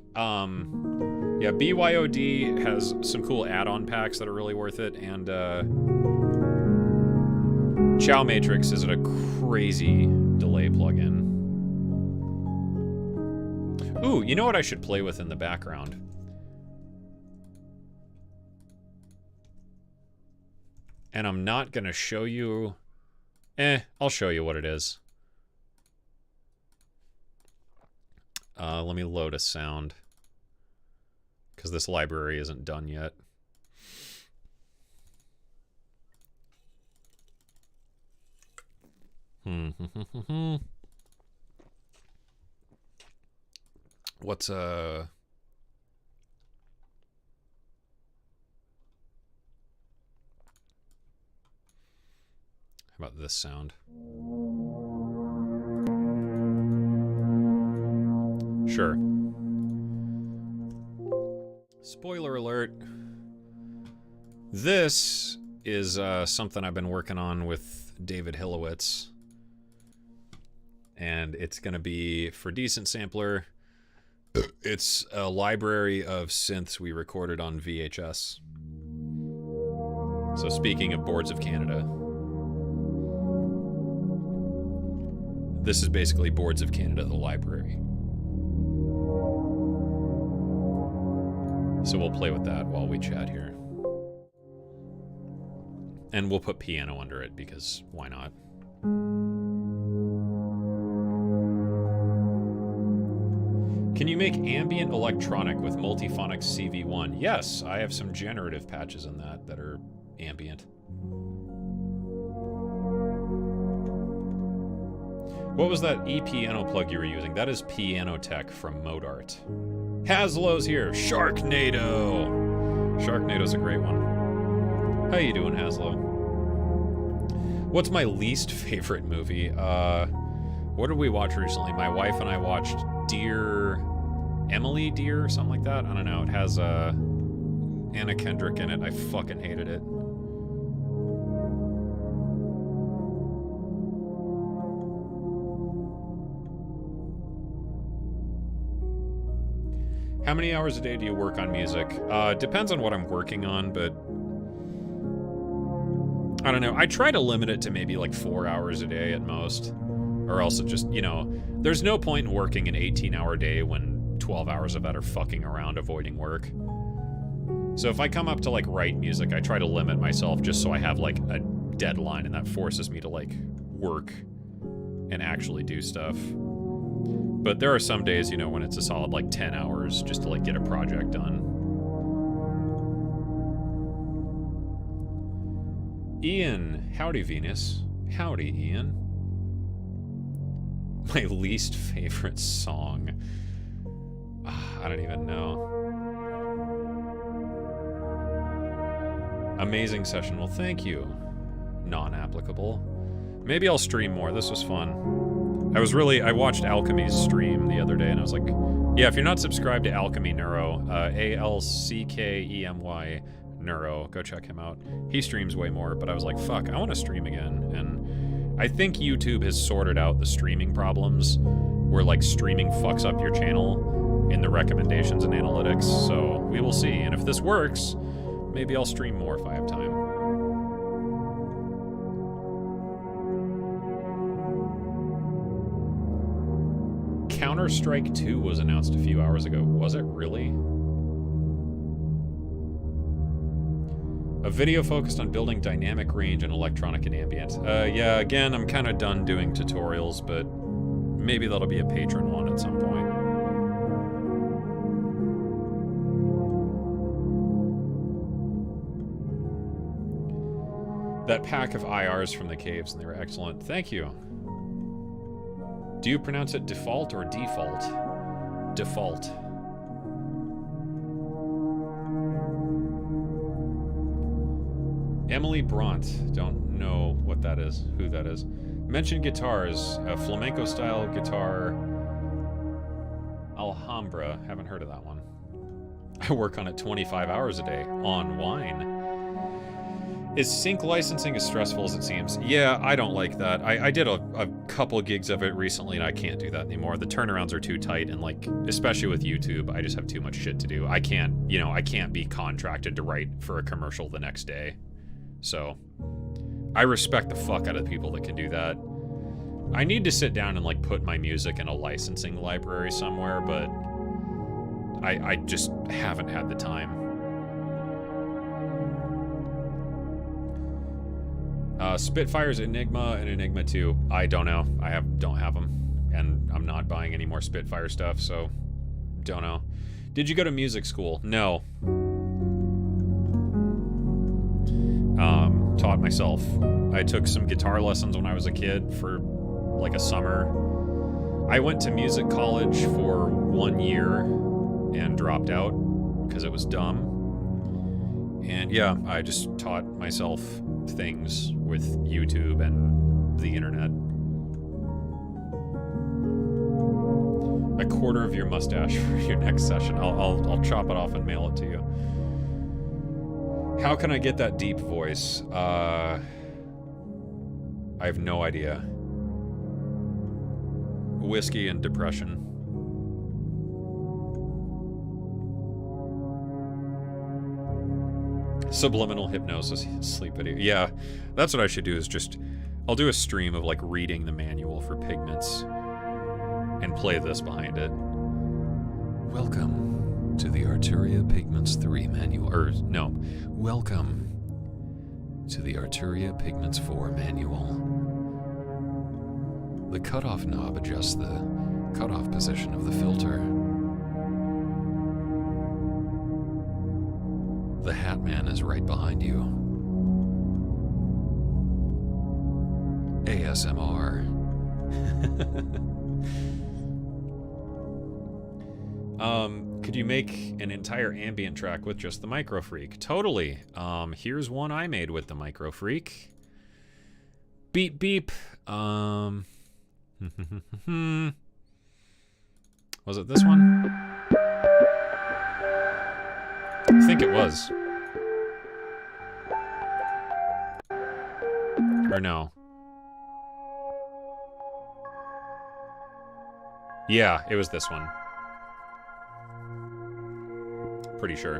Yeah, BYOD has some cool add-on packs that are really worth it, and Chow Matrix is a crazy delay plugin. Ooh, you know what I should play with in the background? And I'm not gonna show you... I'll show you what it is. Let me load a sound. Because this library isn't done yet. What's how about this sound? Sure. Spoiler alert. This is something I've been working on with David Hillowitz. And it's going to be for Decent Sampler. It's a library of synths we recorded on VHS. So speaking of Boards of Canada, this is basically Boards of Canada, the library. So we'll play with that while we chat here. And we'll put piano under it because why not? Can you make ambient electronic with multiphonic CV1? Yes, I have some generative patches in that are ambient. What was that e-piano plug you were using? That is Piano Tech from Modart. Haslow's here. Sharknado. Sharknado's a great one. How you doing, Haslow? What's my least favorite movie? What did we watch recently? My wife and I watched Emily Dear or something like that. I don't know. It has Anna Kendrick in it. I fucking hated it. How many hours a day do you work on music? Depends on what I'm working on, but I don't know. I try to limit it to maybe like 4 hours a day at most. Or else it just, you know, there's no point in working an 18-hour day when 12 hours of that are fucking around avoiding work. So if I come up to like write music, I try to limit myself just so I have like a deadline, and that forces me to like work and actually do stuff. But there are some days, you know, when it's a solid like 10 hours just to like get a project done. Ian, howdy Venus. Howdy Ian. My least favorite song. I don't even know. Amazing session. Well, thank you. Non-applicable. Maybe I'll stream more. This was fun. I watched Alchemy's stream the other day, and I was like, yeah, if you're not subscribed to Alchemy Neuro, ALCKEMY Neuro, go check him out. He streams way more, but I was like, fuck, I want to stream again. And I think YouTube has sorted out the streaming problems where like streaming fucks up your channel in the recommendations and analytics. So we will see. And if this works, maybe I'll stream more if I have time. Counter-Strike 2 was announced a few hours ago. Was it really? A video focused on building dynamic range in electronic and ambient. Yeah, again, I'm kind of done doing tutorials, but maybe that'll be a patron one at some point. That pack of IRs from the caves, and they were excellent. Thank you. Do you pronounce it default or default? Default. Emily Bront. Don't know what that is, who that is. Mention guitars. A flamenco-style guitar. Alhambra. Haven't heard of that one. I work on it 25 hours a day. On wine. Is sync licensing as stressful as it seems? Yeah, I don't like that. I did a couple gigs of it recently, and I can't do that anymore. The turnarounds are too tight, and like, especially with YouTube, I just have too much shit to do. I can't be contracted to write for a commercial the next day. So, I respect the fuck out of the people that can do that. I need to sit down and like put my music in a licensing library somewhere, but I just haven't had the time. Spitfire's Enigma and Enigma 2. I don't know. Don't have them, and I'm not buying any more Spitfire stuff, so don't know. Did you go to music school? No. Taught myself. I took some guitar lessons when I was a kid for like a summer. I went to music college for 1 year and dropped out because it was dumb. And yeah, I just taught myself things with YouTube and the internet. A quarter of your mustache for your next session. I'll chop it off and mail it to you. How can I get that deep voice? I have no idea. Whiskey and depression. Subliminal hypnosis sleep video. Yeah, that's what I should do is just... I'll do a stream of like reading the manual for pigments and play this behind it. Welcome to the Arturia Pigments 3 manual. Or, no. Welcome to the Arturia Pigments 4 manual. The cutoff knob adjusts the cutoff position of the filter. The Hat Man is right behind you. ASMR. Could you make an entire ambient track with just the Micro Freak? Totally. Here's one I made with the Micro Freak. Beep beep. Was it this one? I think it was. Or no. Yeah, it was this one. Pretty sure.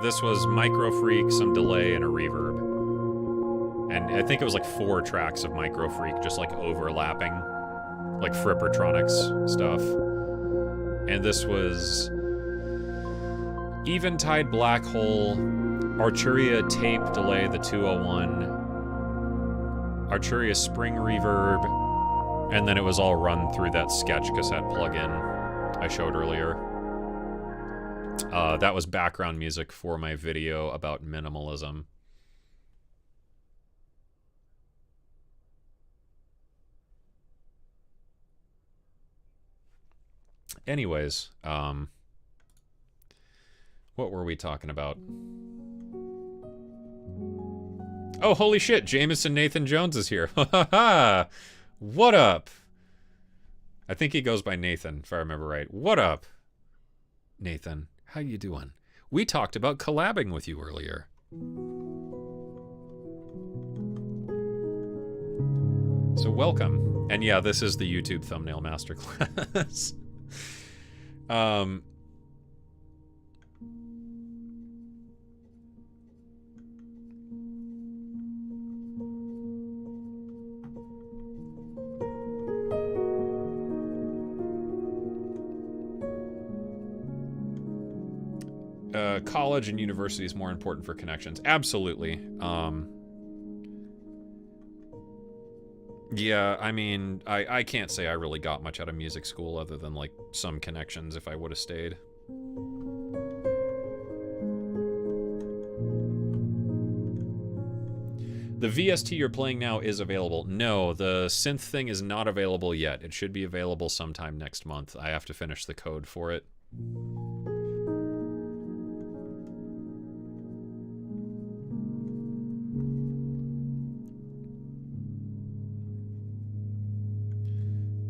This was Micro Freak, some delay, and a reverb. And I think it was like 4 tracks of Micro Freak just like overlapping. Like Frippertronics stuff. And this was Eventide Black Hole, Arturia Tape Delay, the 201, Arturia Spring Reverb, and then it was all run through that Sketch cassette plugin I showed earlier. That was background music for my video about minimalism. Anyways, what were we talking about? Oh, holy shit, Jameson Nathan Jones is here. What up? I think he goes by Nathan, if I remember right. What up, Nathan? How you doing? We talked about collabing with you earlier. So welcome. And yeah, this is the YouTube thumbnail masterclass. College and university is more important for connections. Absolutely. Yeah, I mean, I can't say I really got much out of music school other than, like, some connections if I would have stayed. The VST you're playing now is available. No, the synth thing is not available yet. It should be available sometime next month. I have to finish the code for it.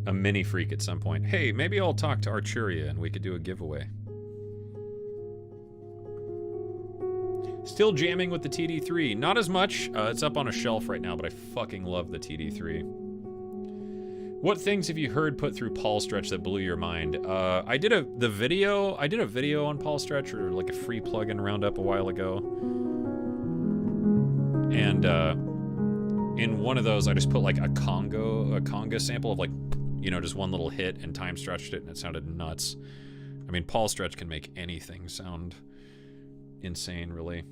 A mini freak at some point. Hey, maybe I'll talk to Arturia and we could do a giveaway. Still jamming with the TD3. Not as much. It's up on a shelf right now, but I fucking love the TD3. What things have you heard put through Paul Stretch that blew your mind? I did a video on Paul Stretch, or like a free plugin roundup a while ago. And in one of those, I just put like a conga sample of like, you know, just one little hit and time stretched it, and it sounded nuts. I mean, Paul Stretch can make anything sound insane, really.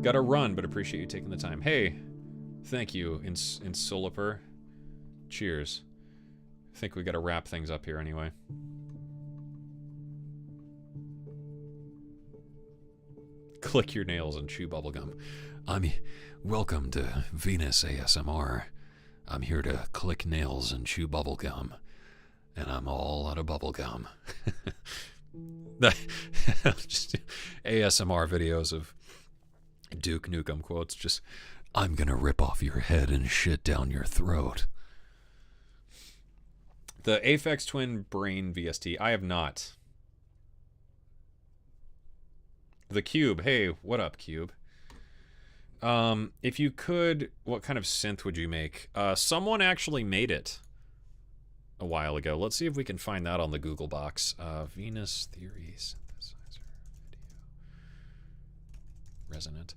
Gotta run, but appreciate you taking the time. Hey, thank you, Insoliper. Cheers. I think we gotta wrap things up here anyway. Click your nails and chew bubblegum. Welcome to Venus ASMR. I'm here to click nails and chew bubblegum. And I'm all out of bubblegum. Just ASMR videos of Duke Nukem quotes. Just, I'm gonna rip off your head and shit down your throat. The Aphex Twin Brain VST. I have not. The Cube. Hey, what up, Cube? If you could, what kind of synth would you make? Someone actually made it a while ago. Let's see if we can find that on the Google box. Venus Theory Synthesizer Video. Resonant.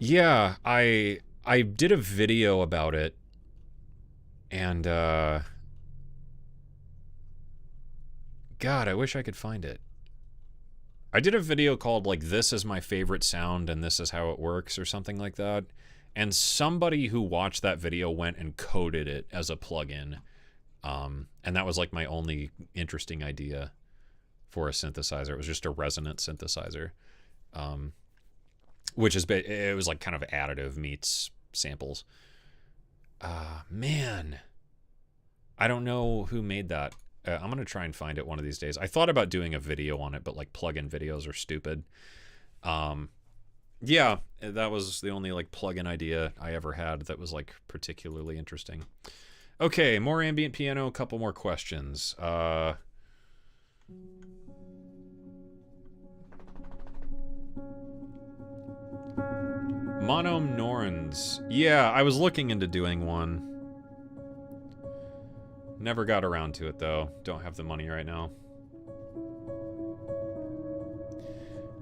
Yeah, I did a video about it, and God, I wish I could find it. I did a video called like "This is my favorite sound and this is how it works" or something like that, and somebody who watched that video went and coded it as a plugin, and that was like my only interesting idea for a synthesizer. It was just a resonant synthesizer, which is it was like kind of additive meets samples. Man, I don't know who made that. I'm gonna try and find it one of these days. I thought about doing a video on it, but like plugin videos are stupid. Yeah, that was the only like plugin idea I ever had that was like particularly interesting. Okay, more ambient piano, a couple more questions. Monome Norns. Yeah, I was looking into doing one. Never got around to it though. Don't have the money right now.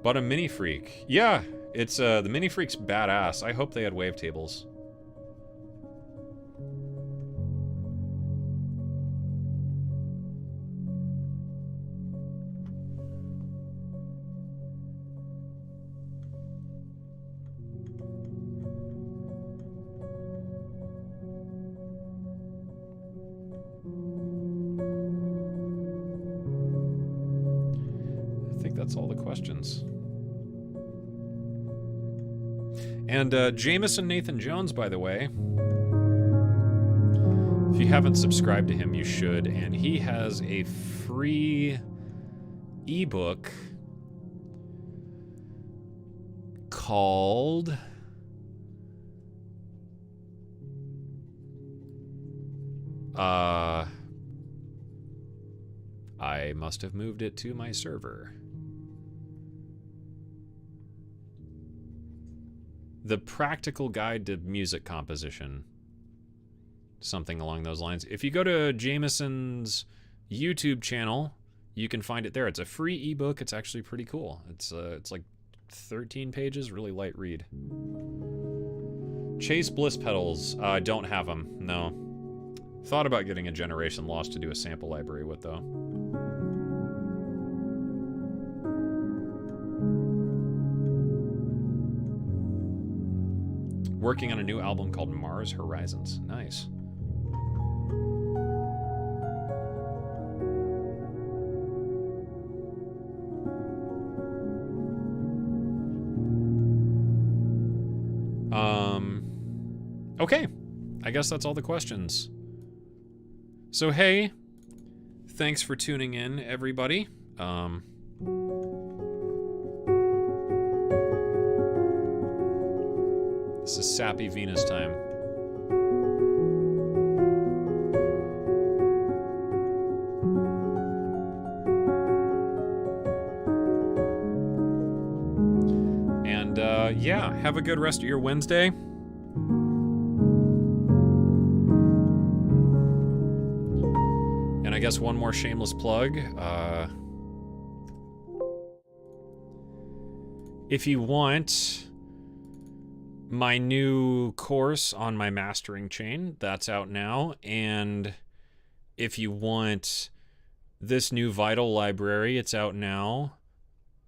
But a Mini Freak. Yeah, it's the Mini Freak's badass. I hope they had wavetables. That's all the questions. And Jameson Nathan Jones, by the way. If you haven't subscribed to him, you should. And he has a free ebook called I must have moved it to my server. The Practical Guide to Music Composition. Something along those lines. If you go to Jameson's YouTube channel, you can find it there. It's a free ebook. It's actually pretty cool. It's like 13 pages, really light read. Chase Bliss pedals. Don't have them, no. Thought about getting a Generation Lost to do a sample library with, though. Working on a new album called Mars Horizons. Nice. Okay. I guess that's all the questions. So, hey, thanks for tuning in, everybody. This is Sappy Venus time. And yeah, have a good rest of your Wednesday. And I guess one more shameless plug. If you want my new course on my mastering chain, that's out now. And if you want this new Vital library, it's out now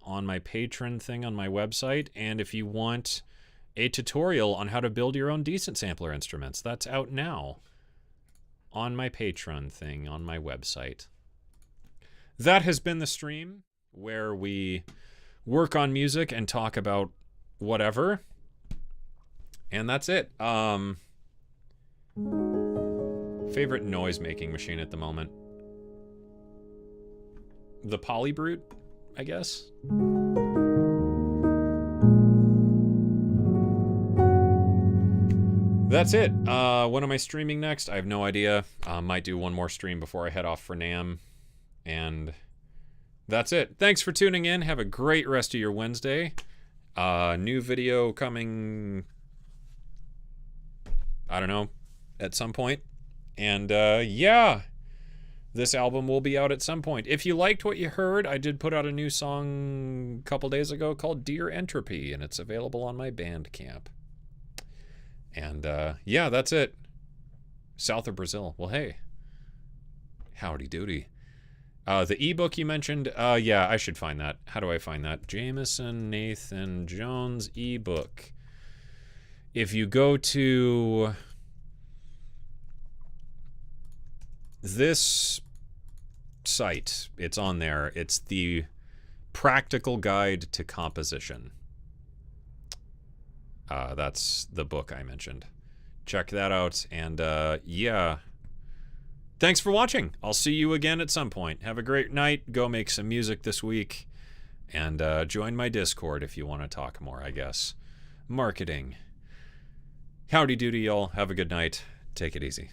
on my Patreon thing on my website. And if you want a tutorial on how to build your own decent sampler instruments, that's out now on my Patreon thing on my website. That has been the stream where we work on music and talk about whatever. And that's it. Favorite noise-making machine at the moment? The Polybrute, I guess. That's it. When am I streaming next? I have no idea. Might do one more stream before I head off for NAMM. And that's it. Thanks for tuning in. Have a great rest of your Wednesday. New video coming, I don't know, at some point. And yeah, this album will be out at some point. If you liked what you heard, I did put out a new song a couple days ago called Dear Entropy, and it's available on my Bandcamp. And yeah, that's it. South of Brazil. Well, hey, howdy doody. The ebook you mentioned, yeah, I should find that. How do I find that? Jameson Nathan Jones ebook. If you go to this site, it's on there. It's the Practical Guide to Composition. That's the book I mentioned. Check that out. And yeah, thanks for watching. I'll see you again at some point. Have a great night. Go make some music this week. And join my Discord if you want to talk more, I guess. Marketing. Howdy doody, y'all. Have a good night. Take it easy.